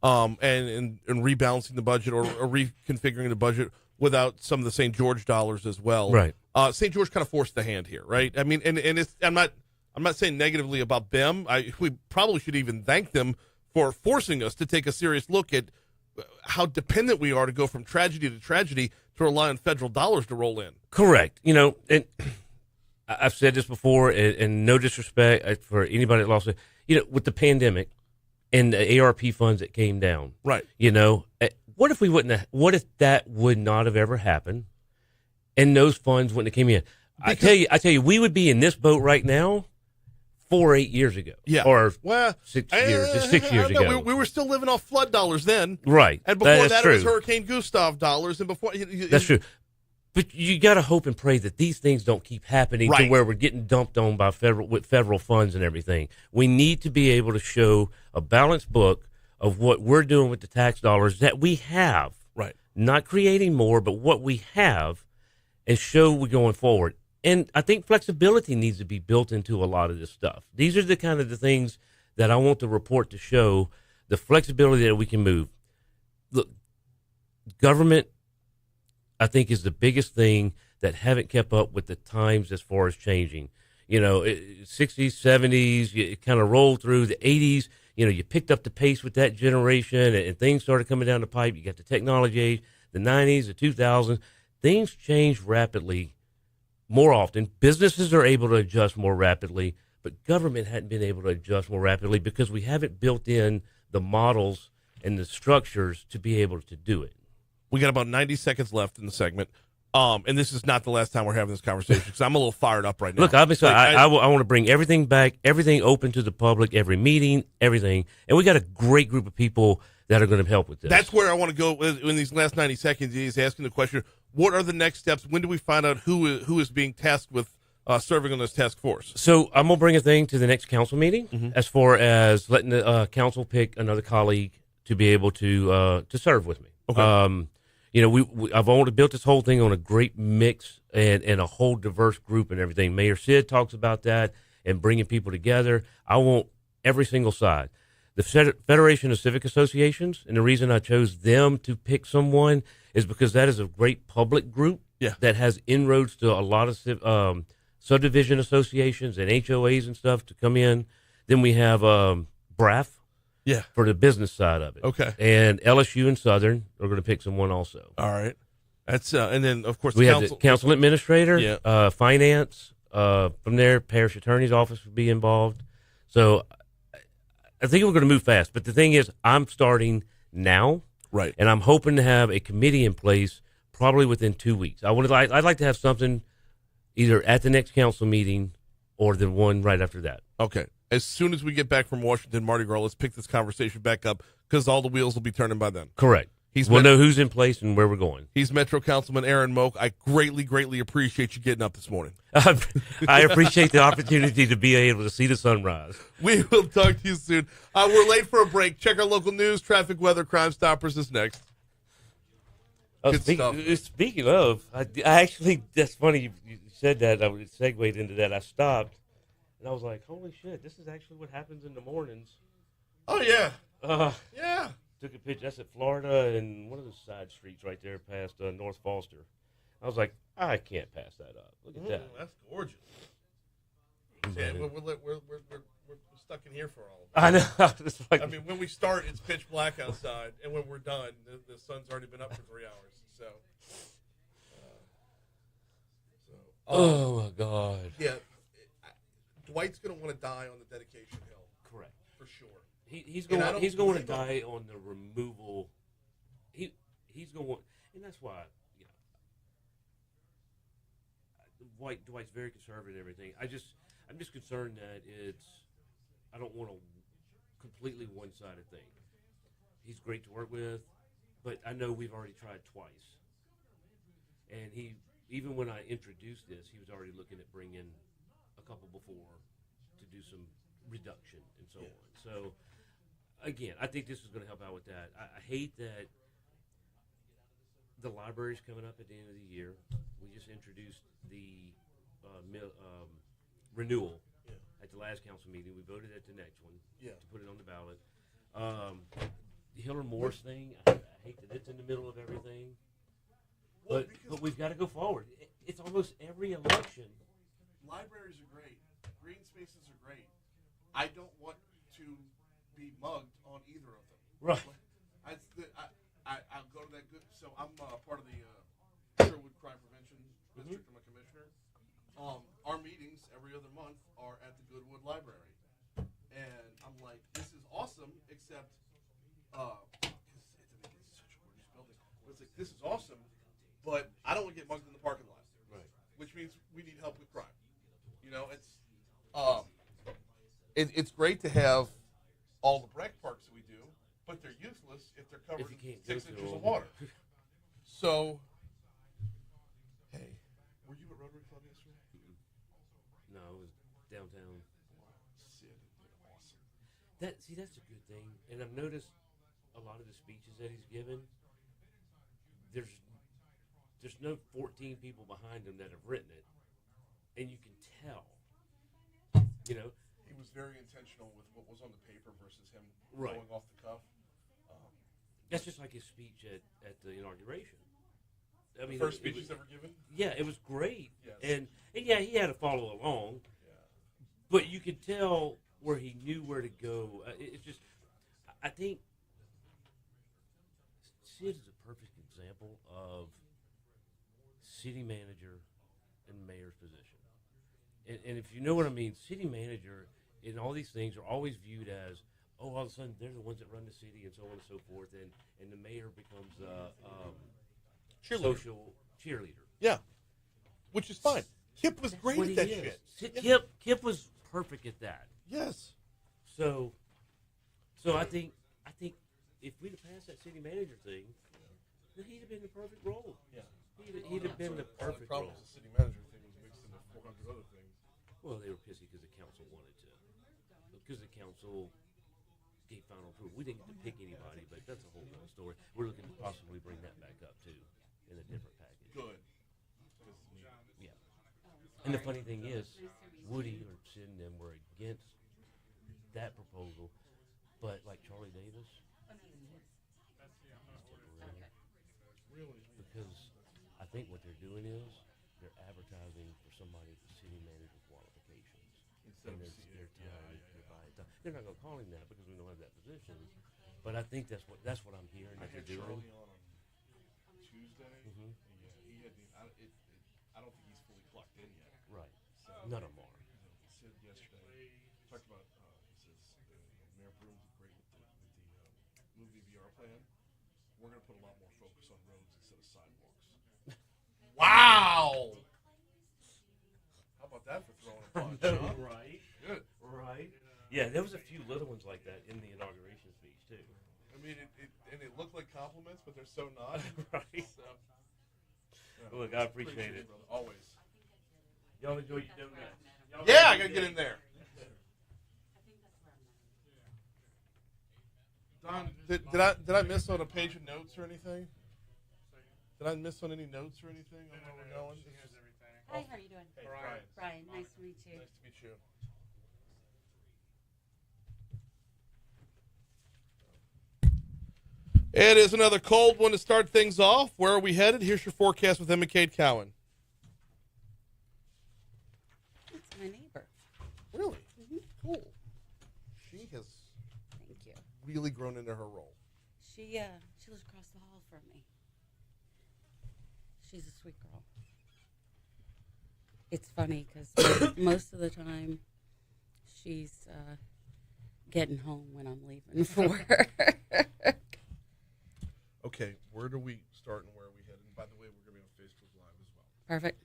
and rebalancing the budget or reconfiguring the budget without some of the St. George dollars as well. Right. St. George kind of forced the hand here, right? I mean, and it's, I'm not saying negatively about them. We probably should even thank them for forcing us to take a serious look at how dependent we are to go from tragedy to tragedy to rely on federal dollars to roll in. Correct. And I've said this before, and no disrespect for anybody that lost it, with the pandemic and the ARP funds that came down. Right. What if that would not have ever happened and those funds wouldn't have came in? I tell you, we would be in this boat right now 4 or 8 years ago. Yeah. Or 6 years ago. We were still living off flood dollars then. Right. And before that, true. It was Hurricane Gustav dollars. And before that's true. But you got to hope and pray that these things don't keep happening to where we're getting dumped on by federal funds and everything. We need to be able to show a balanced book of what we're doing with the tax dollars that we have. Right. Not creating more, but what we have, and show we're going forward. And I think flexibility needs to be built into a lot of this stuff. These are the kind of the things that I want the report to show, the flexibility that we can move. Look, government, I think, is the biggest thing that haven't kept up with the times as far as changing. 60s, 70s, it kind of rolled through the 80s. You picked up the pace with that generation and things started coming down the pipe. You got the technology age, the 90s, the 2000s. Things change rapidly. More often, businesses are able to adjust more rapidly, but government hadn't been able to adjust more rapidly because we haven't built in the models and the structures to be able to do it. We got about 90 seconds left in the segment, and this is not the last time we're having this conversation because I'm a little fired up right now. Look, obviously, I want to bring everything back, everything open to the public, every meeting, everything, and we got a great group of people that are going to help with this. That's where I want to go in these last 90 seconds. He's asking the question, what are the next steps? When do we find out who is being tasked with serving on this task force? So I'm going to bring a thing to the next council meeting as far as letting the council pick another colleague to be able to serve with me. Okay. I've already built this whole thing on a great mix and a whole diverse group and everything. Mayor Sid talks about that, and bringing people together. I want every single side. The Federation of Civic Associations, and the reason I chose them to pick someone is because that is a great public group that has inroads to a lot of subdivision associations and HOAs and stuff to come in. Then we have BRAF for the business side of it. Okay. And LSU and Southern are going to pick someone also. All right. That's and then of course we have the council administrator, finance. From there, parish attorney's office will be involved. So I think we're going to move fast. But the thing is, I'm starting now, right? And I'm hoping to have a committee in place probably within 2 weeks. I'd like to have something either at the next council meeting or the one right after that. Okay. As soon as we get back from Washington, Mardi Gras, let's pick this conversation back up because all the wheels will be turning by then. Correct. We'll know who's in place and where we're going. He's Metro Councilman Aaron Moak. I greatly, greatly appreciate you getting up this morning. I appreciate the opportunity to be able to see the sunrise. We will talk to you soon. We're late for a break. Check our local news, traffic, weather, Crime Stoppers is next. Speaking of, I actually, that's funny you said that. I segued into that. I stopped, and I was like, holy shit, this is actually what happens in the mornings. Oh, yeah. Yeah. Took a picture. That's at Florida and one of those side streets right there past North Foster. I was like, I can't pass that up. Look at that. That's gorgeous. Yeah, we're stuck in here for all of I know. I mean, when we start, it's pitch black outside, and when we're done, the sun's already been up for 3 hours. Oh, my God. Yeah. Dwight's going to want to die on the dedication hill. Correct. For sure. He's going to die on the removal. He's going, and that's why Dwight's very conservative and everything. I'm just concerned that I don't want a completely one-sided thing. He's great to work with, but I know we've already tried twice, and even when I introduced this, he was already looking at bringing a couple before to do some reduction and so on. So. Again, I think this is going to help out with that. I hate that the library's coming up at the end of the year. We just introduced the renewal at the last council meeting. We voted at the next one to put it on the ballot. The Hiller Morse thing, I hate that it's in the middle of everything. But we've got to go forward. It's almost every election. Libraries are great. Green spaces are great. I don't want to be mugged on either of them. Right. I'll go to that good. So I'm part of the Sherwood Crime Prevention District. I'm a commissioner. Our meetings every other month are at the Goodwood Library, and I'm like, this is awesome. Except, it's such a gorgeous building. But it's like this is awesome, but I don't want to get mugged in the parking lot. Right. Which means we need help with crime. It's great to have all the rec parks that we do, but they're useless if they're covered in 6 inches of water. So, hey, were you at Rotary Club yesterday? No, it was downtown. Sid did awesome. That's a good thing, and I've noticed a lot of the speeches that he's given. There's no 14 people behind him that have written it, and you can tell. He was very intentional with what was on the paper versus him right. going off the cuff. That's just like his speech at the inauguration. I mean, first speech he's ever given? Yeah, it was great. Yes. And yeah, he had to follow along. Yeah. But you could tell where he knew where to go. It's just, I think Sid is a perfect example of city manager and mayor's position. And if you know what I mean, city manager and all these things are always viewed as, all of a sudden they're the ones that run the city and so on and so forth, and the mayor becomes social cheerleader. Yeah, which is fine. Kip was great at that shit. Kip was perfect at that. Yes. So I think if we'd have passed that city manager thing, then he'd have been the perfect role. Yeah. He'd have been the perfect role. The city manager thing was mixed into 400 other things. Well, they were pissy because the council wanted to. Because the council gave final approval. We didn't get to pick anybody, but that's a whole other story. We're looking to possibly bring that back up, too, in a different package. Good. Yeah. And the funny thing is, Woody or Sid and them were against that proposal, but like Charlie Davis, Really? because I think what they're doing is they're advertising for somebody with the city manager qualifications. Instead of It's their yeah, time to yeah. buy it done. They're not going to call him that because we don't have that position, but I think that's what I'm hearing I that had they're doing. Charlie on Tuesday. Mhm. And yeah, he had. I don't think he's fully clocked in yet. Right. So, None of them are. He said yesterday. Talked about. He says Mayor Broom's great with the movie VR plan. We're going to put a lot more focus on roads instead of sidewalks. Wow! How about that for throwing a punch? Huh? Right. Good. Right. Yeah, there was a few little ones like that in the inauguration speech too. I mean, it looked like compliments, but they're so not. Right. So, Look, I appreciate it. brother. Always. Y'all enjoy your donuts. Yeah, I gotta get in there. Don, did I miss on a page of notes or anything? Did I miss on any notes or anything on where we're going? Hi, how are you doing? Hey, Brian. Brian, nice to meet you. Nice to meet you. It is another cold one to start things off. Where are we headed? Here's your forecast with Emma Kate Cowan. It's my neighbor. Really? Mm-hmm. Cool. She has Thank you. really grown into her role. She lives across the hall from me. She's a sweet girl. It's funny because most of the time she's getting home when I'm leaving for work. Okay, where do we start and where are we headed? And by the way, we're going to be on Facebook Live as well. Perfect.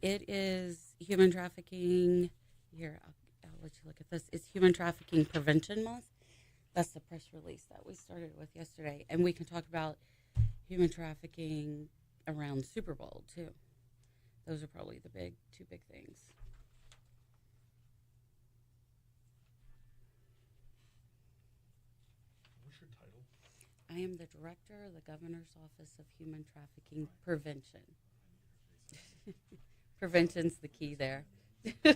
It is human trafficking. Here, I'll let you look at this. It's Human Trafficking Prevention Month. That's the press release that we started with yesterday. And we can talk about human trafficking around Super Bowl, too. Those are probably the two big things. What's your title? I am the director of the Governor's Office of Human Trafficking Prevention. Prevention's the key there. Yes.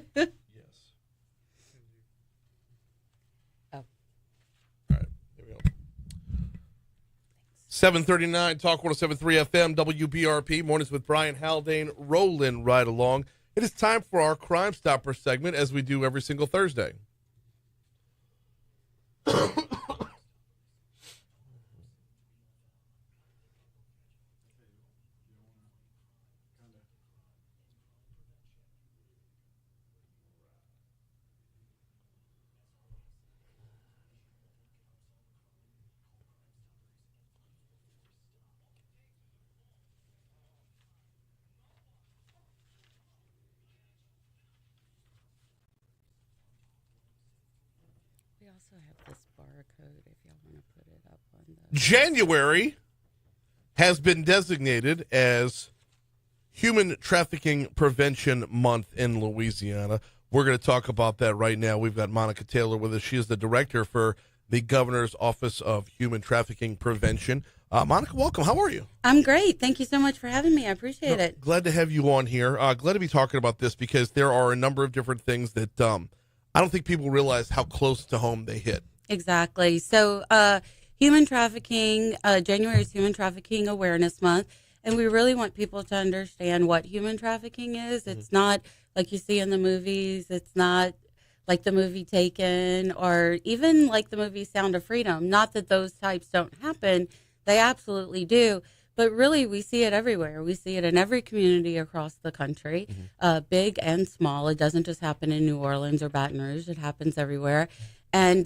Oh. All right, here we go. 739 Talk 107.3 FM WBRP. Mornings with Brian Haldane rolling right along. It is time for our Crime Stopper segment, as we do every single Thursday. We also have this barcode if y'all want to put it up on the... January has been designated as Human Trafficking Prevention Month in Louisiana. We're going to talk about that right now. We've got Monica Taylor with us. She is the director for the Governor's Office of Human Trafficking Prevention. Monica, welcome. How are you? I'm great. Thank you so much for having me. I appreciate it. Glad to have you on here. Glad to be talking about this because there are a number of different things that I don't think people realize how close to home they hit. Exactly. So human trafficking, January is Human Trafficking Awareness Month, and we really want people to understand what human trafficking is. It's not like you see in the movies. It's not like the movie Taken or even like the movie Sound of Freedom. Not that those types don't happen. They absolutely do. But really, we see it everywhere. We see it in every community across the country, big and small. It doesn't just happen in New Orleans or Baton Rouge. It happens everywhere. And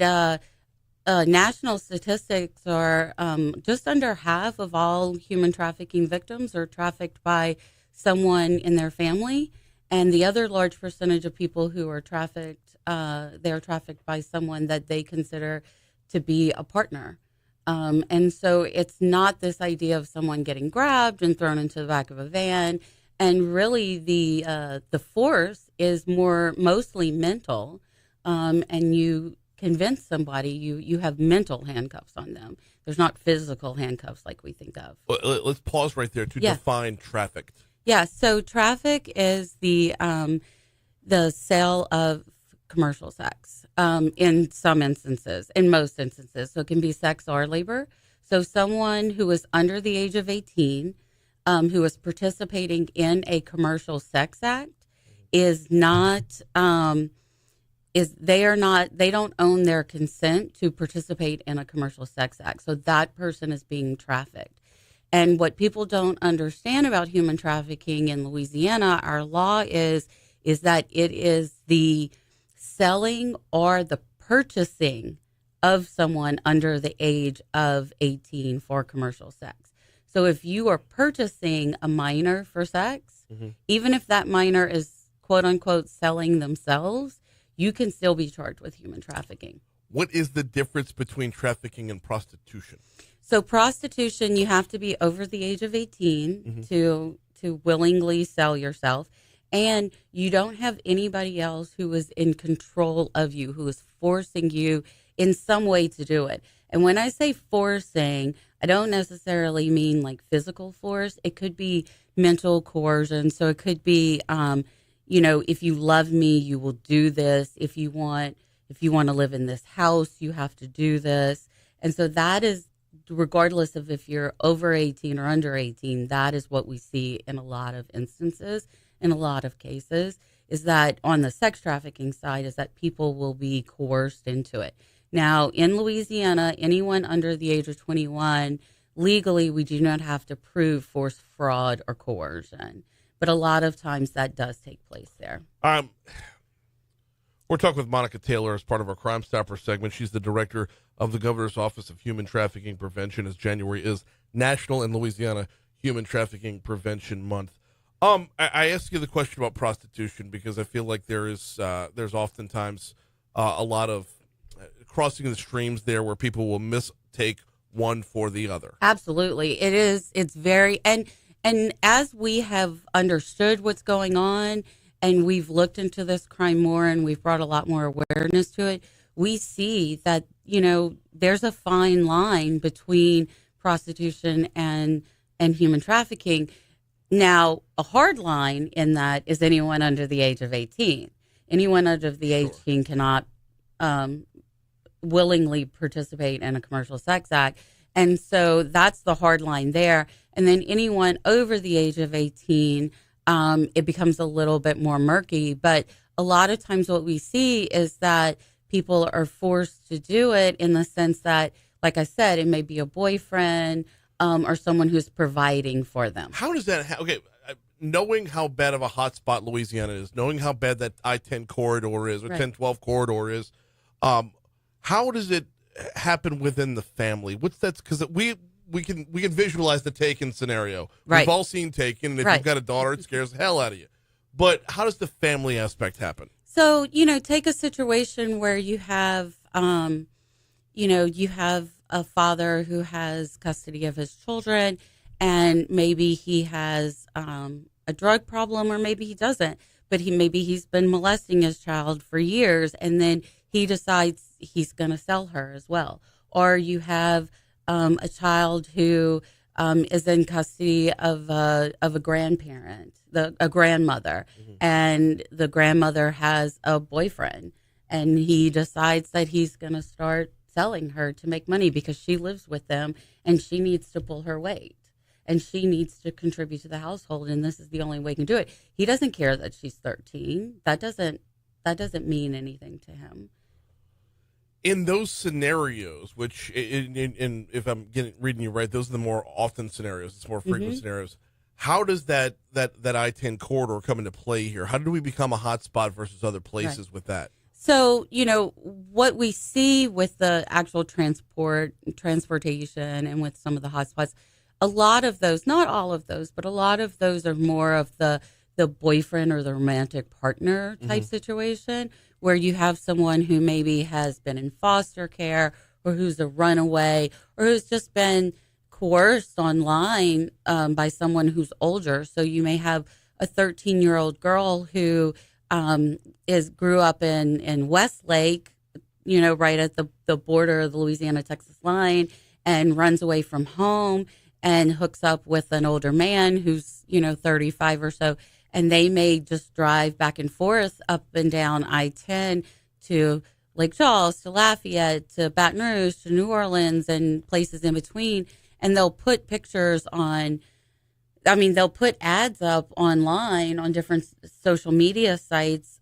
national statistics are just under half of all human trafficking victims are trafficked by someone in their family. And the other large percentage of people who are trafficked, they're trafficked by someone that they consider to be a partner. And so it's not this idea of someone getting grabbed and thrown into the back of a van. And really the force is mostly mental. And you convince somebody, you have mental handcuffs on them. There's not physical handcuffs like we think of. Let's pause right there to define trafficked. Yeah, so traffic is the sale of commercial sex in some instances, in most instances. So it can be sex or labor. So someone who is under the age of 18 who is participating in a commercial sex act is not they don't own their consent to participate in a commercial sex act. So that person is being trafficked. And what people don't understand about human trafficking in Louisiana, our law is that it is the selling or the purchasing of someone under the age of 18 for commercial sex. So if you are purchasing a minor for sex, even if that minor is quote unquote selling themselves, you can still be charged with human trafficking. What is the difference between trafficking and prostitution? So prostitution, you have to be over the age of 18 to willingly sell yourself. And you don't have anybody else who is in control of you, who is forcing you in some way to do it. And when I say forcing, I don't necessarily mean like physical force. It could be mental coercion. So it could be, if you love me, you will do this. If you want to live in this house, you have to do this. And so that is, regardless of if you're over 18 or under 18, that is what we see in a lot of instances, in a lot of cases, is that on the sex trafficking side, is that people will be coerced into it. Now, in Louisiana, anyone under the age of 21, legally, we do not have to prove force, fraud, or coercion. But a lot of times that does take place there. We're talking with Monica Taylor as part of our Crime Stopper segment. She's the director of the Governor's Office of Human Trafficking Prevention, as January is National and Louisiana Human Trafficking Prevention Month. I asked you the question about prostitution because I feel like there's oftentimes a lot of crossing the streams there where people will mistake one for the other. Absolutely. It is. It's very, and as we have understood what's going on and we've looked into this crime more and we've brought a lot more awareness to it, we see that, there's a fine line between prostitution and human trafficking. Now, a hard line in that is anyone under the age of 18. Anyone under the 18 cannot willingly participate in a commercial sex act. And so that's the hard line there. And then anyone over the age of 18, it becomes a little bit more murky. But a lot of times what we see is that people are forced to do it in the sense that, like I said, it may be a boyfriend or someone who's providing for them. How does that knowing how bad of a hotspot Louisiana is, knowing how bad that I-10 corridor is, or 1012 corridor is, how does it happen within the family? What's that? Because we can visualize the Taken scenario. Right. We've all seen Taken, and if you've got a daughter, it scares the hell out of you. But how does the family aspect happen? So, take a situation where you have, you have a father who has custody of his children, and maybe he has a drug problem, or maybe he doesn't, but he's been molesting his child for years, and then he decides he's going to sell her as well. Or you have a child who is in custody of a grandparent, a grandmother, and the grandmother has a boyfriend, and he decides that he's going to start selling her to make money because she lives with them and she needs to pull her weight and she needs to contribute to the household, and this is the only way he can do it. He doesn't care that she's 13. That doesn't mean anything to him. In those scenarios, which if I'm reading you right, those are the more often scenarios. It's more frequent scenarios. How does that I-10 corridor come into play here? How do we become a hot spot versus other places with that? So, what we see with the actual transportation and with some of the hotspots, a lot of those, not all of those, but a lot of those are more of the boyfriend or the romantic partner type situation, where you have someone who maybe has been in foster care or who's a runaway or who's just been coerced online by someone who's older. So you may have a 13-year-old girl who grew up in Westlake, right at the border of the Louisiana-Texas line, and runs away from home and hooks up with an older man who's, 35 or so, and they may just drive back and forth up and down I-10 to Lake Charles, to Lafayette, to Baton Rouge, to New Orleans, and places in between. And they'll put they'll put ads up online on different social media sites,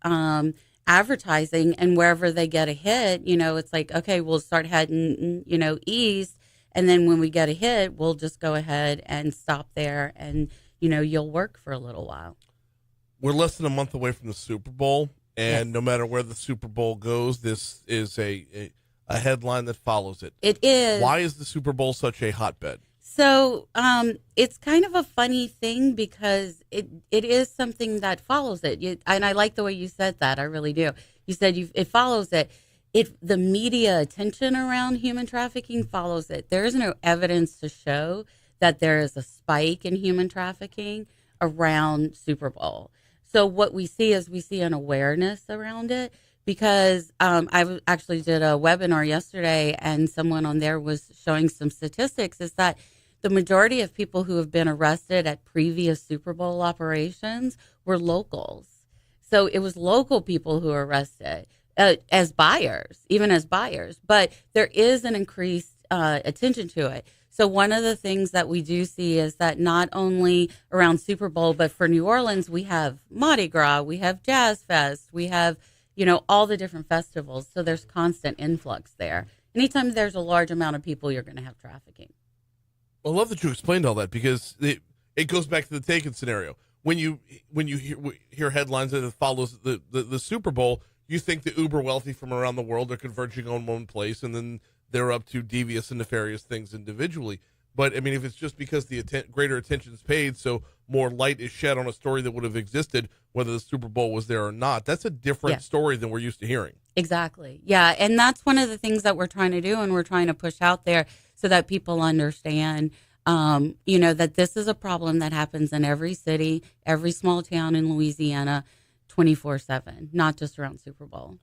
advertising, and wherever they get a hit, it's like, okay, we'll start heading, east. And then when we get a hit, we'll just go ahead and stop there, and, you'll work for a little while. We're less than a month away from the Super Bowl, and no matter where the Super Bowl goes, this is a headline that follows it. It is. Why is the Super Bowl such a hotbed? So it's kind of a funny thing because it is something that follows it. And I like the way you said that. I really do. You said it follows it. The media attention around human trafficking follows it. There is no evidence to show that there is a spike in human trafficking around Super Bowl. So what we see is an awareness around it, because I actually did a webinar yesterday, and someone on there was showing some statistics, is that the majority of people who have been arrested at previous Super Bowl operations were locals. So it was local people who were arrested as buyers, even as buyers. But there is an increased attention to it. So one of the things that we do see is that not only around Super Bowl, but for New Orleans, we have Mardi Gras, we have Jazz Fest, we have, all the different festivals. So there's constant influx there. Anytime there's a large amount of people, you're going to have trafficking. I love that you explained all that, because it goes back to the Taken scenario. When you hear headlines that follows the Super Bowl, you think the uber wealthy from around the world are converging on one place, and then they're up to devious and nefarious things individually. But, I mean, if it's just because the greater attention is paid, so more light is shed on a story that would have existed, whether the Super Bowl was there or not, that's a different story than we're used to hearing. Exactly. Yeah, and that's one of the things that we're trying to do, and we're trying to push out there so that people understand, that this is a problem that happens in every city, every small town in Louisiana, 24/7, not just around Super Bowl,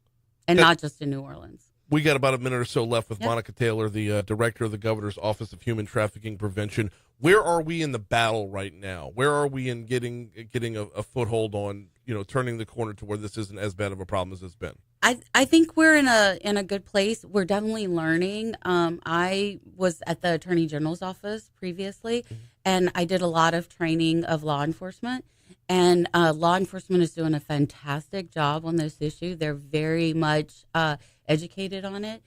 and not just in New Orleans. We got about a minute or so left with Monica Taylor, the director of the Governor's Office of Human Trafficking Prevention. Where are we in the battle right now? Where are we in getting a foothold on, turning the corner to where this isn't as bad of a problem as it's been? I think we're in a good place. We're definitely learning. I was at the Attorney General's office previously, and I did a lot of training of law enforcement. And law enforcement is doing a fantastic job on this issue. They're very much educated on it.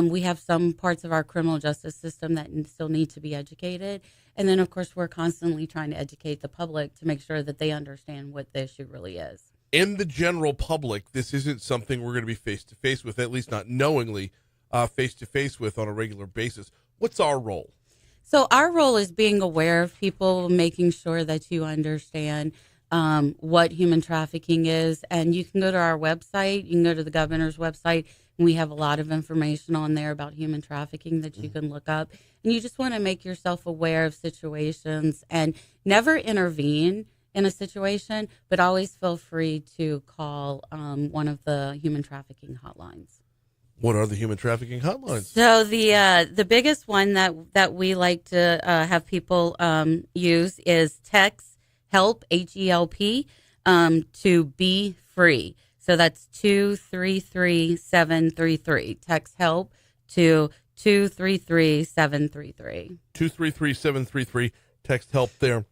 We have some parts of our criminal justice system that still need to be educated. And then, of course, we're constantly trying to educate the public to make sure that they understand what the issue really is. In the general public, this isn't something we're going to be face-to-face with, at least not knowingly face-to-face with on a regular basis. What's our role? So our role is being aware of people, making sure that you understand what human trafficking is. And you can go to our website. You can go to the governor's website, and we have a lot of information on there about human trafficking that you can look up. And you just want to make yourself aware of situations and never intervene in a situation, but always feel free to call one of the human trafficking hotlines. What are the human trafficking hotlines? So the biggest one that we like to have people use is text help, HELP, to be free. So that's 233-733. Text help to 233-733. 233-733. Text help there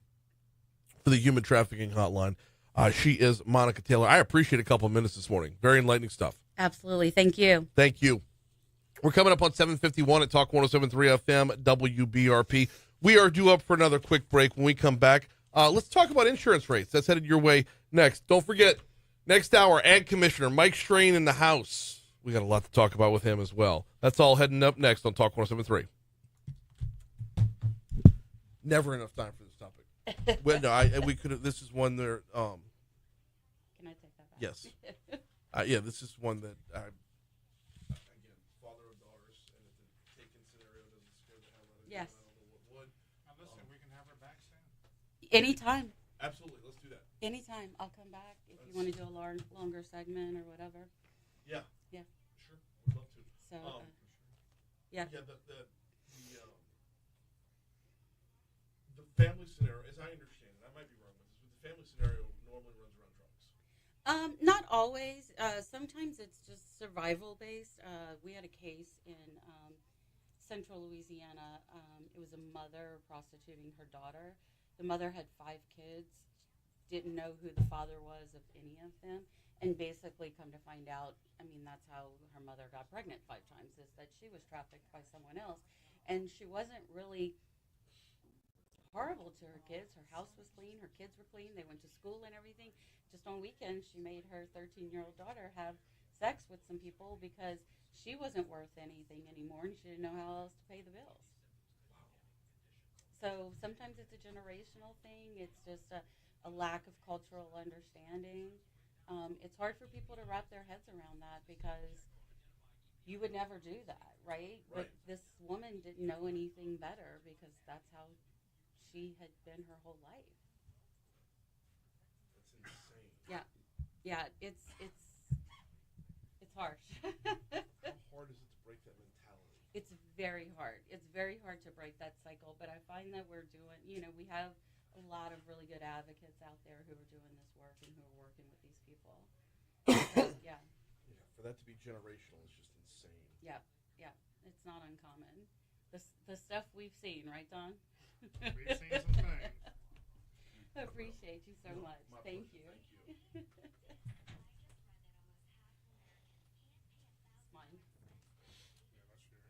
for the human trafficking hotline. She is Monica Taylor. I appreciate a couple of minutes this morning. Very enlightening stuff. Absolutely. Thank you. Thank you. We're coming up on 7:51 at Talk 107.3 FM WBRP. We are due up for another quick break. When we come back, let's talk about insurance rates. That's headed your way next. Don't forget, next hour, Ag Commissioner Mike Strain in the house. We got a lot to talk about with him as well. That's all heading up next on Talk 107.3. Never enough time for this topic. Well, no, we could have. This is one there. Can I take that back? Yes. Yeah, this is one that again, father of daughters, and if the Taken scenario doesn't scare the hell out of you, Yes. I don't know what would. Listen, we can have her back soon. Anytime. Absolutely, let's do that. Anytime. I'll come back if you want to do a longer segment or whatever. Yeah. Yeah. Sure, would love to. So, yeah. Yeah, family scenario, as I understand it, I might be wrong with this, but the family scenario normally runs around drugs. Not always. Sometimes it's just survival based. We had a case in central Louisiana. It was a mother prostituting her daughter. The mother had 5 kids, didn't know who the father was of any of them, and basically come to find out, I mean, that's how her mother got pregnant 5 times, is that she was trafficked by someone else. And she wasn't really horrible to her kids. Her house was clean, her kids were clean, they went to school and everything. Just on weekends, she made her 13-year-old daughter have sex with some people because she wasn't worth anything anymore and she didn't know how else to pay the bills. So sometimes it's a generational thing. It's just a lack of cultural understanding. It's hard for people to wrap their heads around that because you would never do that, right? But this woman didn't know anything better because that's how she had been her whole life. That's insane. Yeah, it's harsh. How hard is it to break that mentality? It's very hard. It's very hard to break that cycle, but I find that we're doing, we have a lot of really good advocates out there who are doing this work and who are working with these people. Yeah, for that to be generational is just insane. Yeah, it's not uncommon. The stuff we've seen, right, Don? We've seen some things. I appreciate you so much. Thank you. Thank you. It's mine. Yeah, that's yours.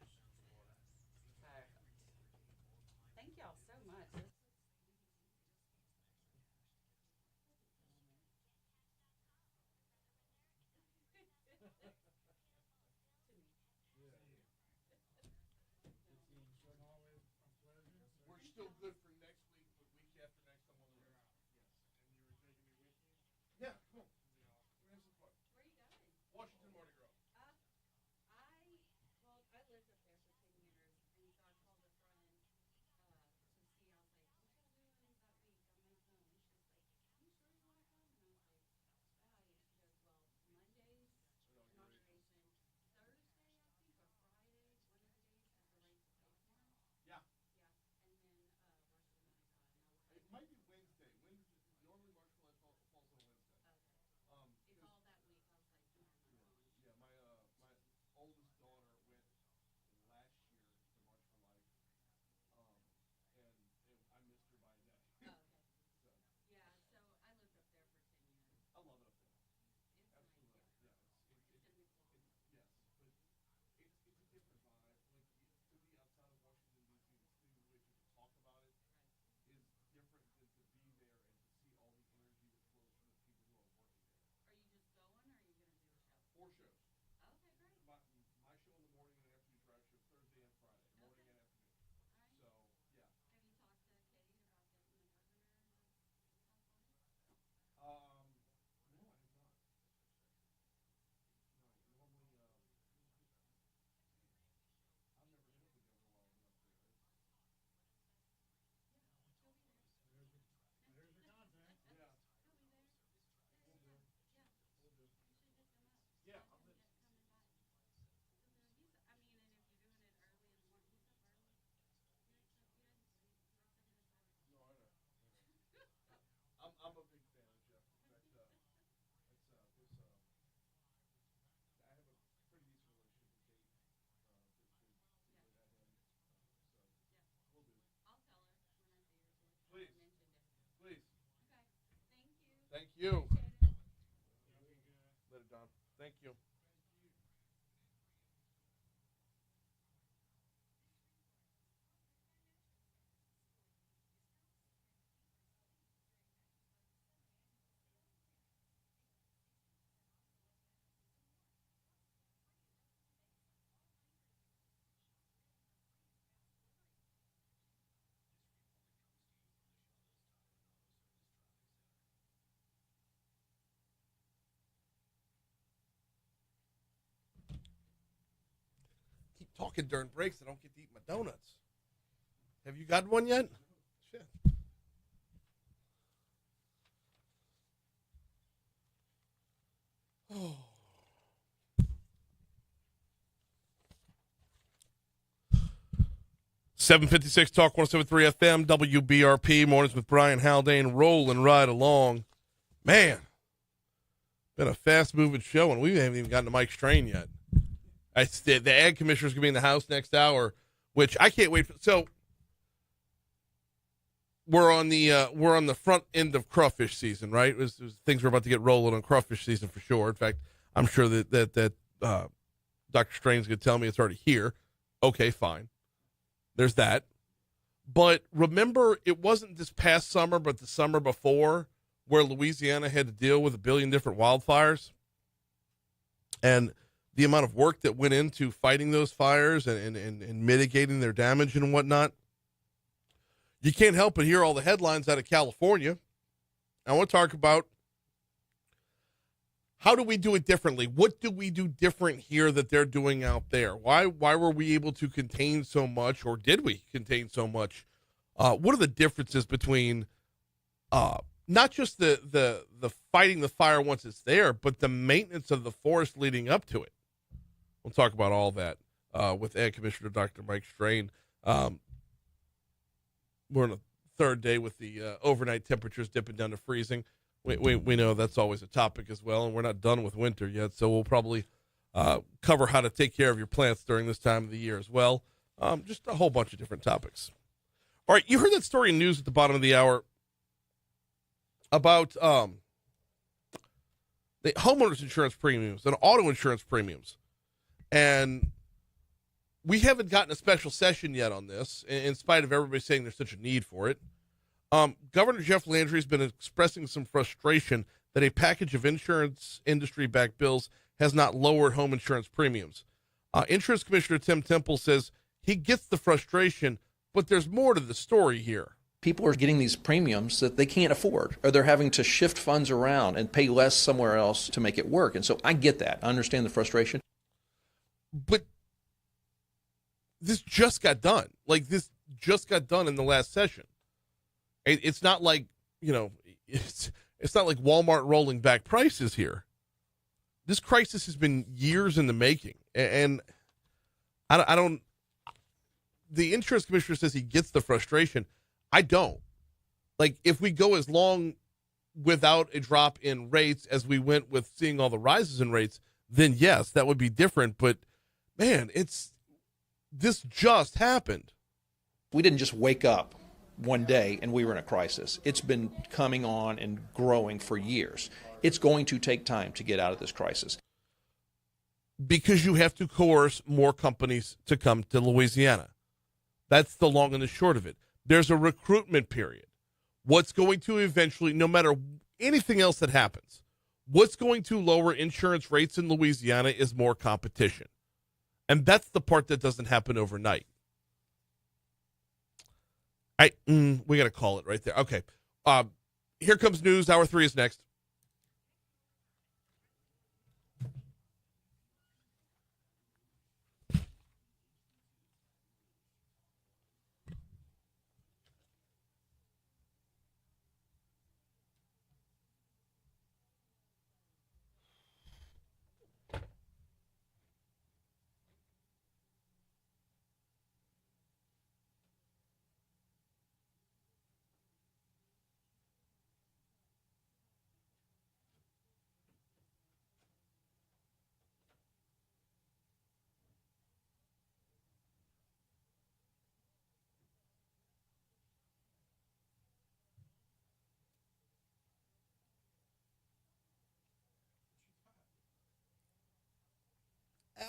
Thank y'all so much. We're still good for next week, but week after next I'm on the road. Yes. And you were taking me with you? Yeah, come on. We're gonna have some fun. Where are you going? Washington Mardi Gras. I lived up there for 10 years, and so I called a friend to see. I was like, "What y'all doing that week?" I'm gonna come. And she's like, "You sure you want to come?" And I was like, "Yeah." And she goes, "Well, Monday's inauguration, Thursday, I think, or Friday, one of the days is the race of popcorn." Yeah. And then Washington Mardi Gras, and I was It like, might be Wednesday. Normally March falls on a Wednesday. "Okay." It's all that week. I was like, "No, I'm not going." Yeah, my oldest daughter went last year to March for Life, and I missed her by a day. Oh, okay. So Yeah, so I lived up there for 10 years. I love it up there. It's Absolutely. nice, yeah. Yeah, It's gonna be cool. yes, but it's a different vibe. Like to be outside of Washington D.C., to see the way people talk about it is different than to be there and to see all the energy that flows from the people who are working there. Are you just going, or are you going to do a show? 4 shows. Okay, great. My show in the morning and an afternoon drive show Thursday and Friday, morning and afternoon. All right. So yeah. Have you talked to Kate about getting the governor to talk on it? No, I have not. No, normally, I've never been with the governor while I've been up there. There's your contact. Yeah. He'll be there. Will do. Yeah. Will do. You should hit them up. Yeah, Tell I'm him in. to coming by. He's, I mean, and if you're doing it early in the morning, he's up early. No, I know. I'm a big fan of Jeff. I have a pretty decent relationship with Kate. To get at him. So we'll do. I'll tell her when I see her too. Please. I mentioned it. Please. Okay. Thank you. Thank you. Appreciate it. Later, Don. Thank you. Keep talking during breaks. I don't get to eat my donuts. Have you got one yet? Shit. Oh. 756 Talk 107.3 FM, WBRP, mornings with Brian Haldane, rolling right along. Man, been a fast-moving show, and we haven't even gotten to Mike Strain yet. The ag commissioner's going to be in the house next hour, which I can't wait for. So we're on the front end of crawfish season, right? Things are about to get rolling on crawfish season for sure. In fact, I'm sure that Dr. Strain's going to tell me it's already here. Okay, fine. There's that. But remember, it wasn't this past summer, but the summer before, where Louisiana had to deal with 1 billion different wildfires. And the amount of work that went into fighting those fires and mitigating their damage and whatnot. You can't help but hear all the headlines out of California. I want to talk about, how do we do it differently? What do we do different here that they're doing out there? Why were we able to contain so much, or did we contain so much? What are the differences between not just the fighting the fire once it's there, but the maintenance of the forest leading up to it? We'll talk about all that with Ag Commissioner Dr. Mike Strain. We're on the third day with the overnight temperatures dipping down to freezing. We know that's always a topic as well, and we're not done with winter yet, so we'll probably cover how to take care of your plants during this time of the year as well. Just a whole bunch of different topics. All right, you heard that story in news at the bottom of the hour about the homeowners insurance premiums and auto insurance premiums. And we haven't gotten a special session yet on this, in spite of everybody saying there's such a need for it. Governor Jeff Landry has been expressing some frustration that a package of insurance industry-backed bills has not lowered home insurance premiums. Insurance Commissioner Tim Temple says he gets the frustration, but there's more to the story here. People are getting these premiums that they can't afford, or they're having to shift funds around and pay less somewhere else to make it work. And so I get that. I understand the frustration. But this just got done. This just got done in the last session. It's not like, it's not like Walmart rolling back prices here. This crisis has been years in the making. And I don't, the insurance commissioner says he gets the frustration. I don't. If we go as long without a drop in rates as we went with seeing all the rises in rates, then yes, that would be different. But man, this just happened. We didn't just wake up one day and we were in a crisis. It's been coming on and growing for years. It's going to take time to get out of this crisis. Because you have to coerce more companies to come to Louisiana. That's the long and the short of it. There's a recruitment period. What's going to eventually, no matter anything else that happens, what's going to lower insurance rates in Louisiana is more competition. And that's the part that doesn't happen overnight. We got to call it right there. Okay. Here comes news. Hour 3 is next.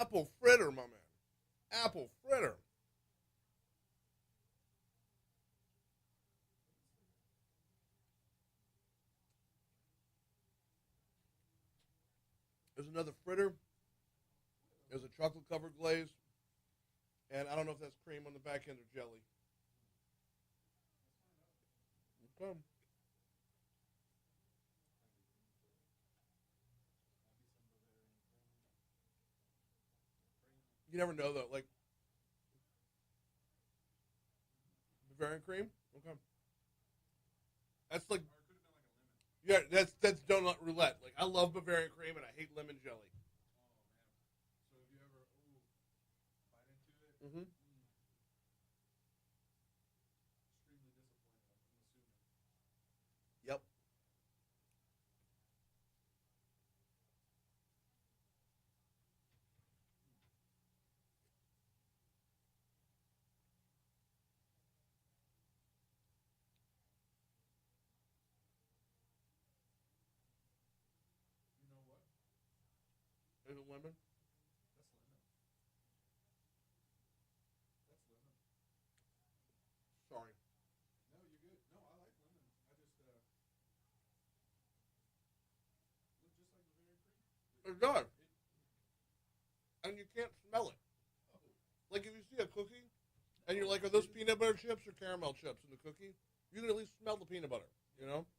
Apple fritter, my man. Apple fritter. There's another fritter. There's a chocolate-covered glaze. And I don't know if that's cream on the back end or jelly. Okay. You never know, though. Bavarian cream? Okay. That's yeah, that's donut roulette. I love Bavarian cream and I hate lemon jelly. Oh, man. So have you ever bite into it? Mm-hmm. Is it lemon? Sorry. No, you're good. No, I like lemon. I just look just like the very cream. It does. And you can't smell it. Like if you see a cookie and you're like, are those peanut butter chips or caramel chips in the cookie? You can at least smell the peanut butter, you know?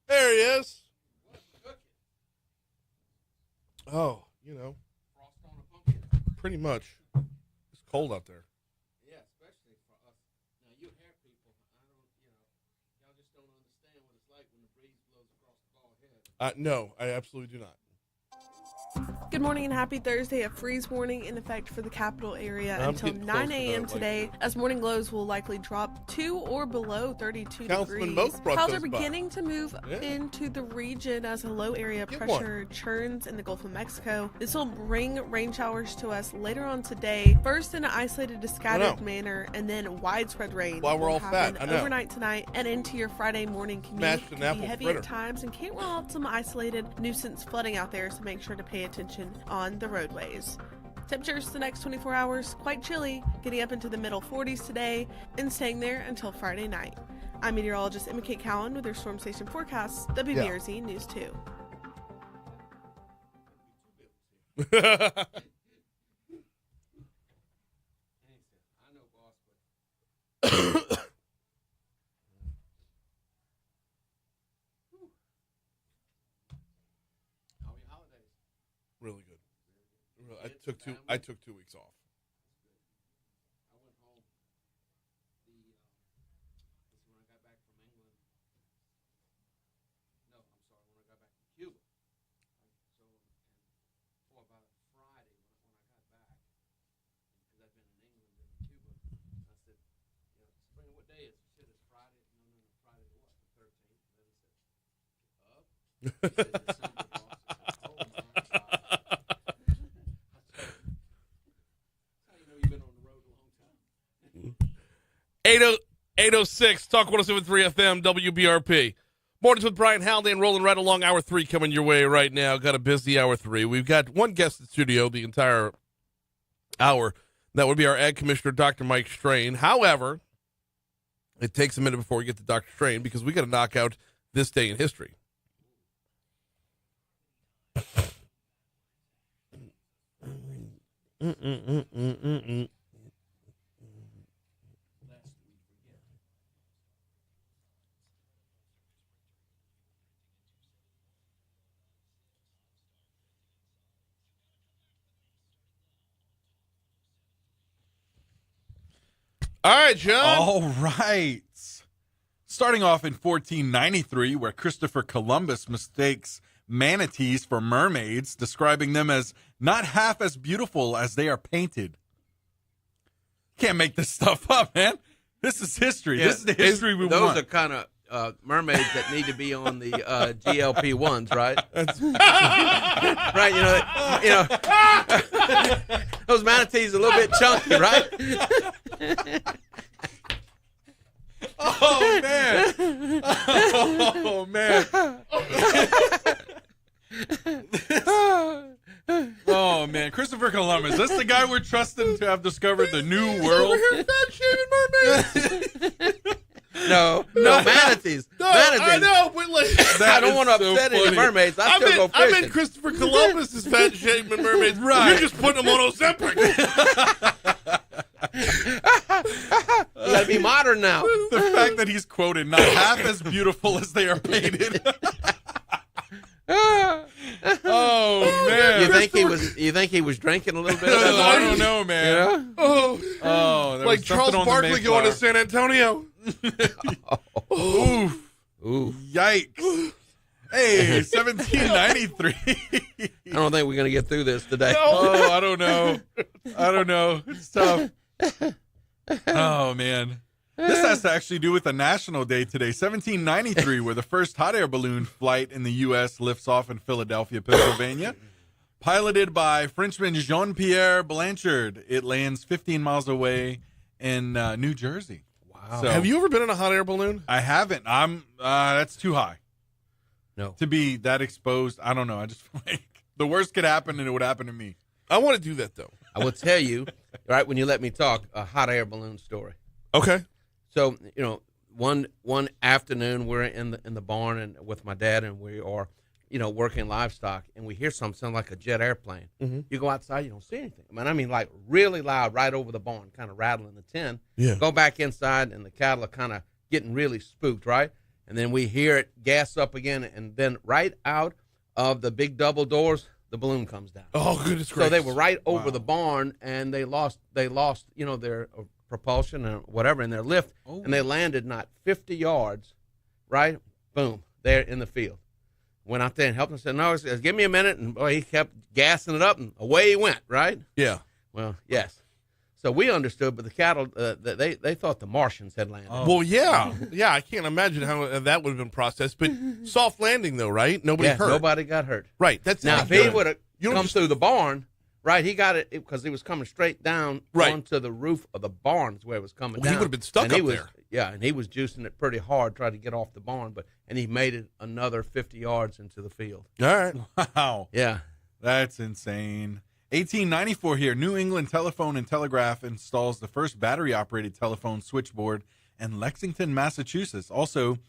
There he is. Oh, you know. Frost on a pumpkin. Pretty much. It's cold out there. Yeah, especially for us. Now, you hair people, y'all just don't understand what it's like when the breeze blows across the bald head. No, I absolutely do not. Good morning and happy Thursday. A freeze warning in effect for the capital area I'm until getting 9 close to a.m. that, today, as morning lows will likely drop to or below 32 Councilman degrees. Moak brought Clouds those are by. beginning to move into the region as a low area Get pressure churns in the Gulf of Mexico. This will bring rain showers to us later on today, first in an isolated to scattered manner, and then widespread rain. While we're will all fat, happen I know. overnight tonight and into your Friday morning commute. Smashed an Could be apple heavy fritter. at times and can't rule out some isolated nuisance flooding out there, so make sure to pay attention on the roadways. Temperatures the next 24 hours, quite chilly, getting up into the middle 40s today and staying there until Friday night. I'm meteorologist Emma Kate Cowan with your Storm Station forecast, WBRZ News 2. I know, boss, but how are your holidays? Really good. I took 2 weeks off. I went home. This is when I got back from England. No, I'm sorry, when I got back from Cuba. For about Friday when I got back, because I've been in England and Cuba, I said, Spring, what day is it? She said it's Friday. No, Friday what? The 13th. And then I said, up? She said, December, boss. I said, oh my God. How you know you've been on the road a long time? 806 Talk 107.3 FM WBRP. Mornings with Brian Haldane rolling right along. Hour 3 coming your way right now. Got a busy hour 3. We've got one guest in the studio the entire hour. That would be our Ag Commissioner, Dr. Mike Strain. However, it takes a minute before we get to Dr. Strain because we got to knock out this day in history. All right, John. All right. Starting off in 1493, where Christopher Columbus mistakes manatees for mermaids, describing them as not half as beautiful as they are painted. Can't make this stuff up, man. This is history. Yeah, this is the history we those want. Those are kind of mermaids that need to be on the GLP-1s, right? Right, you know, those manatees are a little bit chunky, right? Oh, man. Oh, man. Oh, man. Christopher Columbus. That's the guy we're trusting to have discovered the new world. No, manatees. No, manatees. I know, but like, I don't want to upset any mermaids. I still go fishing. I meant Christopher Columbus's fat shaming mermaids. Right. You're just putting them on Ozempic. You got to be modern now. The fact that he's quoted, not half as beautiful as they are painted. Oh, man. You think he was drinking a little bit of I that? don't know, man. Yeah? Oh, there like was Charles something on the Barkley going to San Antonio. Oof. Ooh. Yikes. Hey, 1793. I don't think we're going to get through this today. Oh, I don't know. It's tough. Oh, man. This has to actually do with a national day today, 1793, where the first hot air balloon flight in the U.S. lifts off in Philadelphia, Pennsylvania. Piloted by Frenchman Jean-Pierre Blanchard, it lands 15 miles away in New Jersey. Wow. So, Have you ever been in a hot air balloon? I haven't. That's too high. No. To be that exposed, I don't know. I just feel like the worst could happen, and it would happen to me. I want to do that, though. I will tell you, right, when you let me talk, a hot air balloon story. Okay. So, you know, one afternoon we're in the barn and with my dad, and we are, you know, working livestock, and we hear something sound like a jet airplane. Mm-hmm. You go outside, you don't see anything. I mean, like really loud, right over the barn, kind of rattling the tin. Yeah. Go back inside, and the cattle are kind of getting really spooked, right? And then we hear it gas up again, and then right out of the big double doors, the balloon comes down. Oh, goodness gracious. So they were right over the barn, and they lost, you know, their propulsion and whatever in their lift, and they landed not 50 yards, right? Boom, there in the field. Went out there and helped him. Said, "No, give me a minute," and boy, he kept gassing it up, and away he went. Right? Yeah. Well, yes. So we understood, but the cattle, they thought the Martians had landed. Well, yeah, yeah. I can't imagine how that would have been processed. But soft landing, though, right? Nobody hurt. Nobody got hurt. Right. That's now. not If he good. would have come through the barn, right? He got it because he was coming straight down onto the roof of the barn. Is where it was coming down. He would have been stuck up there. Yeah, and he was juicing it pretty hard, trying to get off the barn, and he made it another 50 yards into the field. All right. Wow. Yeah. That's insane. 1894 here, New England Telephone and Telegraph installs the first battery-operated telephone switchboard in Lexington, Massachusetts. Also,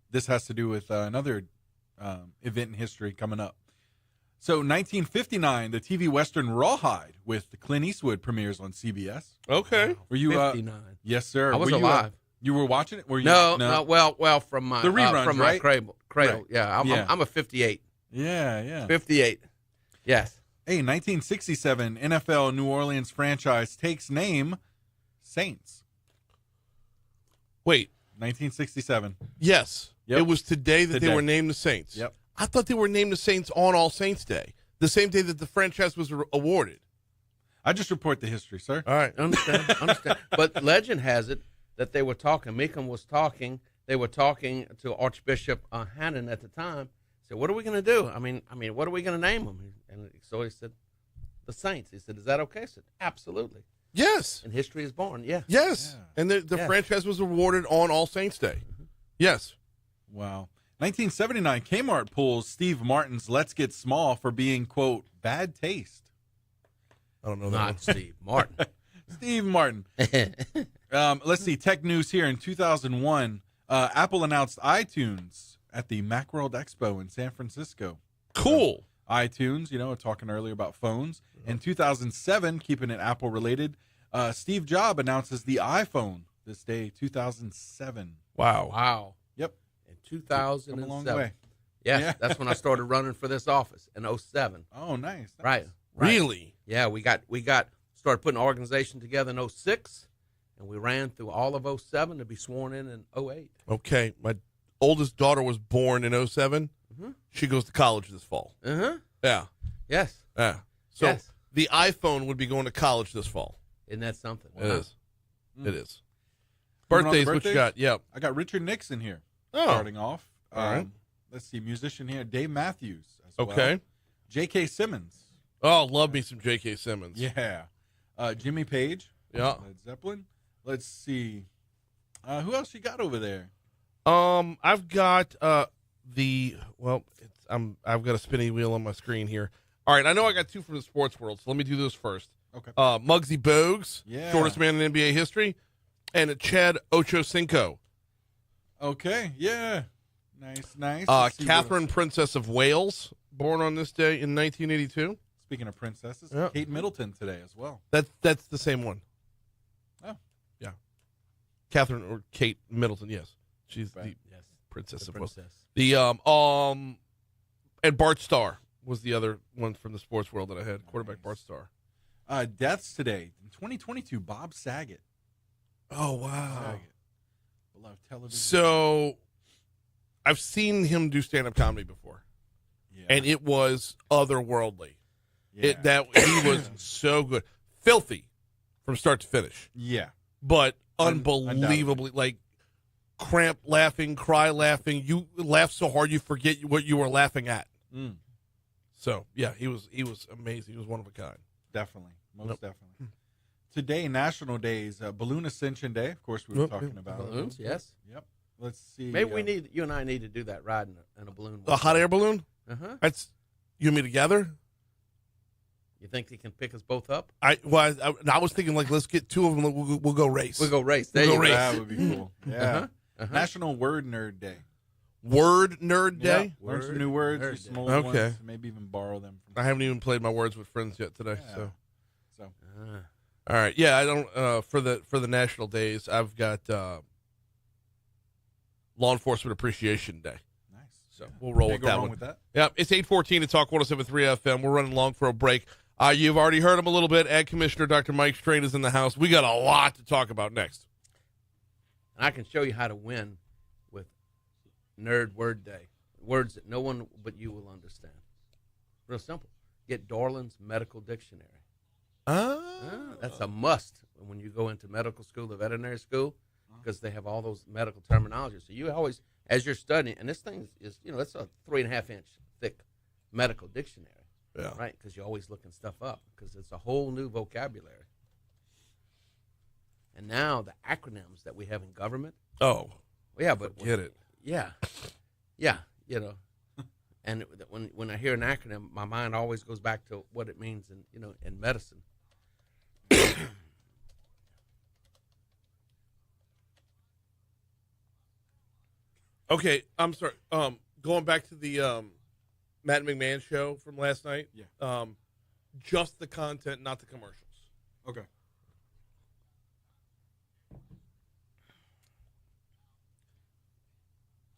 this has to do with another event in history coming up. So, 1959, the TV Western Rawhide with Clint Eastwood premieres on CBS. Okay. Were you 59? Yes, sir. I was were you, alive. You were watching it? Were you? No. Well, from my the reruns, from right? my cradle. Right. Yeah, I'm a 58. Yeah. 58. Yes. Hey, 1967, NFL New Orleans franchise takes name Saints. Wait. 1967. Yes. Yep. It was today that Today. they were named the Saints. Yep. I thought they were named the Saints on All Saints Day, the same day that the franchise was awarded. I just report the history, sir. All right. Understand. But legend has it that they were talking. Meekum was talking. They were talking to Archbishop Hannon at the time. Said, "What are we going to do? I mean, what are we going to name them?" And so he said, "The Saints." He said, "Is that okay?" I said, "Absolutely." Yes. And history is born. Yeah. Yes. Yeah. And the franchise was awarded on All Saints Day. Yes. Wow. 1979, Kmart pulls Steve Martin's "Let's Get Small" for being, quote, bad taste. I don't know that. Not Steve Martin. Steve Martin. Let's see. Tech news here in 2001. Apple announced iTunes at the Macworld Expo in San Francisco. Cool. iTunes, talking earlier about phones. In 2007, keeping it Apple related, Steve Jobs announces the iPhone this day, 2007. Wow. Wow. Yep. In 2007. Come a long way. Yes, Yeah. that's when I started running for this office in 07. Oh, nice. Right. Really? Yeah, we started putting an organization together in 06, and we ran through all of 07 to be sworn in 08. Okay. My oldest daughter was born in 07. Mm-hmm. She goes to college this fall. Uh-huh. Yeah. Yes. Yeah. So Yes. the iPhone would be going to college this fall. Isn't that something? It is. Mm. It is. Moving on to Birthdays, what you got? Yep. I got Richard Nixon here. Oh. Starting off. All right. Let's see, musician here, Dave Matthews as well. Okay. J.K. Simmons. Oh, love me some J.K. Simmons. Yeah. Jimmy Page. Yeah. Led Zeppelin. Let's see. Who else you got over there? I've got I've got a spinning wheel on my screen here. All right, I know I got two from the sports world, so let me do those first. Okay. Muggsy Bogues, Yeah. shortest man in NBA history, and Chad Ochocinco. Okay. Yeah. Nice. Let's see Catherine, Princess of Wales, born on this day in 1982. Speaking of princesses, Yeah. Kate Middleton today as well. That's the same one. Oh. Yeah. Catherine or Kate Middleton, yes. She's Right. the Princess The of Wales. princess. And Bart Starr was the other one from the sports world that I had. Quarterback Bart Starr. Deaths today in 2022. Bob Saget. Oh wow. Saget. Beloved television. So I've seen him do stand up comedy before. Yeah. And it was otherworldly. Yeah. He was so good. Filthy from start to finish. Yeah. But Undoubtedly. unbelievably like cramp laughing, cry laughing. You laugh so hard you forget what you were laughing at. Mm. So yeah, he was amazing. He was one of a kind. Definitely. Most definitely. Today, National Days, Balloon Ascension Day. Of course, we were talking about balloons. Yes. Yep. Let's see. Maybe you and I need to do that ride in a balloon. A hot air balloon? Uh-huh. That's you and me together? You think he can pick us both up? I was thinking like let's get two of them. We'll go race. We'll go race. We'll go race. That would be cool. Yeah. Uh-huh. Uh-huh. National Word Nerd Day. Word Nerd Day. Yeah. Learn some new words. Nerd Use some Day. old Okay. ones. Maybe even borrow them. I haven't even played my words with friends yet today. Yeah. So So all right, yeah, I don't for the national days. I've got Law Enforcement Appreciation Day. nice. So we'll roll Can't with go that wrong one. with that. Yeah, it's 8:14 to Talk 107.3 FM. We're running long for a break. You've already heard him a little bit. Ag Commissioner Dr. Mike Strain is in the house. We got a lot to talk about next. And I can show you how to win with Nerd Word Day. Words that no one but you will understand. Real simple. Get Dorland's Medical Dictionary. That's a must when you go into medical school, the veterinary school, because they have all those medical terminology. So you always, as you're studying, and this thing is, it's a 3.5-inch thick medical dictionary. Yeah. Right? Because you're always looking stuff up because it's a whole new vocabulary. And now the acronyms that we have in government. Oh, Yeah, but get it. Yeah, and when I hear an acronym, my mind always goes back to what it means in medicine. Okay, I'm sorry. Going back to the Matt McMahon show from last night. Yeah. Just the content, not the commercials. Okay.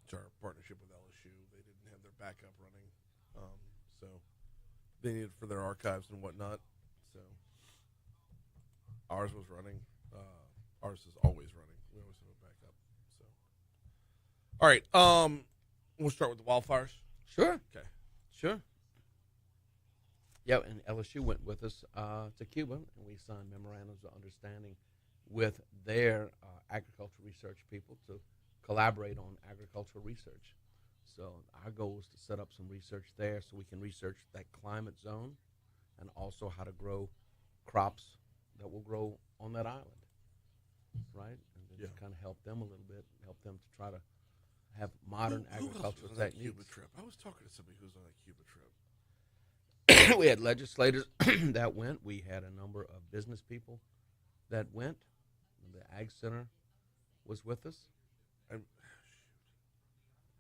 It's our partnership with LSU. They didn't have their backup running, so they needed for their archives and whatnot. So ours was running. Ours is always running. We always have a backup. So all right. We'll start with the wildfires. Sure. Okay. Sure. Yeah, and LSU went with us to Cuba, and we signed memorandums of understanding with their agricultural research people to collaborate on agricultural research. So our goal is to set up some research there so we can research that climate zone and also how to grow crops that will grow on that island, right? And then kind of help them a little bit, help them to try to have modern agricultural on that techniques. Cuba trip? I was talking to somebody who's on a Cuba trip. We had legislators that went. We had a number of business people that went. The Ag Center was with us.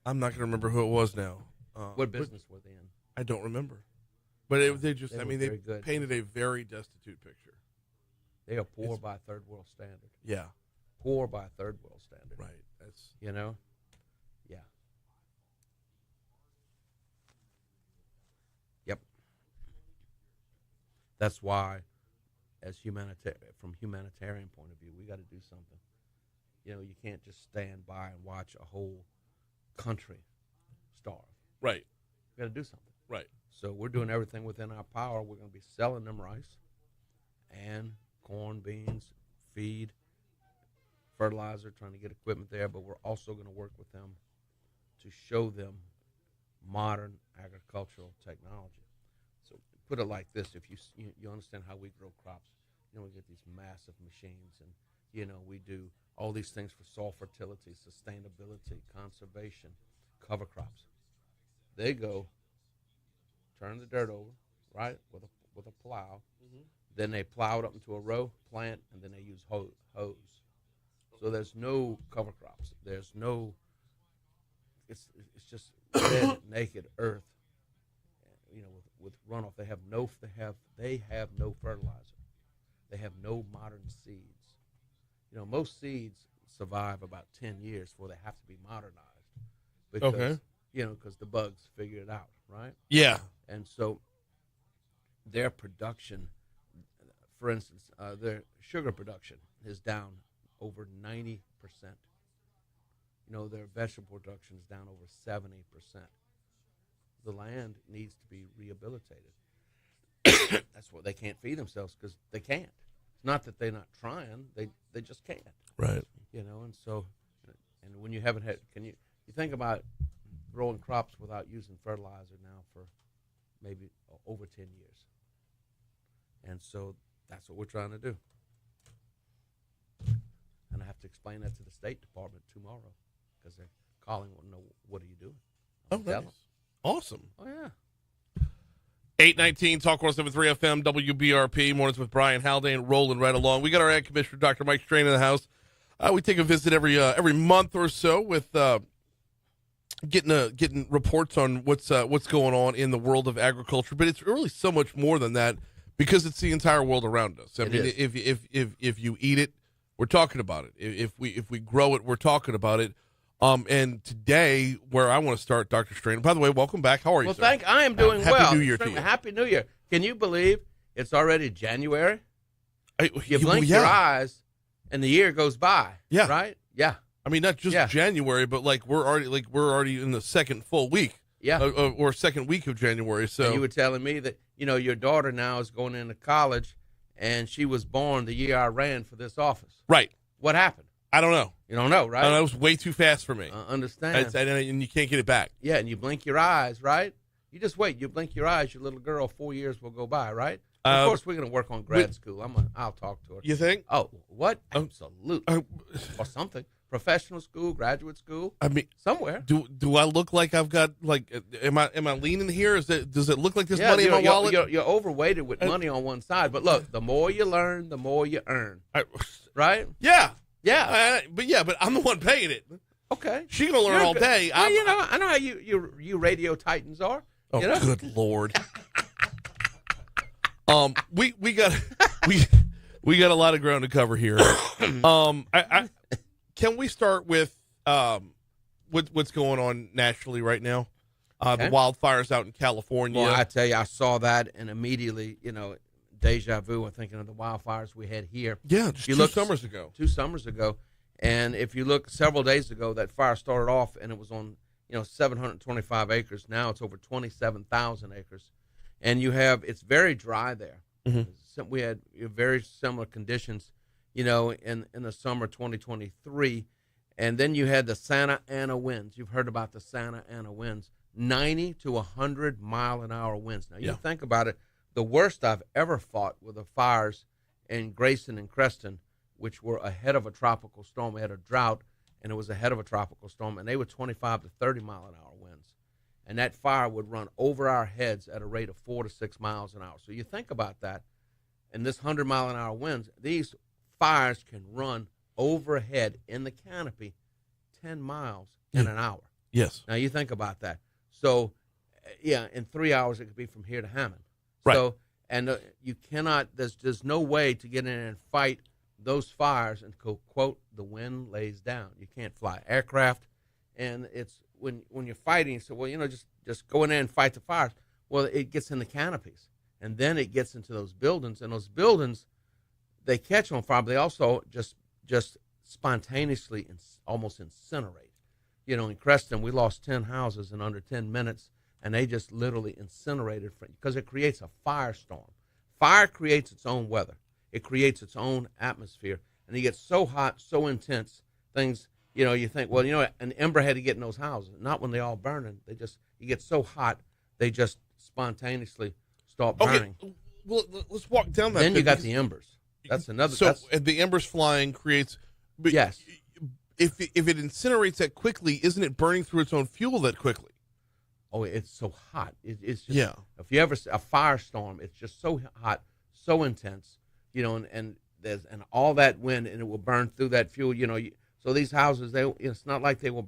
I'm not going to remember who it was now. What business were they in? I don't remember. But they just, They I were mean, they very good. painted a very destitute picture. They are poor by third world standard. Yeah. Poor by third world standard. Right. That's, You know? Yeah. Yep. That's why, as from humanitarian point of view, we got to do something. You know, you can't just stand by and watch a whole country starve. right. We got to do something. Right. So we're doing everything within our power. We're going to be selling them rice and corn, beans, feed, fertilizer, trying to get equipment there. But we're also going to work with them to show them modern agricultural technology. So put it like this: if you understand how we grow crops, you know, we get these massive machines, and you know, we do all these things for soil fertility, sustainability, conservation, cover crops. They go turn the dirt over, right, with a plow. Mm-hmm. Then they plow it up into a row, plant, and then they use hose. So there's no cover crops. There's no. It's just red, naked earth. You know, with runoff, they have no fertilizer. They have no modern seeds. You know, most seeds survive about 10 years before they have to be modernized. Because, Okay. You know, because the bugs figure it out, right? Yeah. And so their production, for instance, their sugar production is down over 90%. You know, their vegetable production is down over 70%. The land needs to be rehabilitated. That's what they can't feed themselves because they can't. It's not that they're not trying; they just can't. Right. You know, and so, and when you haven't had, you think about growing crops without using fertilizer now for maybe over 10 years, and so that's what we're trying to do. And I have to explain that to the State Department tomorrow because they're calling, want to know what are you doing. Oh, nice. Awesome. Oh yeah. 819 Talk 107.3 FM WBRP Mornings with Brian Haldane rolling right along. We got our Ag Commissioner Dr. Mike Strain in the house. We take a visit every month or so with getting reports on what's going on in the world of agriculture. But it's really so much more than that because it's the entire world around us. I mean, if you eat it, we're talking about it. If we grow it, we're talking about it. And today, where I want to start, Dr. Strain. By the way, welcome back. How are you, Well, sir? I am doing well. Happy New Year to you. Happy New Year. Can you believe it's already January? You blink yeah. your eyes, and the year goes by. Yeah. Right? Yeah. I mean, not just January, but we're already in the second full week. Yeah. Or second week of January. So and you were telling me that your daughter now is going into college, and she was born the year I ran for this office. Right. What happened? I don't know. You don't know, right? I don't know. It was way too fast for me. Understand? And you can't get it back. Yeah, and you blink your eyes, right? You just wait. You blink your eyes, your little girl, 4 years will go by, right? Of course, we're going to work on grad school. I'll talk to her. You think? Oh, what? Absolutely. Or something. Professional school, graduate school. I mean, somewhere. Do I look like I've got am I leaning here? Does it look like there's money in my wallet? You're overweighted with money on one side, but look, the more you learn, the more you earn. Right? Yeah. Yeah. But I'm the one paying it. Okay. She gonna learn all day. Well, I know how you radio titans are. Oh, you know? Good Lord. We got a lot of ground to cover here. Can we start with what's going on nationally right now? The wildfires out in California. Well, I tell you, I saw that and immediately, deja vu. I'm thinking of the wildfires we had here. Yeah, just 2 summers ago. 2 summers ago. And if you look several days ago, that fire started off and it was on, 725 acres. Now it's over 27,000 acres. And it's very dry there. Mm-hmm. We had very similar conditions, in the summer 2023. And then you had the Santa Ana winds. You've heard about the Santa Ana winds, 90 to 100 mile an hour winds. Now, you think about it, the worst I've ever fought were the fires in Grayson and Creston, which were ahead of a tropical storm. We had a drought, and it was ahead of a tropical storm, and they were 25 to 30 mile an hour winds. And that fire would run over our heads at a rate of 4 to 6 miles an hour. So you think about that, and this 100 mile an hour winds, these fires can run overhead in the canopy 10 miles in an hour. Yes. Now you think about that. So, yeah, in 3 hours it could be from here to Hammond. Right. So, and you cannot. There's no way to get in and fight those fires and quote the wind lays down. You can't fly aircraft, and it's when you're fighting. You say, well, just go in there and fight the fires. Well, it gets in the canopies, and then it gets into those buildings, and those buildings they catch on fire, but they also just spontaneously almost incinerate. In Creston, we lost 10 houses in under 10 minutes, and they just literally incinerated because it creates a firestorm. Fire creates its own weather. It creates its own atmosphere, and it gets so hot, so intense, things, you think, well, an ember had to get in those houses. Not when they all burning. It gets so hot, they just spontaneously start burning. Okay, well, let's walk down that. Then you got the embers. That's another. So the embers flying creates. But yes. If it incinerates that quickly, isn't it burning through its own fuel that quickly? Oh, it's so hot. It's just, yeah. If you ever see a firestorm, it's just so hot, so intense, and there's all that wind, and it will burn through that fuel. So these houses, it's not like they will.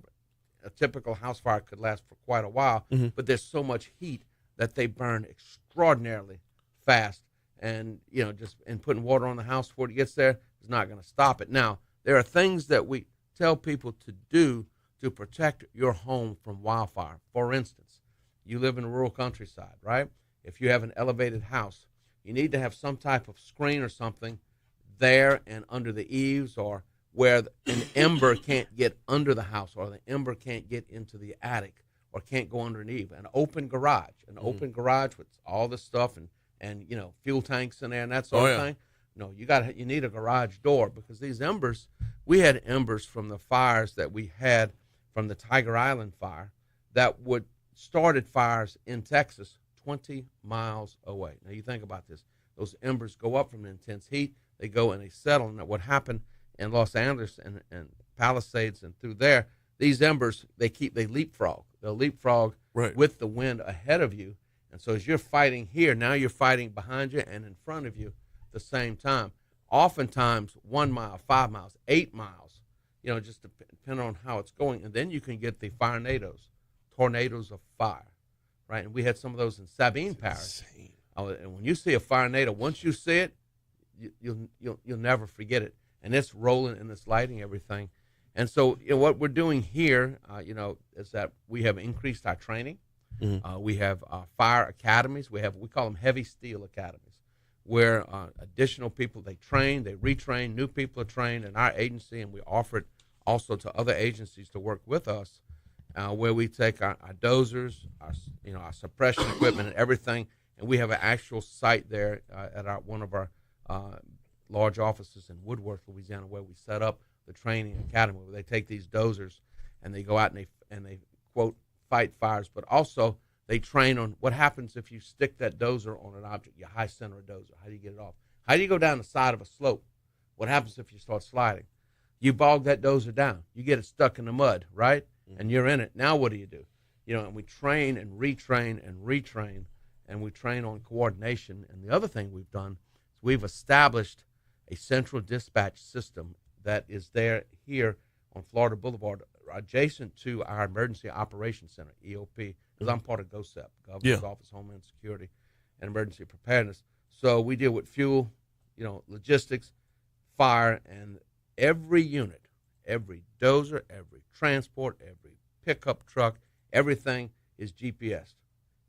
A typical house fire could last for quite a while, but there's so much heat that they burn extraordinarily fast, and just putting water on the house before it gets there is not going to stop it. Now there are things that we tell people to do to protect your home from wildfire. For instance, you live in a rural countryside, right? If you have an elevated house, you need to have some type of screen or something there and under the eaves, or where an ember can't get under the house, or the ember can't get into the attic, or can't go underneath. An open garage with all this stuff and fuel tanks in there and that sort of thing. No, you need a garage door, because these embers, we had embers from the fires that we had from the Tiger Island fire that started fires in Texas 20 miles away. Now you think about this. Those embers go up from the intense heat, they go and they settle. And what happened in Los Angeles and Palisades and through there, these embers, they leapfrog. They'll leapfrog with the wind ahead of you. And so as you're fighting here, now you're fighting behind you and in front of you at the same time. Oftentimes 1 mile, 5 miles, 8 miles, just depending on how it's going. And then you can get the tornadoes of fire, right? And we had some of those in Sabine Parish. And when you see a firenado, once you see it, you'll never forget it. And it's rolling and it's lighting everything. And so what we're doing here, is that we have increased our training. We have fire academies. We call them heavy steel academies, where additional people, they train, they retrain, new people are trained in our agency, and we offer it also to other agencies to work with us, where we take our dozers, our suppression equipment and everything, and we have an actual site there at one of our large offices in Woodworth, Louisiana, where we set up the training academy, where they take these dozers and they go out and they quote fight fires, but also they train on what happens if you stick that dozer on an object. You high center a dozer. How do you get it off? How do you go down the side of a slope? What happens if you start sliding? You bog that dozer down. You get it stuck in the mud, right? And you're in it. Now what do? And we train and retrain and retrain, and we train on coordination. And the other thing we've done is we've established a central dispatch system that is here on Florida Boulevard, adjacent to our Emergency Operations Center, EOP, because I'm part of GOSEP, Governor's Office of Homeland Security and Emergency Preparedness. So we deal with fuel, logistics, fire, and every unit, every dozer, every transport, every pickup truck, everything is GPSed.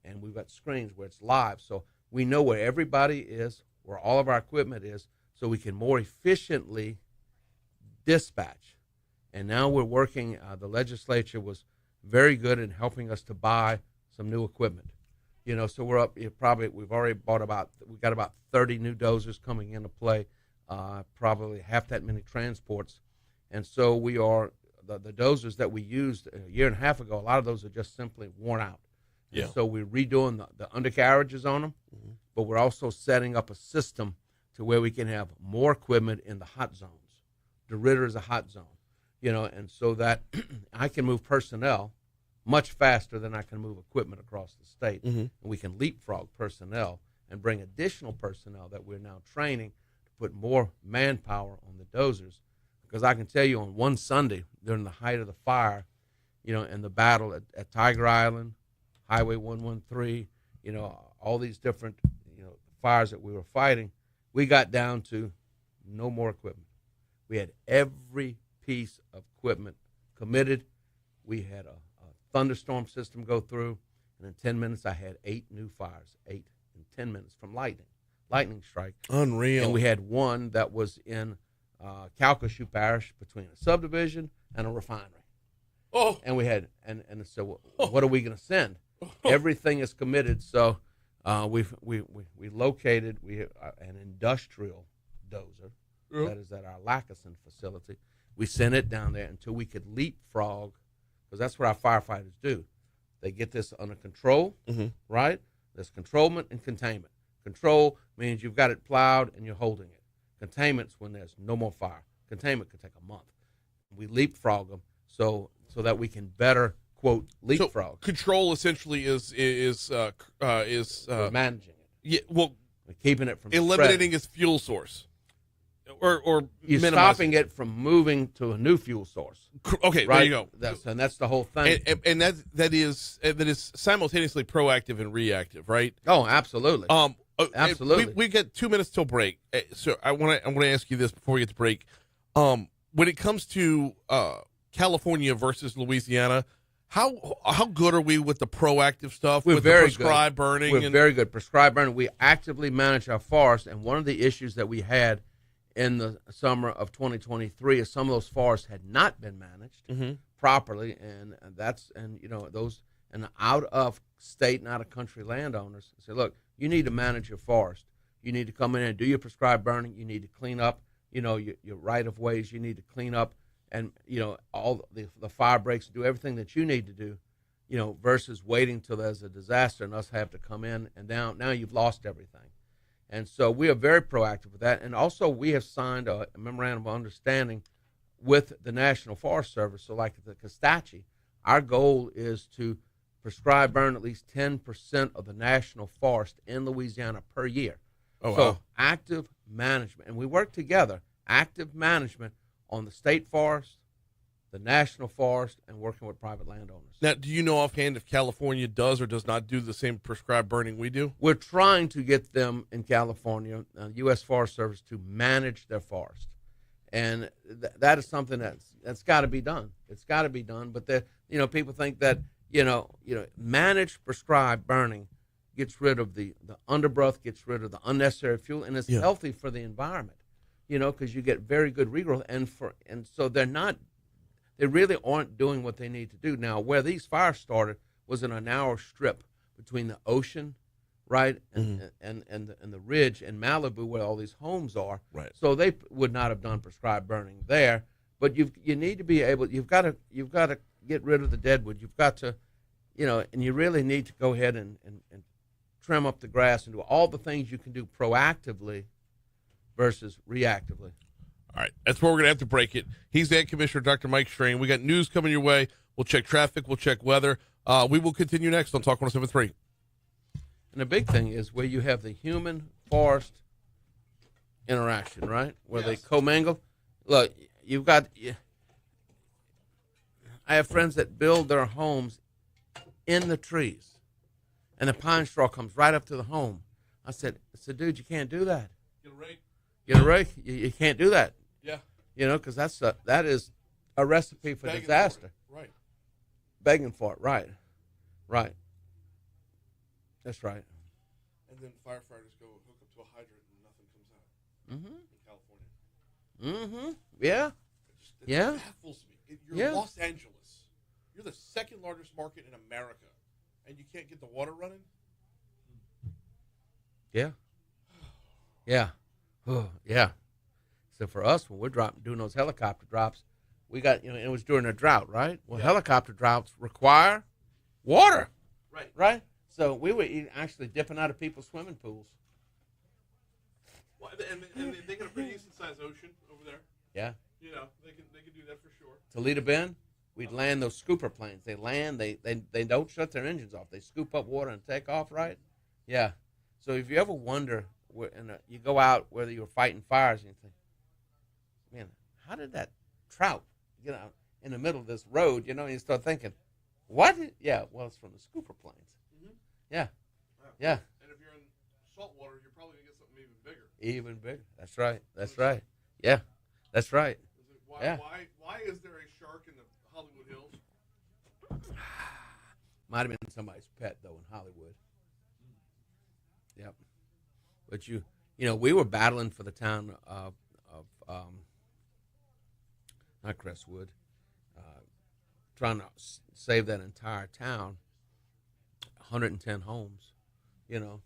And we've got screens where it's live. So we know where everybody is, where all of our equipment is, so we can more efficiently dispatch. And now we're working, the legislature was very good in helping us to buy some new equipment. So we're up, we've already we've got about 30 new dozers coming into play, probably half that many transports. And so we are, the dozers that we used a year and a half ago, a lot of those are just simply worn out. Yeah. And so we're redoing the undercarriages on them, but we're also setting up a system to where we can have more equipment in the hot zones. DeRidder is a hot zone, and so that I can move personnel much faster than I can move equipment across the state. And we can leapfrog personnel and bring additional personnel that we're now training to put more manpower on the dozers, because I can tell you on one Sunday during the height of the fire, in the battle at Tiger Island, Highway 113, all these different, fires that we were fighting, we got down to no more equipment. We had every piece of equipment committed. We had a thunderstorm system go through, and in 10 minutes I had 8 new fires, 8 in 10 minutes from lightning strike. Unreal. And we had one that was in Calcasieu Parish between a subdivision and a refinery. Oh. And we had, and so what are we going to send? Everything is committed. So we located an industrial dozer that is at our Lackason facility. We sent it down there until we could leapfrog, because that's what our firefighters do. They get this under control, right? There's controlment and containment. Control means you've got it plowed and you're holding it. Containment's when there's no more fire. Containment could take a month. We leapfrog them so that we can better, quote, leapfrog. So control essentially is We're managing it. Yeah, well, we're keeping it from eliminating spreading. its fuel source, or you're minimizing stopping it from moving to a new fuel source. Okay, right? there you go. That's the whole thing. And that is simultaneously proactive and reactive, right? Oh, absolutely. Absolutely. We got 2 minutes till break, so I want to ask you this before we get to break. When it comes to California versus Louisiana, how good are we with the proactive stuff? We're with very the prescribed good. burning? We're very good. Prescribed burning. We actively manage our forests, and one of the issues that we had in the summer of 2023 is some of those forests had not been managed properly, and those out of state and out of country landowners say, look, you need to manage your forest. You need to come in and do your prescribed burning. You need to clean up, your right of ways. You need to clean up, and all the fire breaks, do everything that you need to do, versus waiting till there's a disaster and us have to come in, and now you've lost everything. And so we are very proactive with that. And also we have signed a memorandum of understanding with the National Forest Service. So like the Costache, our goal is to prescribe burn at least 10% of the national forest in Louisiana per year. Oh, so wow. active management. And we work together, active management on the state forest, the national forest, and working with private landowners. Now, do you know offhand if California does or does not do the same prescribed burning we do? We're trying to get them in California, U.S. Forest Service, to manage their forest. And that is something that's got to be done. It's got to be done. But people think that, managed prescribed burning gets rid of the underbrush, gets rid of the unnecessary fuel, and it's healthy for the environment, because you get very good regrowth. And so they really aren't doing what they need to do. Now, where these fires started was in a narrow strip between the ocean, right, and the ridge in Malibu where all these homes are. Right. So they would not have done prescribed burning there. But you need to be able. You've got to get rid of the deadwood. You've got to, and you really need to go ahead and trim up the grass and do all the things you can do proactively versus reactively. All right, that's where we're going to have to break it. He's Ag Commissioner Dr. Mike Strain. We got news coming your way. We'll check traffic. We'll check weather. We will continue next on Talk 107.3. And the big thing is where you have the human-forest interaction, right, where they commingle. Look, I have friends that build their homes in the trees, and the pine straw comes right up to the home. I said, dude, you can't do that. Get a rake. Get a rake? You can't do that. Yeah. Because that is a recipe for Begging disaster. For it. Right. Begging for it, right. That's right. And then firefighters go hook up to a hydrant and nothing comes out. In California. Yeah. It baffles me. You're Yeah. Los Angeles. You're the second largest market in America, and you can't get the water running? Yeah. Oh, yeah. So for us, when we're doing those helicopter drops, we got, it was during a drought, right? Well, helicopter drops require water. Right? So we were actually dipping out of people's swimming pools. Well, and they got a pretty decent sized ocean over there. Yeah. They can do that for sure. Toledo Bend, we'd land those scooper planes. They land, they don't shut their engines off. They scoop up water and take off, right? Yeah. So if you ever wonder you go out whether you're fighting fires and you think, man, how did that trout get out in the middle of this road? You know, and you start thinking, what? Yeah, well, it's from the scooper plains. Mhm. Yeah. And if you're in salt water, you're probably gonna get something even bigger. Even bigger. That's right. That's right. Yeah, that's right. Why is there a shark in the Hollywood Hills? Might have been somebody's pet though in Hollywood. Yep. But we were battling for the town of not Crestwood, trying to save that entire town, 110 homes, and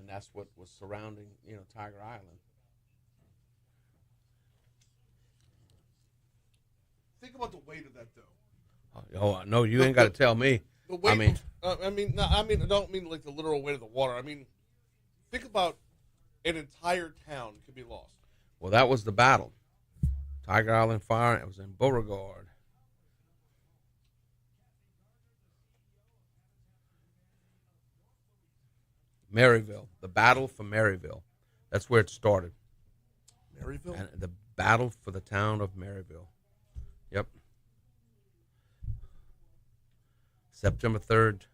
that's what was surrounding, Tiger Island. Think about the weight of that, though. Oh, no, you ain't got to tell me. The weight. I don't mean like the literal weight of the water. I mean, think about an entire town could be lost. Well, that was the battle. Tiger Island fire. It was in Beauregard. Maryville. The battle for Maryville. That's where it started. Maryville? And the battle for the town of Maryville. Yep. September 3rd.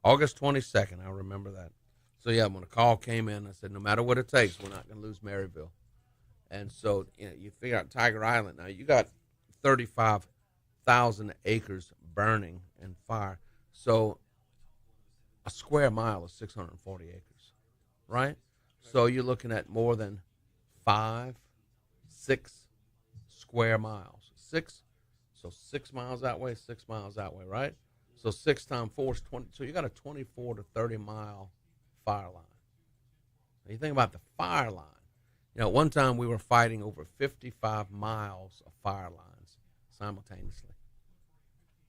August 22nd. I remember that. So, yeah, when a call came in, I said, no matter what it takes, we're not going to lose Maryville. And so, you figure out Tiger Island. Now, you got 35,000 acres burning in fire. So, a square mile is 640 acres, right? So, you're looking at more than 6 square miles. 6 miles that way, 6 miles that way, right? So 6 times 4 is 20. So you got a 24 to 30 mile fire line. Now you think about the fire line. One time we were fighting over 55 miles of fire lines simultaneously.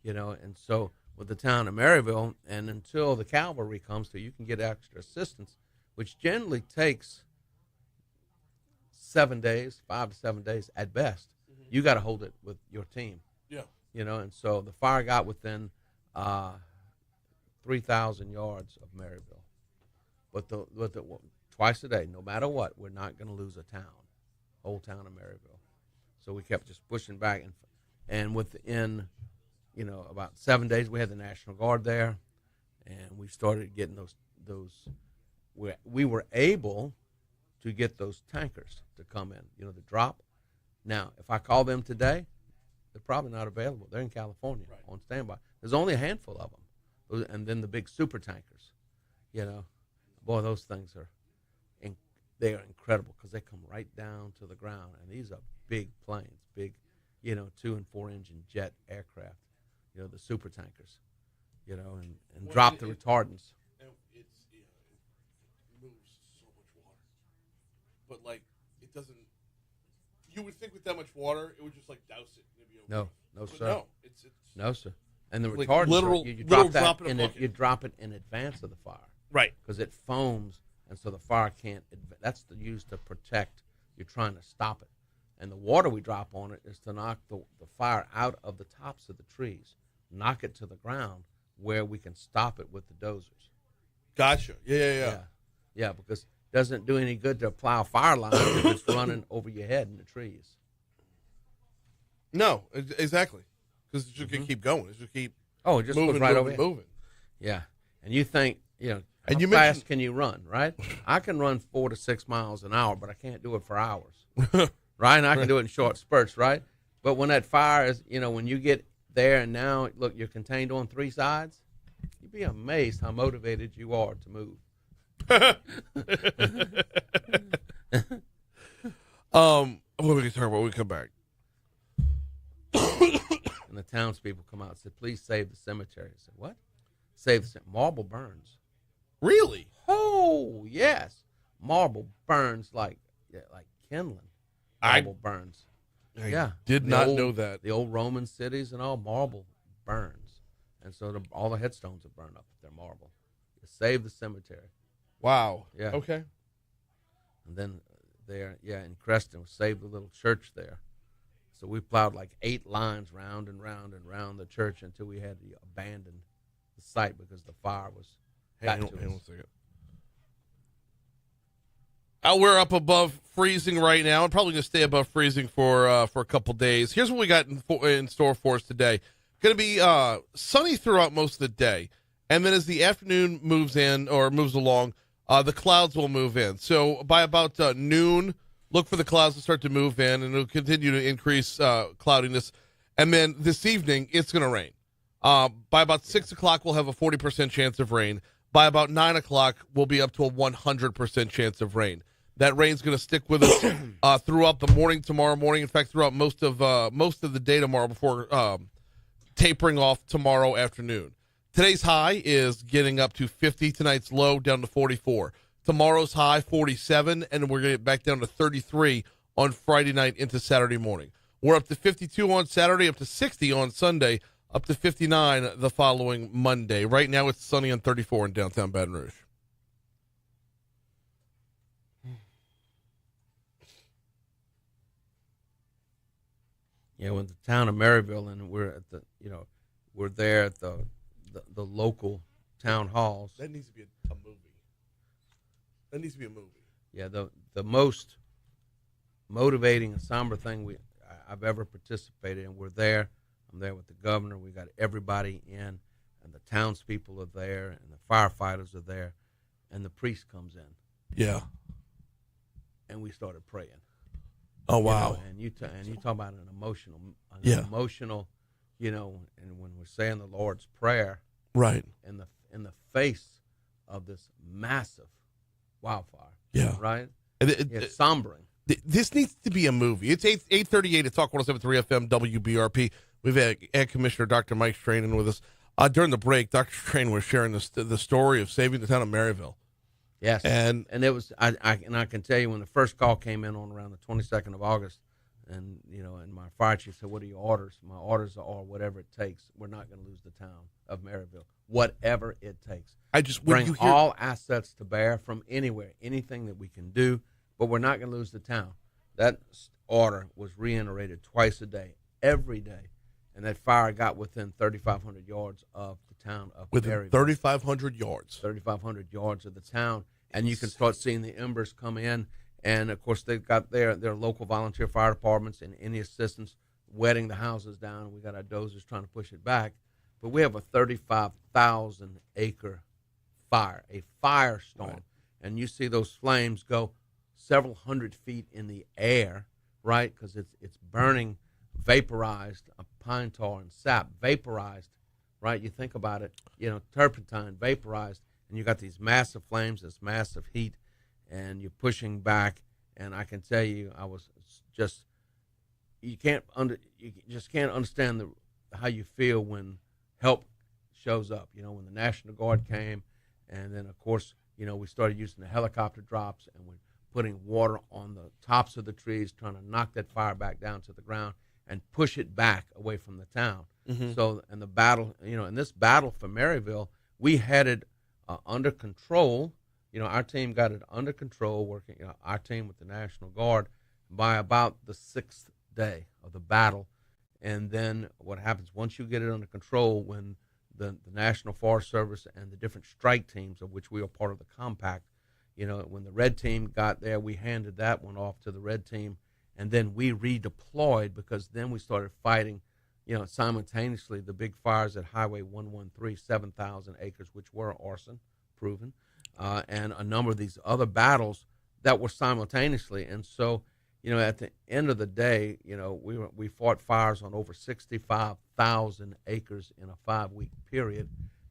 And so with the town of Maryville, and until the cavalry comes through, you can get extra assistance, which generally takes 7 days, 5 to 7 days at best. Mm-hmm. You got to hold it with your team. Yeah. And so the fire got within 3,000 yards of Maryville. But twice a day, no matter what, we're not going to lose a town, whole town of Maryville. So we kept just pushing back, and within, about 7 days, we had the National Guard there, and we started getting those. We were able to get those tankers to come in, the drop. Now, if I call them today, they're probably not available. They're in California on standby. There's only a handful of them, and then the big super tankers. Boy, those things they are incredible because they come right down to the ground, and these are big planes, big, 2 and 4 engine jet aircraft. The super tankers, and drop the retardants. And it moves so much water, but it doesn't. You would think with that much water, it would just douse it. And it'd be okay. No, But sir. No, it's no, sir. And the like retardants, literal- you literal drop that drop in a in bucket. you drop it in advance of the fire, right, because it foams, and so the fire can't. That's used to protect. You're trying to stop it, and the water we drop on it is to knock the fire out of the tops of the trees, knock it to the ground where we can stop it with the dozers. Gotcha. Yeah. Yeah, because it doesn't do any good to plow fire lines if it's running over your head in the trees. No, exactly. Because it's just going to keep going. It's just keep it just moving, goes right moving, over moving. Yeah. And you think, how And you fast mentioned- can you run, right? I can run 4 to 6 miles an hour, but I can't do it for hours. Right? And I can do it in short spurts, right? But when that fire is, when you get there and now, look, you're contained on 3 sides, you'd be amazed how motivated you are to move. What are we going to talk about when we come back? And the townspeople come out and said, please save the cemetery. I said, what? Save the cemetery. Marble burns. Really? Oh, yes. Marble burns like kindling. Marble burns. I did not know that. The old Roman cities and all, marble burns. And so all the headstones are burned up if they're marble. You save the cemetery. Wow. Yeah. Okay. And then in Creston, we saved the little church there. So we plowed 8 lines round and round and round the church until we had to abandon the site because the fire was. Hang on a second. We're up above freezing right now. I'm probably going to stay above freezing for a couple days. Here's what we got in store for us today. Going to be sunny throughout most of the day, and then as the afternoon moves along, the clouds will move in. So by about noon, look for the clouds to start to move in, and it'll continue to increase cloudiness. And then this evening, it's going to rain. By about 6 o'clock, we'll have a 40% chance of rain. By about 9 o'clock, we'll be up to a 100% chance of rain. That rain's going to stick with us throughout the morning tomorrow morning. In fact, throughout most of the day tomorrow before tapering off tomorrow afternoon. Today's high is getting up to 50. Tonight's low down to 44. Tomorrow's high 47, and we're going to get back down to 33 on Friday night into Saturday morning. We're up to 52 on Saturday, up to 60 on Sunday, up to 59 the following Monday. Right now it's sunny and 34 in downtown Baton Rouge. Yeah, with the town of Maryville, and we're at we're there at the local town halls. That needs to be a movie. That needs to be a movie. Yeah, the most motivating and somber thing I've ever participated in. We're there. I'm there with the governor. We got everybody in, and the townspeople are there, and the firefighters are there, and the priest comes in. Yeah. And we started praying. Oh wow! And you talk about an emotional, and when we're saying the Lord's Prayer, right, in the face of this massive wildfire, right, it's sombering. This needs to be a movie. It's 8:38 at Talk 107.3 FM WBRP. We've had Ed Commissioner Dr. Mike Strain in with us. During the break, Dr. Strain was sharing the story of saving the town of Maryville. Yes, and it was I can tell you when the first call came in on around the 22nd of August, and my fire chief said, "What are your orders?" My orders are whatever it takes. We're not going to lose the town of Maryville, whatever it takes. I just bring all assets to bear from anywhere, anything that we can do, but we're not going to lose the town. That order was reiterated twice a day, every day, and that fire got within 3,500 yards of the town of Maryville. 3,500 yards. 3,500 yards of the town, and you can start seeing the embers come in. And of course, they've got their local volunteer fire departments and any assistance wetting the houses down. We got our dozers trying to push it back, but we have a 35,000 acre fire, a firestorm, right. And you see those flames go several hundred feet in the air, right? Because it's burning, vaporized pine tar and sap, vaporized. Right, you think about it, turpentine vaporized, and you got these massive flames, this massive heat, and you're pushing back. And I can tell you, I was just, you just can't understand how you feel when help shows up. When the National Guard came, and then of course, we started using the helicopter drops, and we're putting water on the tops of the trees, trying to knock that fire back down to the ground and push it back away from the town. Mm-hmm. So, and the battle, in this battle for Maryville, we had it under control. Our team got it under control, working, our team with the National Guard, by about the 6th day of the battle. And then what happens once you get it under control, when the National Forest Service and the different strike teams, of which we are part of the compact, when the red team got there, we handed that one off to the red team. And then we redeployed, because then we started fighting, simultaneously the big fires at Highway 113, 7,000 acres, which were arson proven, and a number of these other battles that were simultaneously. And so, at the end of the day, we fought fires on over 65,000 acres in a 5-week period.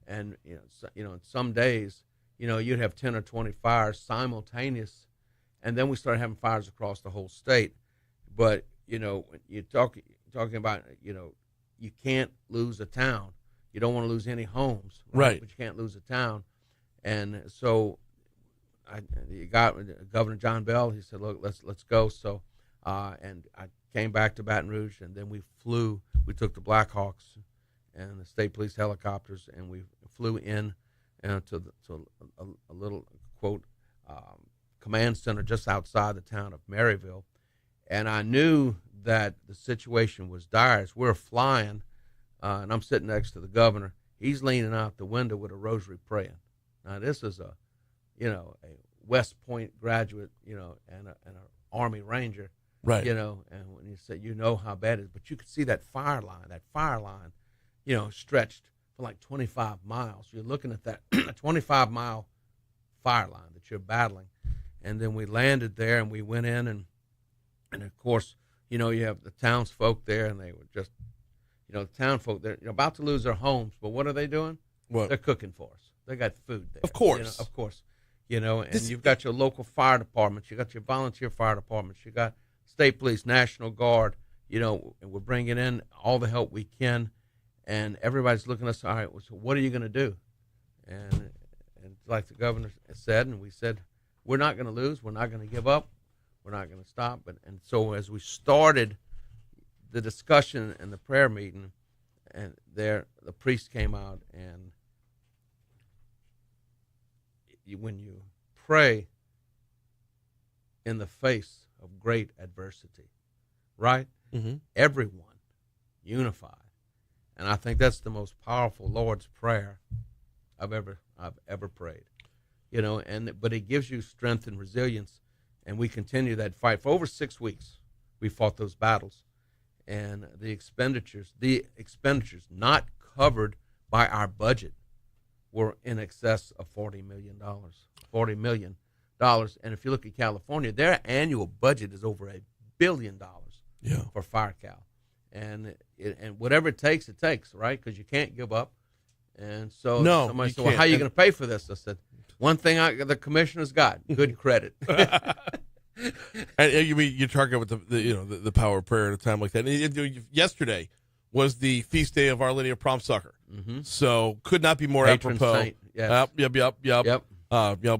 And, some days, you'd have 10 or 20 fires simultaneous, and then we started having fires across the whole state. But, you're talking about, you can't lose a town. You don't want to lose any homes, right? But you can't lose a town. And so you got Governor John Bell. He said, look, let's go. So, and I came back to Baton Rouge, and then we took the Blackhawks and the state police helicopters, and we flew in to a little, quote, command center just outside the town of Maryville. And I knew that the situation was dire. As we're flying, and I'm sitting next to the governor. He's leaning out the window with a rosary praying. Now, this is a West Point graduate, and an Army Ranger, Right. And when you say, how bad it is, but you could see that fire line, stretched for like 25 miles. You're looking at that 25-mile fire line that you're battling. And then we landed there and we went in and of course, you have the townsfolk there and they were just, the townfolk, they're about to lose their homes, but what are they doing? What? They're cooking for us. They got food there. Of course. Of course. And you've got your local fire departments, you got your volunteer fire departments, you got state police, National Guard, and we're bringing in all the help we can, and everybody's looking at us, all right, so what are you going to do? And like the governor said, and we said, we're not going to lose, we're not going to give up, we're not going to stop. And so as we started the discussion and the prayer meeting, and the priest came out, and when you pray in the face of great adversity, right? Mm-hmm. Everyone unified, and I think that's the most powerful Lord's Prayer I've ever prayed. But it gives you strength and resilience, and we continue that fight for over 6 weeks. We fought those battles, and the expenditures not covered by our budget were in excess of $40 million. And if you look at California, their annual budget is over $1 billion for FireCal. And whatever it takes, right? Because you can't give up. And so somebody said, well, how are you going to pay for this? I said, one thing the commissioner's got, good credit. And you're talking about the power of prayer at a time like that. And yesterday was the feast day of Our Lady of Prom Sucker. Mm-hmm. So could not be more Patron apropos. saint, yes. Yep.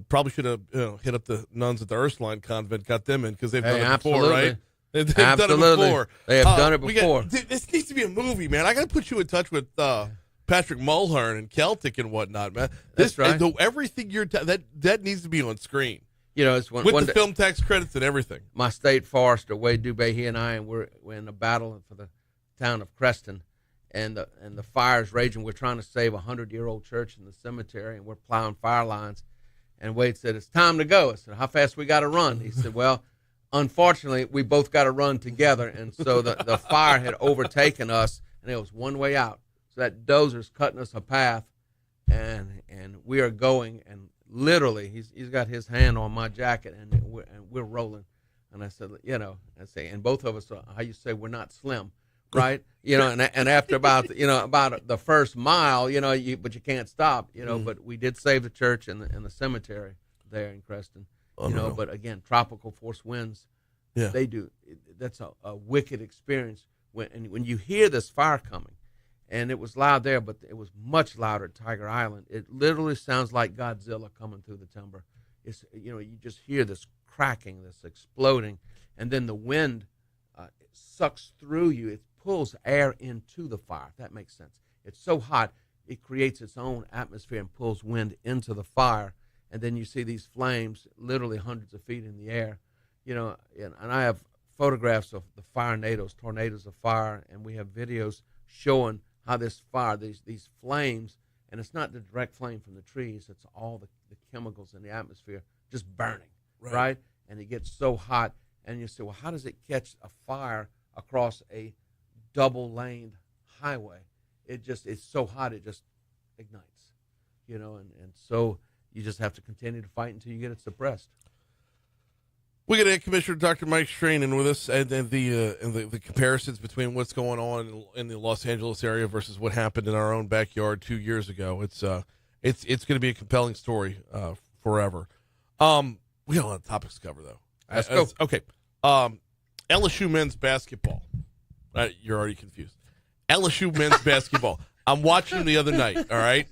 Probably should have hit up the nuns at the Ursuline convent, got them in because they've done it before, right? They've done it before. They have done it before. This needs to be a movie, man. I got to put you in touch with Patrick Mulhern and Celtic and whatnot, man. That's right. Everything that needs to be on screen. It's with the film tax credits and everything. My state forester, Wade Dubé, he and I, we're in a battle for the town of Creston, and the fire's raging. We're trying to save a 100-year-old church in the cemetery, and we're plowing fire lines. And Wade said, it's time to go. I said, how fast we got to run? He said, well, unfortunately, we both got to run together. And so the fire had overtaken us, and it was one way out. So that dozer's cutting us a path, and we are going, and literally he's got his hand on my jacket, and we're rolling. And I said, and both of us, how you say, we're not slim, right? And after about the first mile, but you can't stop, but we did save the church and the cemetery there in Creston, but again, tropical force winds, they do, that's a wicked experience when you hear this fire coming. And it was loud there, but it was much louder at Tiger Island. It literally sounds like Godzilla coming through the timber. It's you just hear this cracking, this exploding, and then the wind sucks through you. It pulls air into the fire, if that makes sense. It's so hot, it creates its own atmosphere and pulls wind into the fire. And then you see these flames literally hundreds of feet in the air. And I have photographs of the fire tornadoes of fire, and we have videos showing how this fire, these flames, and it's not the direct flame from the trees, it's all the chemicals in the atmosphere just burning, right? And it gets so hot, and you say, well, how does it catch a fire across a double-laned highway? It's so hot, it just ignites, and so you just have to continue to fight until you get it suppressed. We're going to have Commissioner Dr. Mike Strain in with us, and the comparisons between what's going on in the Los Angeles area versus what happened in our own backyard 2 years ago. It's going to be a compelling story forever. We got a lot of topics to cover, though. Let's go. Okay. LSU men's basketball. You're already confused. LSU men's basketball. I'm watching them the other night, all right?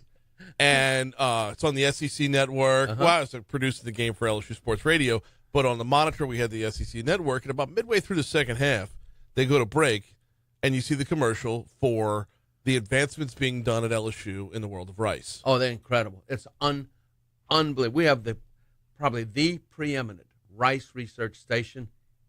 And it's on the SEC network. Uh-huh. Wow, I was producing the game for LSU Sports Radio. But on the monitor, we had the SEC network, and about midway through the second half, they go to break, and you see the commercial for the advancements being done at LSU in the world of rice. Oh, they're incredible. It's unbelievable. We have probably the preeminent rice research station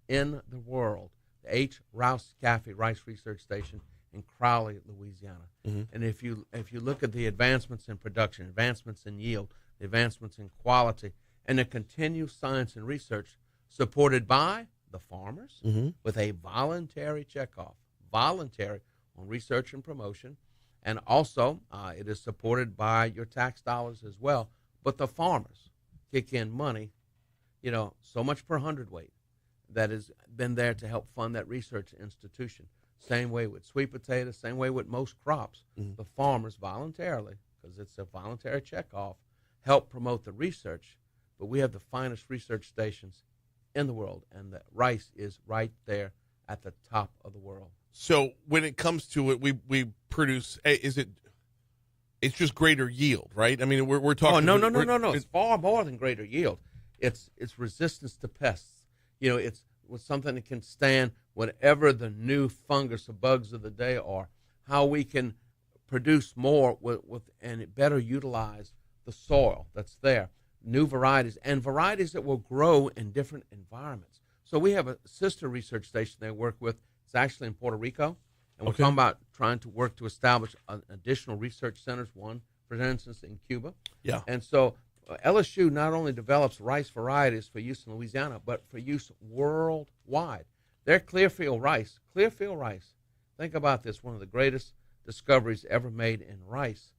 in the world, the H. Rouse Caffey Rice Research Station in Crowley, Louisiana. Mm-hmm. And if you look at the advancements in production, advancements in yield, the advancements in quality, and the continued science and research supported by the farmers with a voluntary checkoff, voluntary on research and promotion. And also, it is supported by your tax dollars as well. But the farmers kick in money, so much per hundredweight that has been there to help fund that research institution. Same way with sweet potatoes, same way with most crops. The farmers voluntarily, because it's a voluntary checkoff, help promote the research. But we have the finest research stations in the world, and the rice is right there at the top of the world. So when it comes to it, we produce. It's just greater yield, right? I mean, we're talking. Oh, no. It's far more than greater yield. It's resistance to pests. It's something that can stand whatever the new fungus or bugs of the day are. How we can produce more with and better utilize the soil that's there. New varieties and varieties that will grow in different environments. So we have a sister research station they work with. It's actually in Puerto Rico, and we're talking about trying to work to establish additional research centers. One, for instance, in Cuba. Yeah. And so LSU not only develops rice varieties for use in Louisiana, but for use worldwide. Their Clearfield rice. Think about this: one of the greatest discoveries ever made in rice.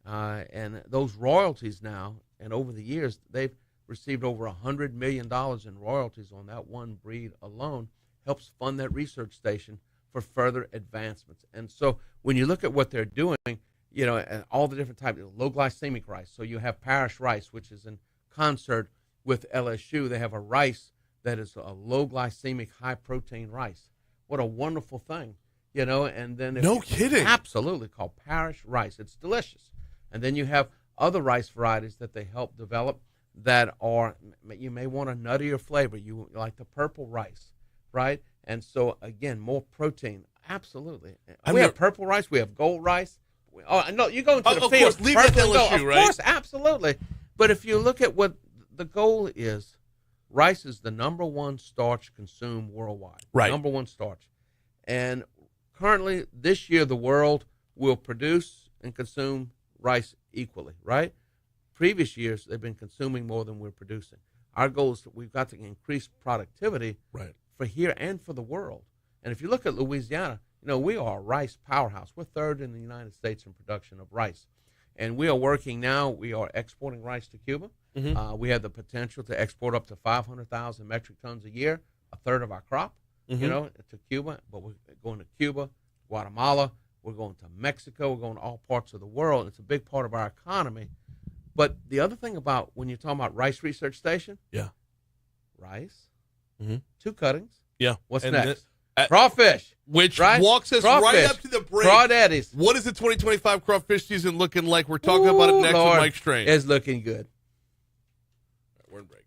And those royalties now, and over the years, they've received over $100 million in royalties on that one breed alone, helps fund that research station for further advancements. And so when you look at what they're doing, and all the different types of low glycemic rice. So you have Parish rice, which is in concert with LSU. They have a rice that is a low glycemic, high protein rice. What a wonderful thing, and then no kidding. Absolutely, called Parish rice. It's delicious. And then you have other rice varieties that they help develop that are, you may want a nuttier flavor. You like the purple rice, right? And so, again, more protein. Absolutely. We have purple rice. We have gold rice. No, you go into the field. Of course, leave it at LSU, right? Of course, absolutely. But if you look at what the goal is, rice is the number one starch consumed worldwide. Right. Number one starch. And currently, this year, the world will produce and consume rice equally, right? Previous years, they've been consuming more than we're producing. Our goal is that we've got to increase productivity for here and for the world. And if you look at Louisiana, we are a rice powerhouse. We're third in the United States in production of rice. And we are working now, we are exporting rice to Cuba. We have the potential to export up to 500,000 metric tons a year, a third of our crop, to Cuba. But we're going to Cuba, Guatemala, we're going to Mexico, we're going to all parts of the world. It's a big part of our economy. But the other thing about when you're talking about rice research station, rice, 2 cuttings. Yeah. What's and next? Crawfish. Which right? walks us right up to the break. Crawdaddies. What is the 2025 crawfish season looking like? We're talking about it next with Mike Strain. It's looking good. We're in break.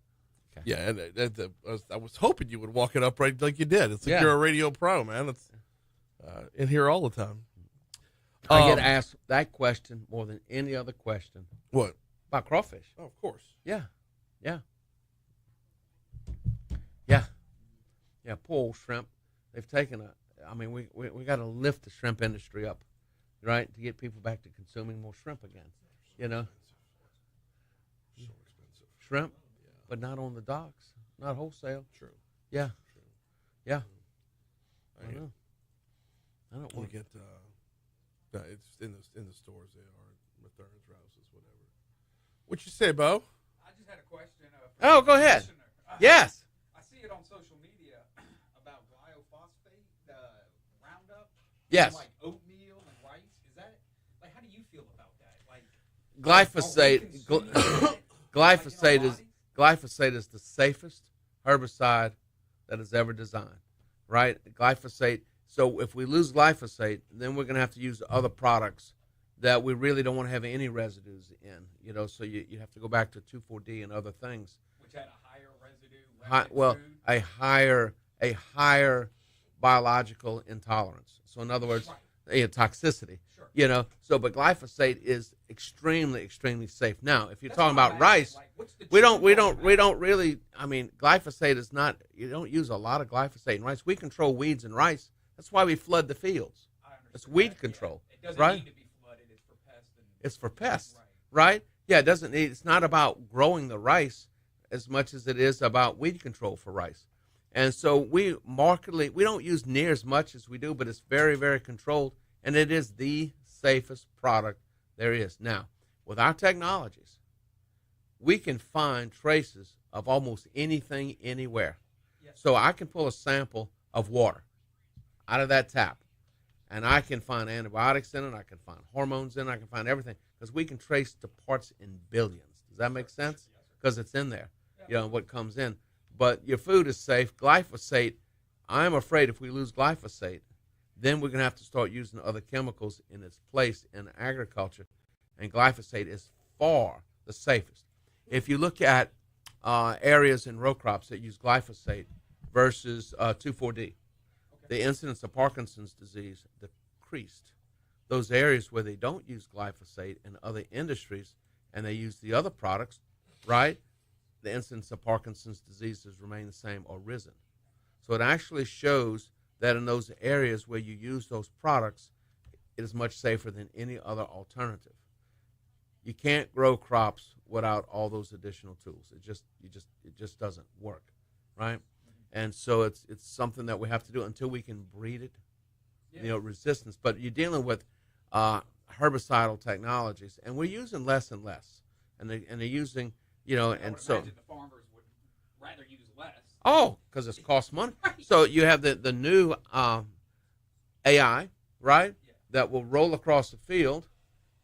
Okay. Yeah, and I was hoping you would walk it up right like you did. It's like you're a radio pro, man. It's in here all the time. I get asked that question more than any other question. What? About crawfish. Oh, of course. Yeah. Poor old shrimp. They've taken we got to lift the shrimp industry up, right, to get people back to consuming more shrimp again. So expensive. Shrimp, but not on the docks, not wholesale. True. Yeah. True. Yeah. I know. I don't want to get. It's in the stores. They are Matherns, Rouses, whatever. What you say, Bo? I just had a question. Oh, go ahead. Yes. I see it on social media about glyphosate, Roundup. Yes. Like oatmeal and rice. Is that how do you feel about that? Glyphosate is the safest herbicide that is ever designed, right? Glyphosate. So if we lose glyphosate, then we're going to have to use other products that we really don't want to have any residues in. So you have to go back to 2,4-D and other things. Which had a higher residue. A higher biological intolerance. So in other words, toxicity. Sure. But glyphosate is extremely, extremely safe. Now, if you're talking about rice, we don't really. I mean, glyphosate is not. You don't use a lot of glyphosate in rice. We control weeds in rice. That's why we flood the fields. It's weed control, It doesn't right? need to be flooded. It's for pests. It's for pests, right? Yeah, it doesn't need. It's not about growing the rice. as much as it is about weed control for rice. And so we don't use near as much as we do, but it's very, very controlled, and it is the safest product there is. Now, with our technologies, we can find traces of almost anything anywhere. So I can pull a sample of water out of that tap, and I can find antibiotics in it, I can find hormones in it, I can find everything, because we can trace the parts in billions. Does that make sense? Because it's in there, what comes in. But your food is safe. Glyphosate, I'm afraid if we lose glyphosate, then we're going to have to start using other chemicals in its place in agriculture, and glyphosate is far the safest. If you look at areas in row crops that use glyphosate versus 2,4-D, the incidence of Parkinson's disease decreased. Those areas where they don't use glyphosate in other industries and they use the other products, right, the incidence of Parkinson's disease has remained the same or risen. So it actually shows that in those areas where you use those products, it is much safer than any other alternative. You can't grow crops without all those additional tools. It just doesn't work, right? And so it's something that we have to do until we can breed it, resistance. But you're dealing with herbicidal technologies, and we're using less and less, and they're using, and so. The farmers would rather use less. Oh, because it costs money. So you have the new AI, right, that will roll across the field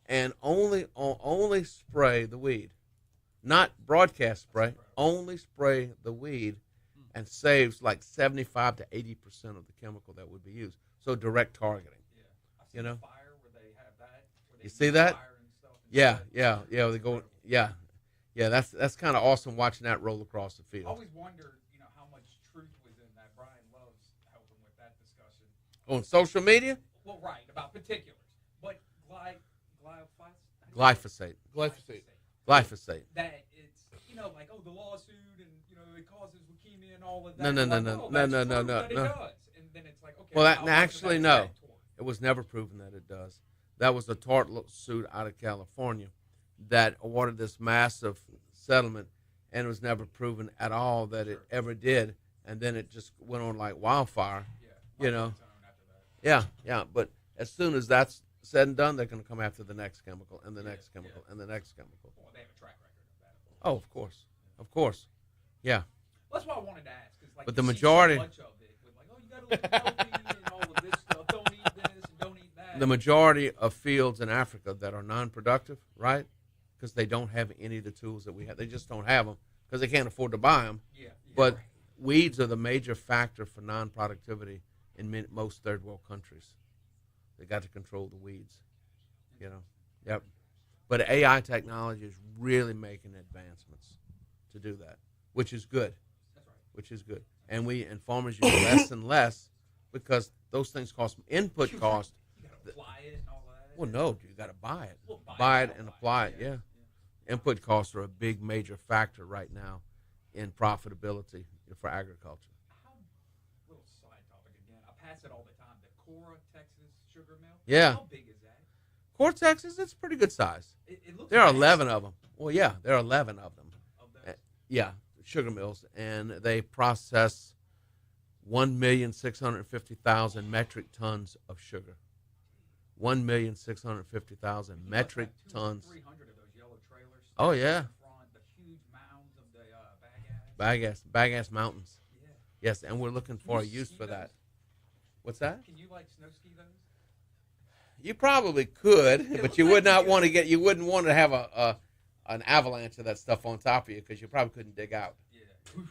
and only spray the weed, not broadcast spray, only spray the weed, and saves like 75 to 80% of the chemical that would be used. So direct targeting. I've seen a fire where they have that. You see that? Yeah. They go. Yeah. That's kind of awesome watching that roll across the field. I always wondered, how much truth was in that. Brian loves helping with that discussion. On social media? Well, right, about particulars. But glyphosate. That it's, like, the lawsuit and, it causes leukemia and all of that. No. It does. And then it's like, okay. Well, actually, no. It was never proven that it does. That was a tort suit out of California that awarded this massive settlement, and it was never proven at all that it ever did. And then it just went on like wildfire, Yeah. But as soon as that's said and done, they're going to come after the next chemical and the next chemical and the next chemical. Well, they have a track record of that. Oh, of course. Yeah. That's why I wanted to ask. Cause, but the majority. So much of it with you got to look at healthy and all of this stuff. Don't eat this and don't eat that. The majority of fields in Africa that are non-productive, right? Because they don't have any of the tools that we have. They just don't have them because they can't afford to buy them. But weeds are the major factor for non-productivity in most third world countries. They got to control the weeds, Yep. But AI technology is really making advancements to do that, which is good. That's right. Which is good. And farmers use less and less because those things cost input cost. You got to apply it and all that. Well, no, you got to buy it. Buy it and apply it, yeah. Input costs are a big major factor right now in profitability for agriculture. Little side topic again. I pass it all the time. The Cora, Texas sugar mill. Yeah. How big is that? Cora, Texas, it's pretty good size. It looks there are nice. 11 of them. Well, yeah, there are 11 of them. Yeah, sugar mills, and they process 1,650,000 metric tons of sugar. 1,650,000 metric tons. 300 of those yellow trailers. Oh yeah. The huge mounds of the bagasse mountains. Yeah. Yes, and we're looking for a use for that. What's that? Can you snow ski those? You probably could, but you would not want to get. You wouldn't want to have an avalanche of that stuff on top of you because you probably couldn't dig out. Yeah.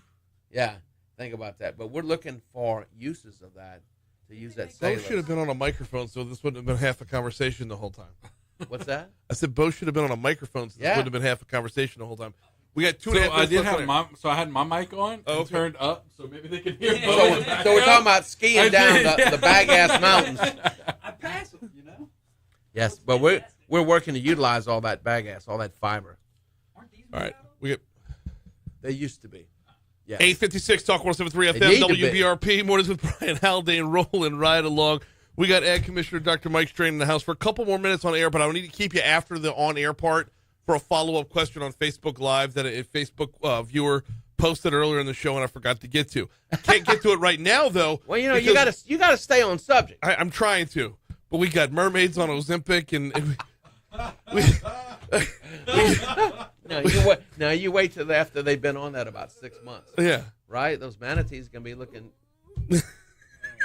Yeah. Think about that. But we're looking for uses of that to use that. Bo should have been on a microphone, so this wouldn't have been half a conversation the whole time. What's that? I said Bo should have been on a microphone, so this wouldn't have been half a conversation the whole time. We got 2.5 minutes. I did have I had my mic on turned up, so maybe they could hear. So we're talking about skiing down the bagasse mountains. I pass them, Yes, but we're working to utilize all that bagasse, all that fiber. Aren't these all right, they used to be. Yeah. 856 Talk 107.3 FM WBRP. Mornings with Brian Haldane, rolling right along. We got Ag Commissioner Dr. Mike Strain in the house for a couple more minutes on air, but I need to keep you after the on air part for a follow-up question on Facebook Live that a Facebook viewer posted earlier in the show, and I forgot to get to. I can't get to it right now, though. Well, you gotta stay on subject. I'm trying to, but we got mermaids on Ozempic, and No, you wait till after they've been on that about 6 months. Yeah. Right? Those manatees can be looking.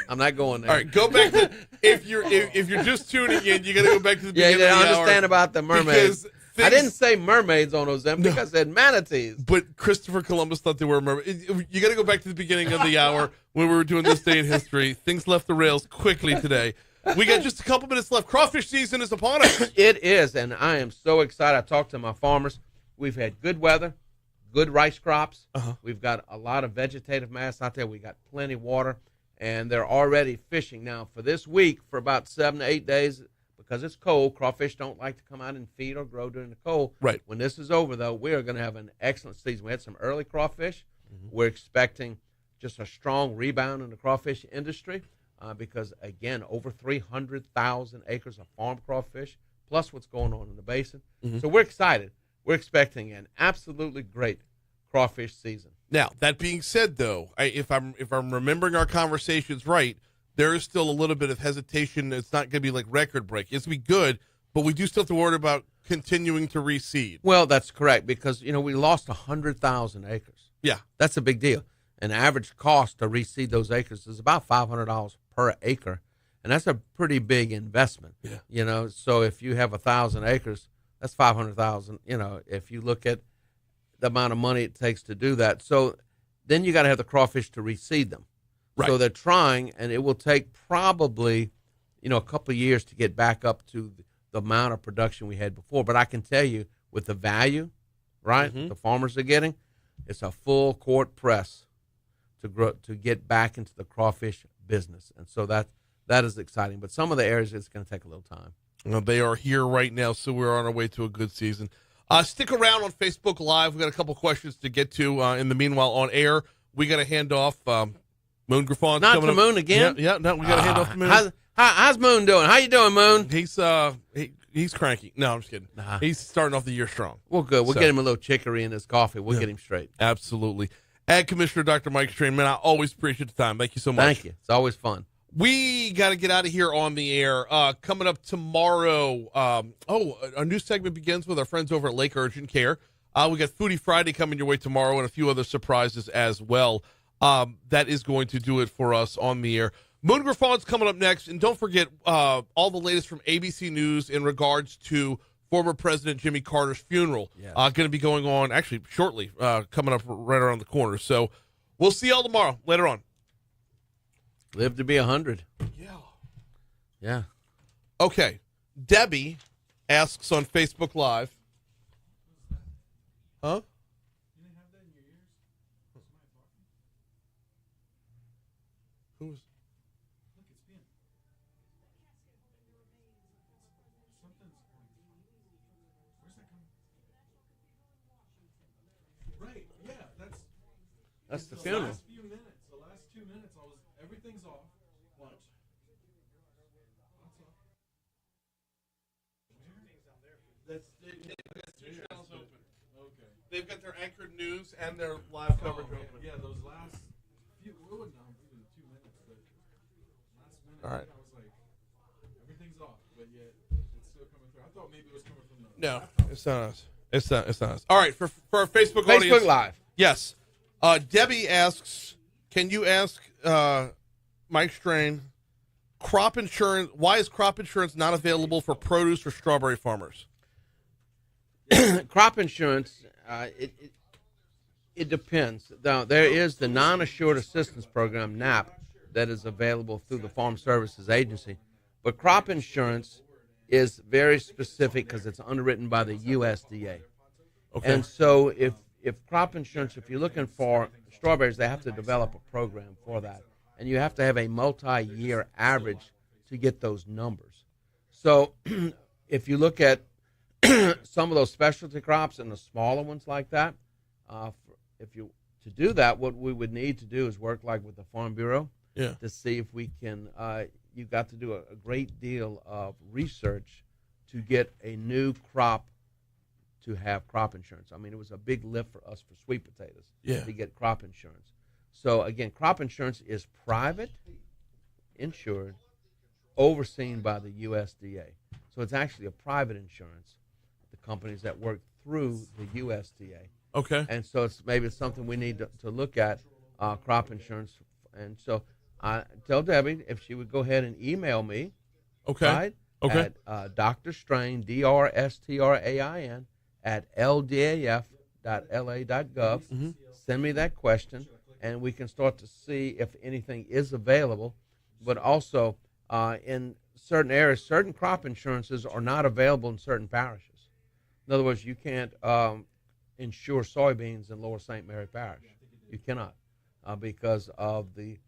I'm not going there. All right, go back to if you're just tuning in, you got to go back to the beginning. Yeah, of the understand hour about the mermaids. I didn't say mermaids on Ozempic. I said manatees. But Christopher Columbus thought they were mermaids. You got to go back to the beginning of the hour when we were doing this day in history. Things left the rails quickly today. We got just a couple minutes left. Crawfish season is upon us. It is, and I am so excited. I talked to my farmers. We've had good weather, good rice crops. We've got a lot of vegetative mass out there. We got plenty of water, and they're already fishing. Now, for this week, for about 7 to 8 days, because it's cold, crawfish don't like to come out and feed or grow during the cold. Right. When this is over, though, we are going to have an excellent season. We had some early crawfish. We're expecting just a strong rebound in the crawfish industry because, again, over 300,000 acres of farm crawfish, plus what's going on in the basin. So we're excited. We're expecting an absolutely great crawfish season. Now, that being said, though, if I'm remembering our conversations right, there is still a little bit of hesitation. It's not going to be like record break. It's going to be good, but we do still have to worry about continuing to reseed. Well, that's correct because, we lost 100,000 acres. Yeah. That's a big deal. An average cost to reseed those acres is about $500 per acre, and that's a pretty big investment. Yeah. So if you have 1,000 acres, that's 500,000. If you look at the amount of money it takes to do that, so then you got to have the crawfish to reseed them. Right. So they're trying, and it will take probably, a couple of years to get back up to the amount of production we had before. But I can tell you, with the value, right, the farmers are getting, it's a full court press to get back into the crawfish business, and so that is exciting. But some of the areas it's going to take a little time. They are here right now, so we're on our way to a good season. Stick around on Facebook Live. We've got a couple questions to get to. In the meanwhile, on air, we got to hand off Moon Griffon's Not coming to up. Moon again? Yeah, no, we got to hand off to Moon. How's Moon doing? How you doing, Moon? He's cranky. No, I'm just kidding. He's starting off the year strong. Well, good. We'll get him a little chicory in his coffee. We'll get him straight. Absolutely. Ag Commissioner Dr. Mike Strain, man, I always appreciate the time. Thank you so much. Thank you. It's always fun. We got to get out of here on the air. Coming up tomorrow, a new segment begins with our friends over at Lake Urgent Care. We got Foodie Friday coming your way tomorrow and a few other surprises as well. That is going to do it for us on the air. Moon Griffon's coming up next, and don't forget all the latest from ABC News in regards to former President Jimmy Carter's funeral. Going to be going on actually shortly, coming up right around the corner. So we'll see y'all tomorrow later on. Live to be 100. Yeah. Okay. Debbie asks on Facebook Live. Huh? Who's? Right, yeah, That's the funeral. Last few minutes, the last 2 minutes, everything's off. Watch. They've got two channels open. Okay. They've got their anchored news and their live coverage open. Yeah, those last few, it wouldn't have been 2 minutes, but last minute, All right. I was like, everything's off, but yet it's still coming through. I thought maybe it was coming from the. No, it's not us. It's not us. All right, for our Facebook audience. Live. Yes. Debbie asks, can you ask Mike Strain, crop insurance, why is crop insurance not available for produce or strawberry farmers? Crop insurance, it depends. Now, there is the Non-Assured Assistance Program, NAP, that is available through the Farm Services Agency. But crop insurance is very specific because it's underwritten by the USDA. Okay. And so if crop insurance, if you're looking for strawberries, they have to develop a program for that. And you have to have a multi-year average to get those numbers. So if you look at some of those specialty crops and the smaller ones like that, to do that, what we would need to do is work like with the Farm Bureau to see if we can, you've got to do a great deal of research to get a new crop to have crop insurance. I mean, it was a big lift for us for sweet potatoes to get crop insurance. So again, crop insurance is private, insured, overseen by the USDA. So it's actually a private insurance, the companies that work through the USDA. Okay. And so it's something we need to look at, crop insurance. And so I tell Debbie if she would go ahead and email me. Okay. Right? Okay. At Dr. Strain, DRSTRAIN, at ldaf.la.gov. Send me that question, and we can start to see if anything is available. But also, in certain areas, certain crop insurances are not available in certain parishes. In other words, you can't insure soybeans in Lower St. Mary Parish. You cannot, because of the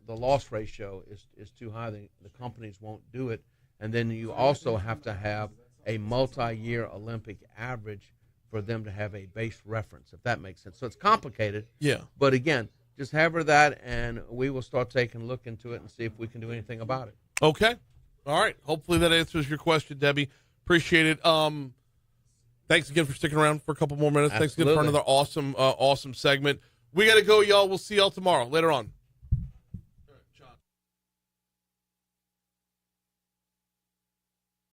loss ratio is too high. The companies won't do it. And then you also have to have a multi-year Olympic average for them to have a base reference, if that makes sense. So it's complicated. Yeah. But again, just have her that, and we will start taking a look into it and see if we can do anything about it. Okay. All right. Hopefully that answers your question, Debbie. Appreciate it. Thanks again for sticking around for a couple more minutes. Absolutely. Thanks again for another awesome segment. We got to go, y'all. We'll see y'all tomorrow. Later on.